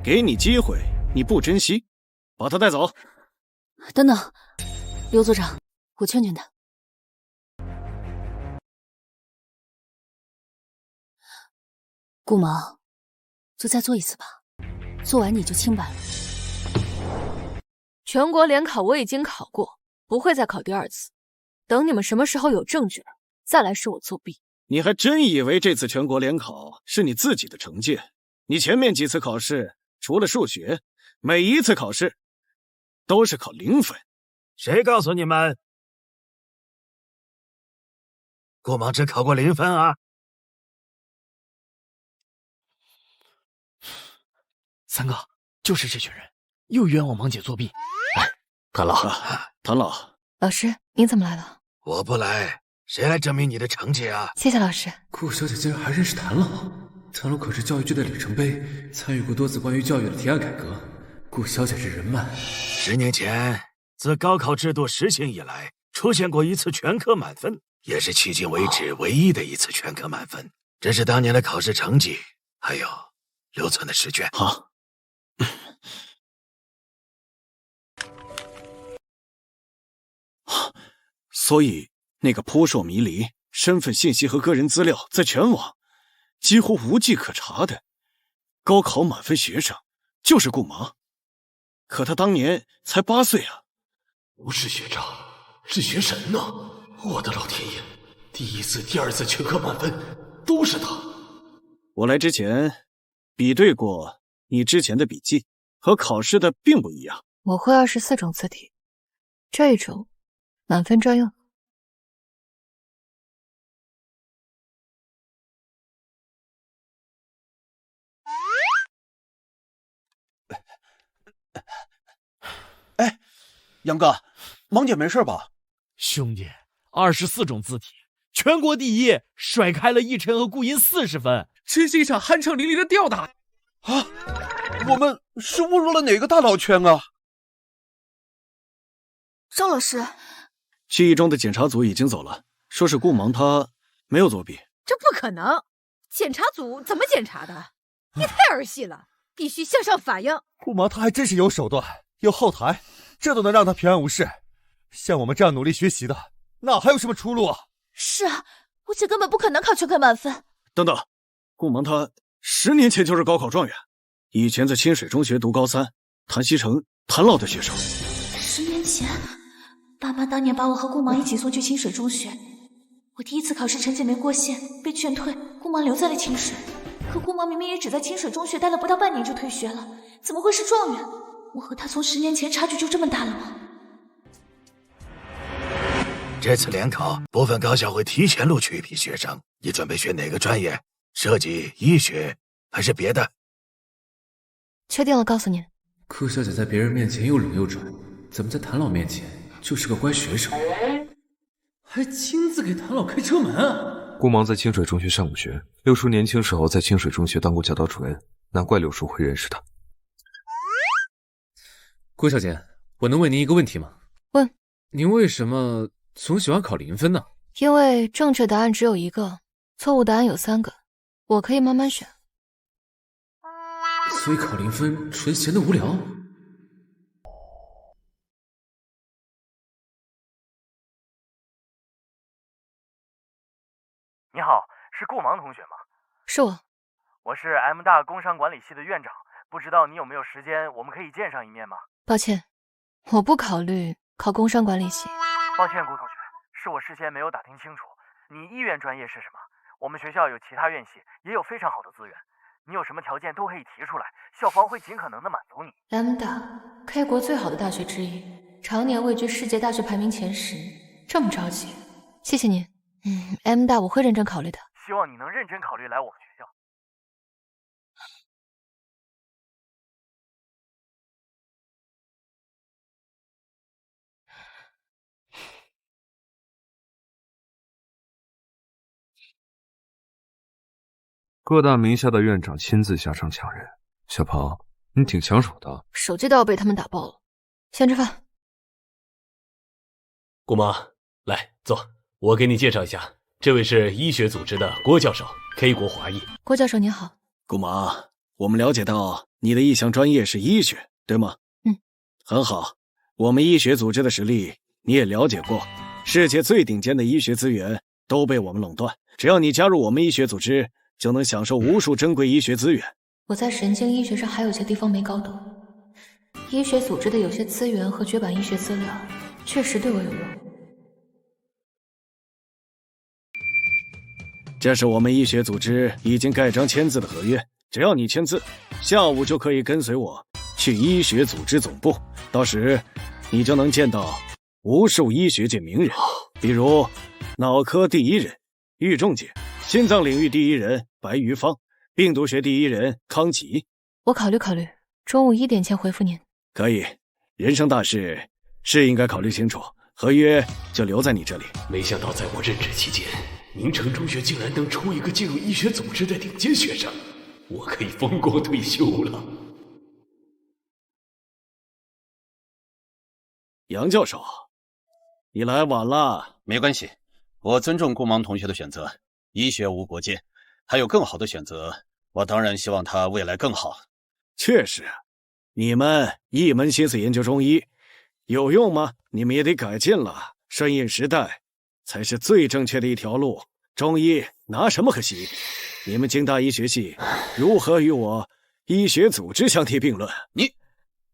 C: 给你机会，你不珍惜，把他带走。
K: 等等，刘组长，我劝劝他。顾芒，就再做一次吧，做完你就清白了。
D: 全国联考我已经考过，不会再考第2次。等你们什么时候有证据了，再来说我作弊。
C: 你还真以为这次全国联考是你自己的成绩？你前面几次考试，除了数学，每一次考试都是考0分。
J: 谁告诉你们？顾芒只考过0分啊
O: ！3哥，就是这群人，又冤枉芒姐作弊。
I: 谭老，
C: 谭老，
D: 老师，您怎么来了？
J: 我不来，谁来证明你的成绩啊？
D: 谢谢老师。
G: 顾小姐竟然还认识谭老，谭老可是教育局的里程碑，参与过多次关于教育的提案改革。顾小姐这人脉
J: ，10年前自高考制度实行以来，出现过1次全科满分，也是迄今为止唯一的1次全科满分。这是当年的考试成绩，还有留存的试卷。
C: 好。所以那个扑朔迷离、身份信息和个人资料在全网几乎无迹可查的高考满分学生就是顾芒。可他当年才8岁啊！
I: 不是学长，是学神呢！我的老天爷，第1次、第2次全科满分都是他。
C: 我来之前比对过你之前的笔记，和考试的并不一样。
D: 我会24种字体，这种满分专用。
U: 哎，杨哥，芒姐没事吧？
O: 兄弟，24种字体，全国第一，甩开了奕晨和顾银40分，
U: 真是一场酣畅淋漓的吊打啊！我们是误入了哪个大脑圈啊？
E: 赵老师，
C: 记忆中的检查组已经走了，说是顾芒他没有作弊。
M: 这不可能，检查组怎么检查的？你太儿戏了，必须向上反映。
T: 顾芒他还真是有手段，有后台，这都能让他平安无事。像我们这样努力学习的，哪还有什么出路啊？
E: 是啊，我姐根本不可能考全科满分。
C: 等等，顾芒他10年前就是高考状元，以前在清水中学读高3，谭西成、谭老的学生。
E: 10年前，爸妈当年把我和顾芒一起送去清水中学，我第一次考试成绩没过线，被劝退，顾芒留在了清水。可顾芒明明也只在清水中学待了不到半年就退学了，怎么会是状元？我和他从10年前差距就这么大了吗？
J: 这次联考，部分高校会提前录取一批学生。你准备选哪个专业？设计、医学，还是别的？
D: 确定了，告诉您。
G: 顾小姐在别人面前又冷又拽，怎么在谭老面前就是个乖学生？还亲自给谭老开车门啊！
B: 顾芒在清水中学上过学，六叔年轻时候在清水中学当过教导主任，难怪六叔会认识他。
A: 顾小姐，我能问您一个问题吗？
D: 问。
A: 您为什么总喜欢考0分呢？
D: 因为正确答案只有1个，错误答案有3个，我可以慢慢选。
G: 所以考0分纯闲的无聊。
S: 你好，是顾芒同学吗？
D: 是我。
S: 我是 M 大工商管理系的院长，不知道你有没有时间，我们可以见上一面吗？
D: 抱歉，我不考虑考工商管理系。
S: 抱歉，顾同学，是我事先没有打听清楚。你医院专业是什么？我们学校有其他院系，也有非常好的资源。你有什么条件都可以提出来，校方会尽可能的满足你。
D: M 大，K 国最好的大学之一，常年位居世界大学排名前10。这么着急，谢谢您。M 大我会认真考虑的。
S: 希望你能认真考虑来我们学校。
B: 各大名校的院长亲自下场抢人，小庞，你挺抢手的。
D: 手机都要被他们打爆了。先吃饭。
L: 顾芒，来坐，我给你介绍一下，这位是医学组织的郭教授 ，K 国华裔。
D: 郭教授您好。
C: 顾芒，我们了解到你的意向专业是医学，对吗？很好。我们医学组织的实力你也了解过，世界最顶尖的医学资源都被我们垄断，只要你加入我们医学组织，就能享受无数珍贵医学资源。
D: 我在神经医学上还有些地方没搞懂，医学组织的有些资源和绝版医学资料确实对我有用。
C: 这是我们医学组织已经盖章签字的合约，只要你签字，下午就可以跟随我去医学组织总部，到时你就能见到无数医学界名人，比如脑科第一人郁仲杰，心脏领域第一人白玉芳，病毒学第一人康吉。
D: 我考虑考虑，中午1点前回复您。
C: 可以，人生大事是应该考虑清楚，合约就留在你这里。
L: 没想到在我任职期间，明城中学竟然能出一个进入医学组织的顶尖学生，我可以风光退休了。
C: 杨教授，你来晚了。
P: 没关系，我尊重顾芒同学的选择。医学无国界，还有更好的选择，我当然希望他未来更好。
C: 确实，你们一门心思研究中医，有用吗？你们也得改进了，顺应时代才是最正确的一条路。中医拿什么可惜？你们京大医学系如何与我医学组织相提并论？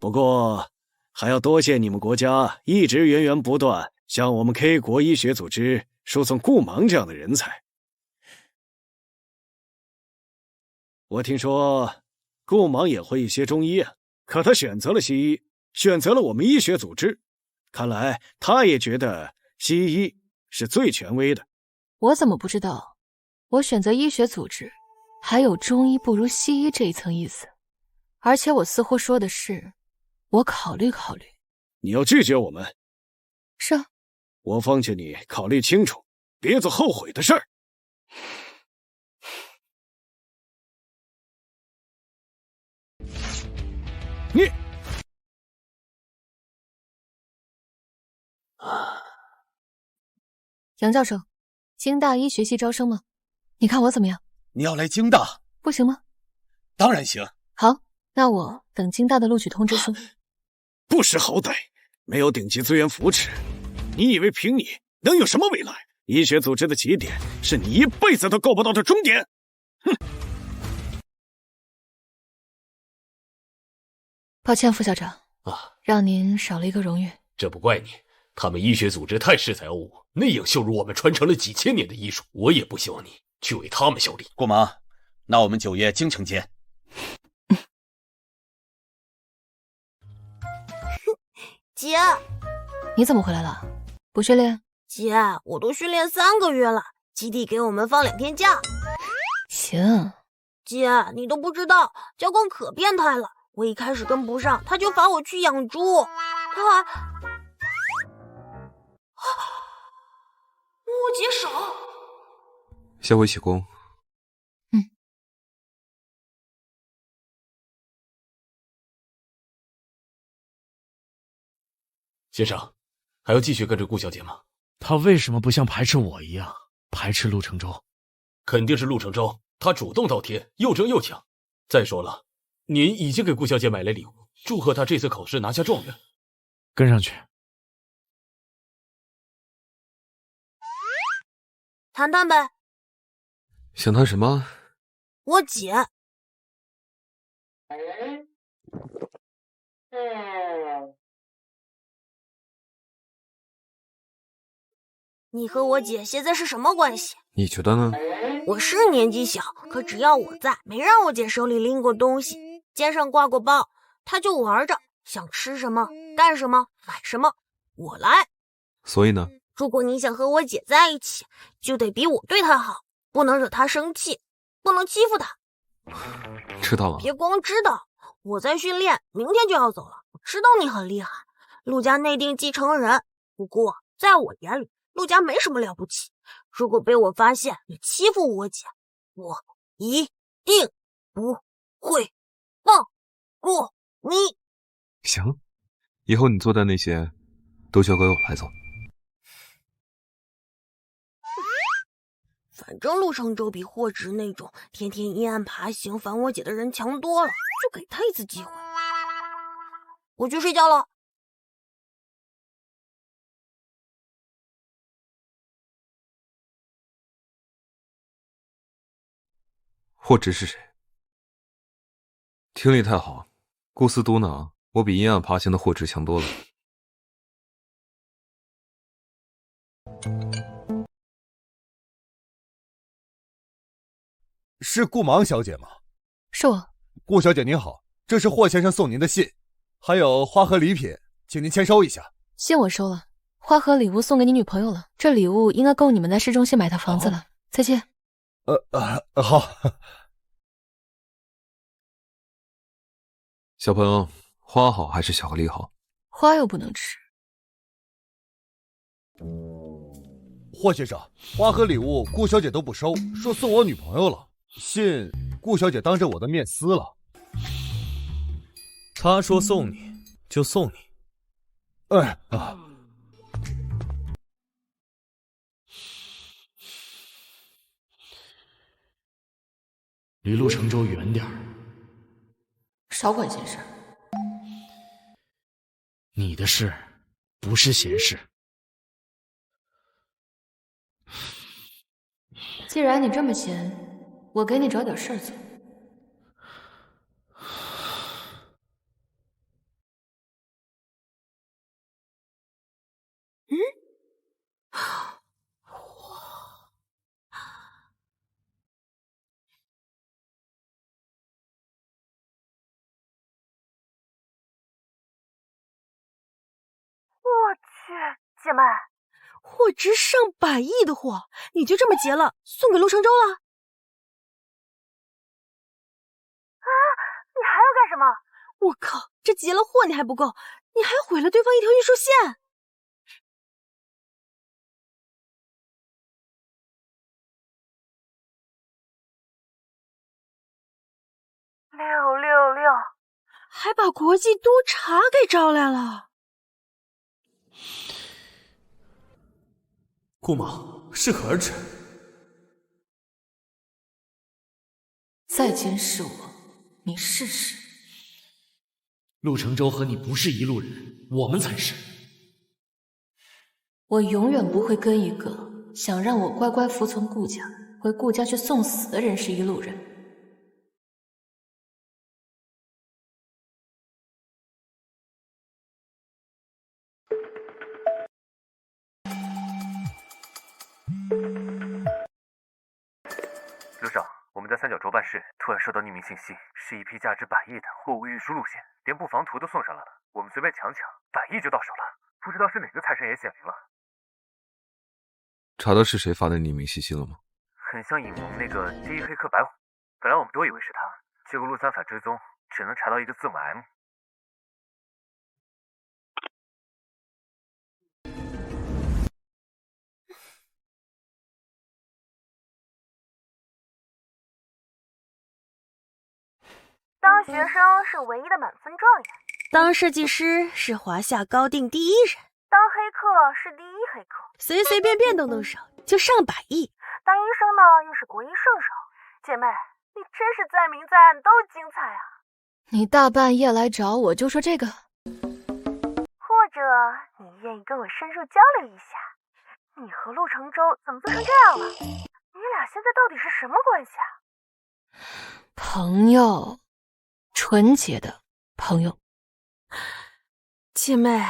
C: 不过还要多谢你们国家一直源源不断向我们 K 国医学组织输送顾芒这样的人才。我听说顾芒也会一些中医啊，可他选择了西医，选择了我们医学组织，看来他也觉得西医是最权威的。
D: 我怎么不知道？我选择医学组织，还有中医不如西医这一层意思。而且我似乎说的是，我考虑考虑。
C: 你要拒绝我们？
D: 是啊。
C: 我方劝你考虑清楚，别做后悔的事儿。你，
D: 杨教授，京大医学系招生吗？你看我怎么样？
U: 你要来京大，
D: 不行吗？
U: 当然行。
D: 好，那我等京大的录取通知书。
C: 不识好歹，没有顶级资源扶持，你以为凭你能有什么未来？医学组织的起点是你一辈子都够不到的终点。哼！
D: 抱歉，副校长
L: 啊，
D: 让您少了一个荣誉。
L: 这不怪你，他们医学组织太恃才傲物，那样羞辱我们传承了几千年的医术。我也不希望你去为他们效力。
U: 顾芒，那我们9夜京城见。
N: 姐，
D: 你怎么回来了？不训练？
N: 姐，我都训练3个月了，基地给我们放2天假。
D: 行。
N: 姐，你都不知道，教官可变态了。我一开始跟不上，他就罚我去养猪。他还摸姐手。
B: 下回起功。
L: 先生，还要继续跟着顾小姐吗？
O: 她为什么不像排斥我一样排斥陆承舟？
L: 肯定是陆承舟，他主动倒贴，又争又抢。再说了，您已经给顾小姐买了礼物，祝贺她这次考试拿下状元。
O: 跟上去。
N: 谈谈呗。
B: 想谈什么？
N: 我姐。你和我姐现在是什么关系？
B: 你觉得呢？
N: 我是年纪小，可只要我在，没让我姐手里拎过东西，肩上挂过包，她就玩着，想吃什么干什么买什么，我来。
B: 所以呢？
N: 如果你想和我姐在一起，就得比我对她好，不能惹她生气，不能欺负她。
B: 知道了。
N: 别光知道，我在训练，明天就要走了。我知道你很厉害，陆家内定继承人，不过在我眼里，陆家没什么了不起。如果被我发现你欺负我姐，我一定不会放过你。
B: 行，以后你做的那些都交给我来做。
N: 反正陆承舟比霍直那种天天阴暗爬行烦我姐的人强多了，就给他一次机会。我去睡觉了。
B: 霍直是谁？听力太好，顾思嘟囔，我比阴暗爬行的霍直强多了。
T: 是顾芒小姐吗？
D: 是我。
T: 顾小姐您好，这是霍先生送您的信，还有花和礼品，请您签收一下。
D: 信我收了，花和礼物送给你女朋友了，这礼物应该够你们在市中心买套房子了。再见。
T: 好。
B: 小朋友，花好还是巧克力好？
D: 花又不能吃。
T: 霍先生，花和礼物顾小姐都不收，说送我女朋友了。信顾小姐当着我的面撕了。
A: 他说送你就送你。
O: 离陆承舟远点儿。
D: 少管闲事。
O: 你的事不是闲事。
D: 既然你这么闲，我给你找点事儿做。
N: 我去，姐妹，
H: 货值上百亿的货，你就这么结了，送给陆承舟了？
N: 啊！你还要干什么？
H: 我靠，这结了货你还不够，你还毁了对方一条运输线！
N: 666，还把国际督察给招来了。
G: 顾莽适可而止。
D: 再监视我，你试试。
V: 陆承舟和你不是一路人，我们才是。
D: 我永远不会跟一个想让我乖乖服从顾家，回顾家去送死的人是一路人。
S: 陆少，我们在三角洲办事，突然收到匿名信息，是一批价值100亿的货物运输路线，连布防图都送上来了。我们随便抢，100亿就到手了，不知道是哪个财神爷显灵了。
B: 查到是谁发的匿名信息了吗？
S: 很像影盟那个第一黑客白虎，本来我们都以为是他，结果陆三反追踪，只能查到一个字母 M。
N: 当学生是唯一的满分状元，当设计师是华夏高定第一人，当黑客是第一黑客，随随便便动手就上100亿。当医生呢，又是国医圣手。姐妹，你真是在明在暗都精彩啊！
D: 你大半夜来找我就说这个？
N: 或者你愿意跟我深入交流一下，你和陆承舟怎么做成这样了？你俩现在到底是什么关系啊？
D: 朋友，纯洁的朋友。
N: 姐妹，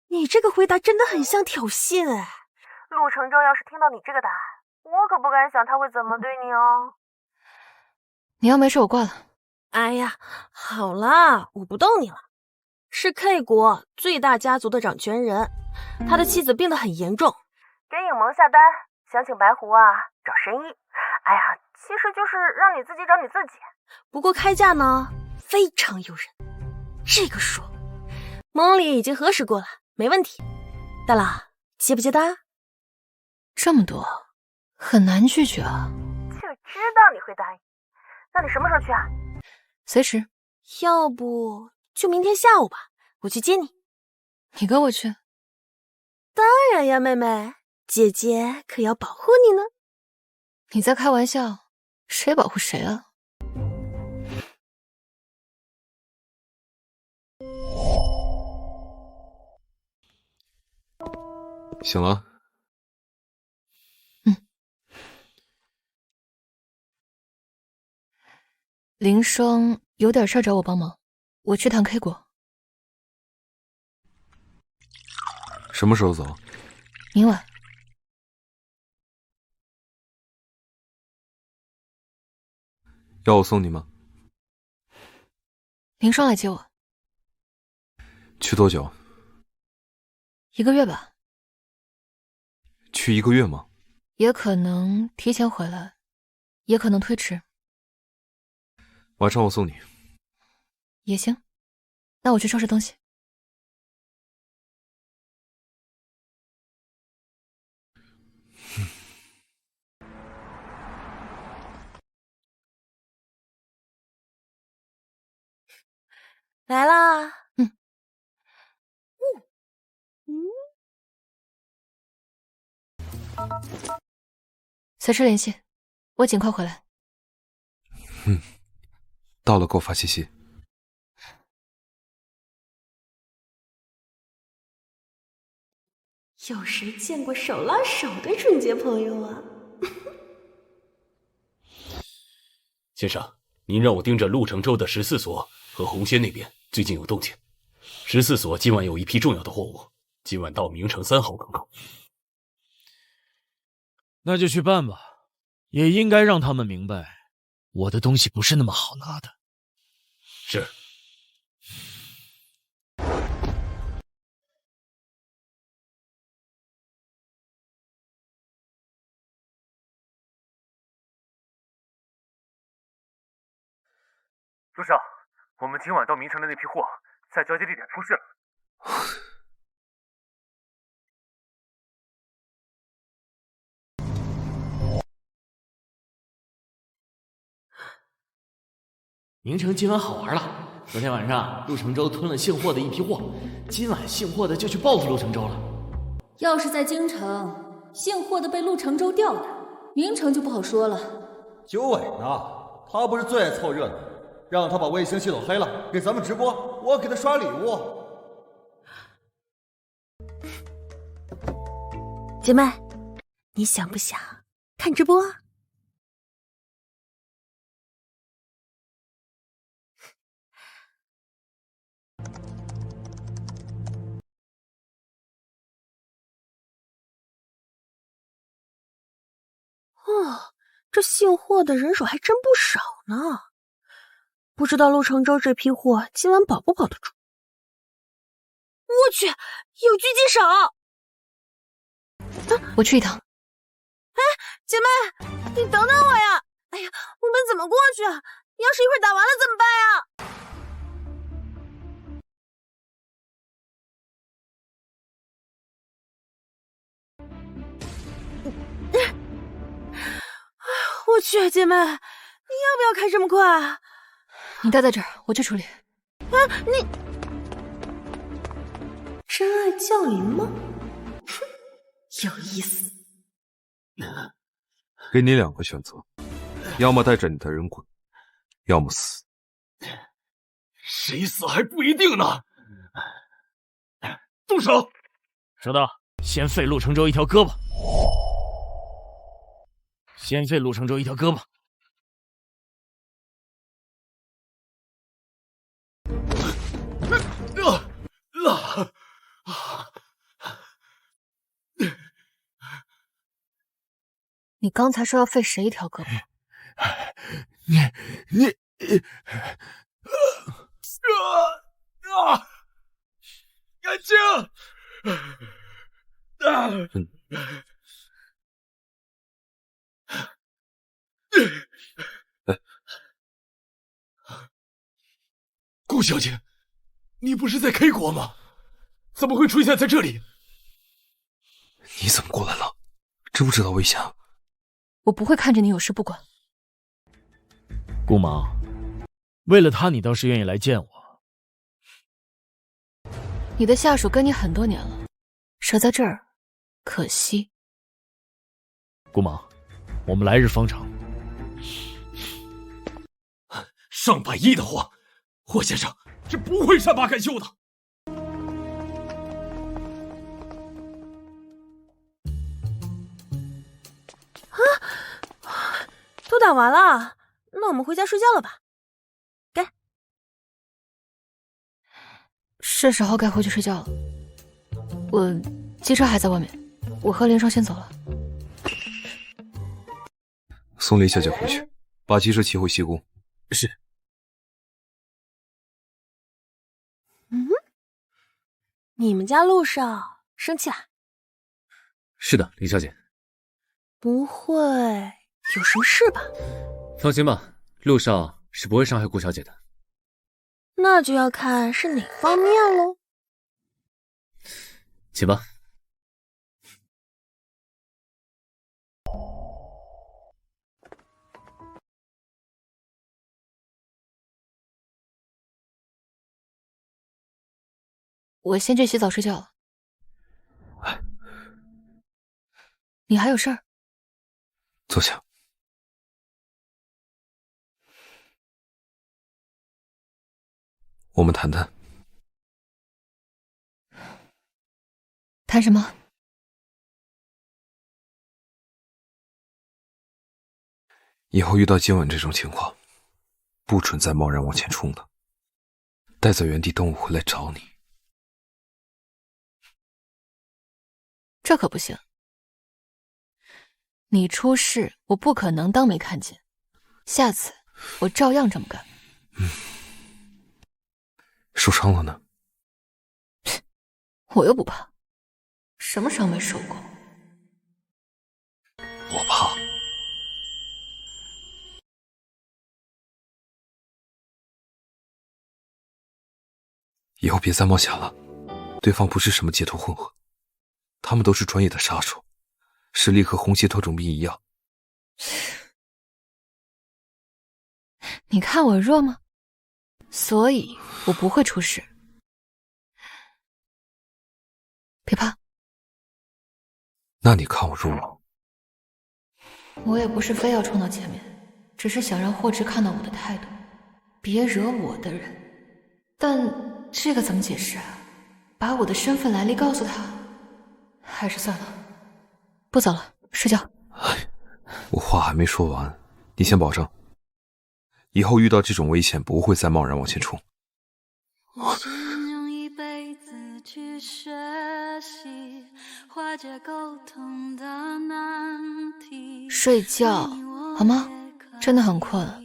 N: 你这个回答真的很像挑衅哎！陆承舟要是听到你这个答案，我可不敢想他会怎么对你哦。
D: 你要没事我挂了。
N: 哎呀，好啦，我不逗你了。是 K 国最大家族的掌权人，他的妻子病得很严重，给影盟下单，想请白狐啊找神医。哎呀，其实就是让你自己找你自己。不过开价呢非常诱人，这个数盟里已经核实过了，没问题。大佬，接不接单？
D: 这么多，很难拒绝啊。
N: 就知道你会答应。那你什么时候去啊？
D: 随时。
N: 要不就明天下午吧，我去接你。
D: 你跟我去？
N: 当然呀，妹妹，姐姐可要保护你呢。
D: 你在开玩笑？谁保护谁啊？
B: 醒了。
D: 林霜有点事找我帮忙，我去趟 K 国。
B: 什么时候走？
D: 明晚。
B: 要我送你吗？
D: 林霜来接我。
B: 去多久
D: ？1个月吧。
B: 去1个月吗？
D: 也可能提前回来，也可能推迟。
B: 晚上我送你。
D: 也行，那我去收拾东西。
N: 来啦。
D: 随时联系，我尽快回来。
B: 到了给我发信息。
N: 有谁见过手拉手的纯洁朋友啊？
L: 先生，您让我盯着陆承舟的14所和红仙那边，最近有动静。14所今晚有一批重要的货物，今晚到明城3号港口。
O: 那就去办吧，也应该让他们明白，我的东西不是那么好拿的。
L: 是。
S: 陆少，我们今晚到明城的那批货，在交接地点出事了。
V: 明城今晚好玩了。昨天晚上陆承舟吞了姓霍的一批货，今晚姓霍的就去报复陆承舟了。
K: 要是在京城，姓霍的被陆承舟吊打，明城就不好说了。
T: 九尾呢？他不是最爱凑热闹，让他把卫星系统黑了，给咱们直播，我给他刷礼物。
N: 姐妹，你想不想看直播？哦，这姓霍的人手还真不少呢，不知道陆承舟这批货今晚保不保得住。我去，有狙击手！
D: 我去一趟。
N: 哎，姐妹，你等等我呀！哎呀，我们怎么过去啊？要是一会儿打完了怎么办呀？我去，姐妹，你要不要开这么快啊？
D: 你待在这儿，我去处理。
N: 啊，你真爱降临吗？哼，有意思。
B: 给你2个选择，要么带着你的人滚，要么死。
I: 谁死还不一定呢。动手！
O: 收到，先废陆承舟一条胳膊。先废陆承舟一条胳膊。
D: 你刚才说要废谁一条胳膊？
I: 你干净！顾小姐，你不是在 K 国吗？怎么会出现在这里？
B: 你怎么过来了？知不知道危险？
D: 我不会看着你有事不管。
O: 顾芒，为了他，你倒是愿意来见我。
D: 你的下属跟你很多年了，折在这儿，可惜。
O: 顾芒，我们来日方长。
I: 上百亿的货，霍先生是不会善罢甘休的。
N: 都打完了，那我们回家睡觉了吧？该
D: 是时候该回去睡觉了。我机车还在外面，我和林双先走了。
B: 送林小姐回去，把机车骑回西宫。
I: 是。
N: 你们家陆少生气啦？
A: 是的，林小姐。
N: 不会有什么事吧？
A: 放心吧，陆少是不会伤害顾小姐的。
N: 那就要看是哪方面喽。
A: 起吧。
D: 我先去洗澡睡觉了。你还有事儿？
B: 坐下。我们谈谈。
D: 谈什么？
B: 以后遇到今晚这种情况，不准再贸然往前冲了，待在原地等我回来找你。
D: 这可不行。你出事，我不可能当没看见。下次我照样这么干。
B: 受伤了呢？
D: 我又不怕，什么伤没受过？
B: 我怕。以后别再冒险了，对方不是什么街头混混，他们都是专业的杀手，实力和红鞋特种兵一样。
D: 你看我弱吗？所以我不会出事。别怕。
B: 那你看我入了？
D: 我也不是非要冲到前面，只是想让霍之看到我的态度，别惹我的人。但这个怎么解释啊？把我的身份来历告诉他，还是算了，不早了，睡觉。
B: 我话还没说完，你先保证，以后遇到这种危险不会再贸然往前冲。
F: 我只能用一辈子去学习化解沟通的难题。
D: 睡觉好吗？真的很困。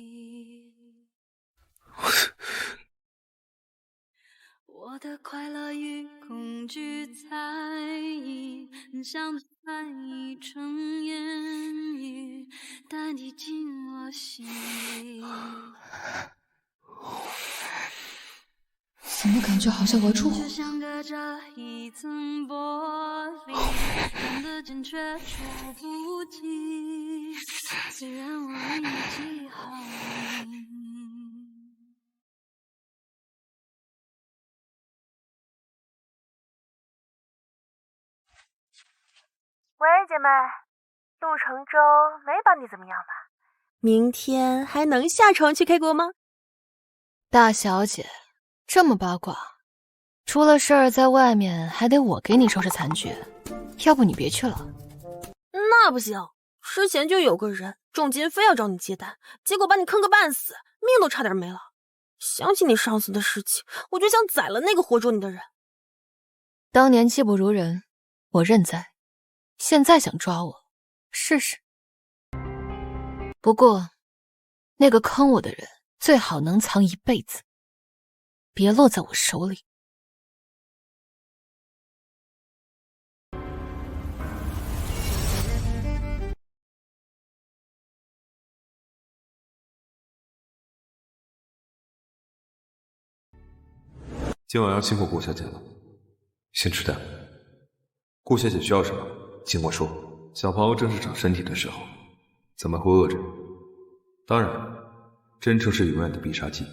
F: 我的快乐与恐惧猜疑，像翻译成言语，但你进我心里。
D: 怎么感觉好像我出火？
F: 就像隔着一层玻璃，看得见却触不及。虽然我已记好你。
N: 喂，姐妹，陆承舟没把你怎么样吧？明天还能下床去 K 国吗？
D: 大小姐，这么八卦，出了事儿在外面还得我给你收拾残局，要不你别去了。
N: 那不行，之前就有个人重金非要找你接单，结果把你坑个半死，命都差点没了。想起你上次的事情，我就想宰了那个活捉你的人。
D: 当年技不如人，我认栽。现在想抓我，试试。不过，那个坑我的人最好能藏一辈子，别落在我手里。
B: 今晚要辛苦顾小姐了，先吃蛋。顾小姐需要什么，尽管说。小朋友正是长身体的时候，怎么会饿着？当然，真诚是永远的必杀技。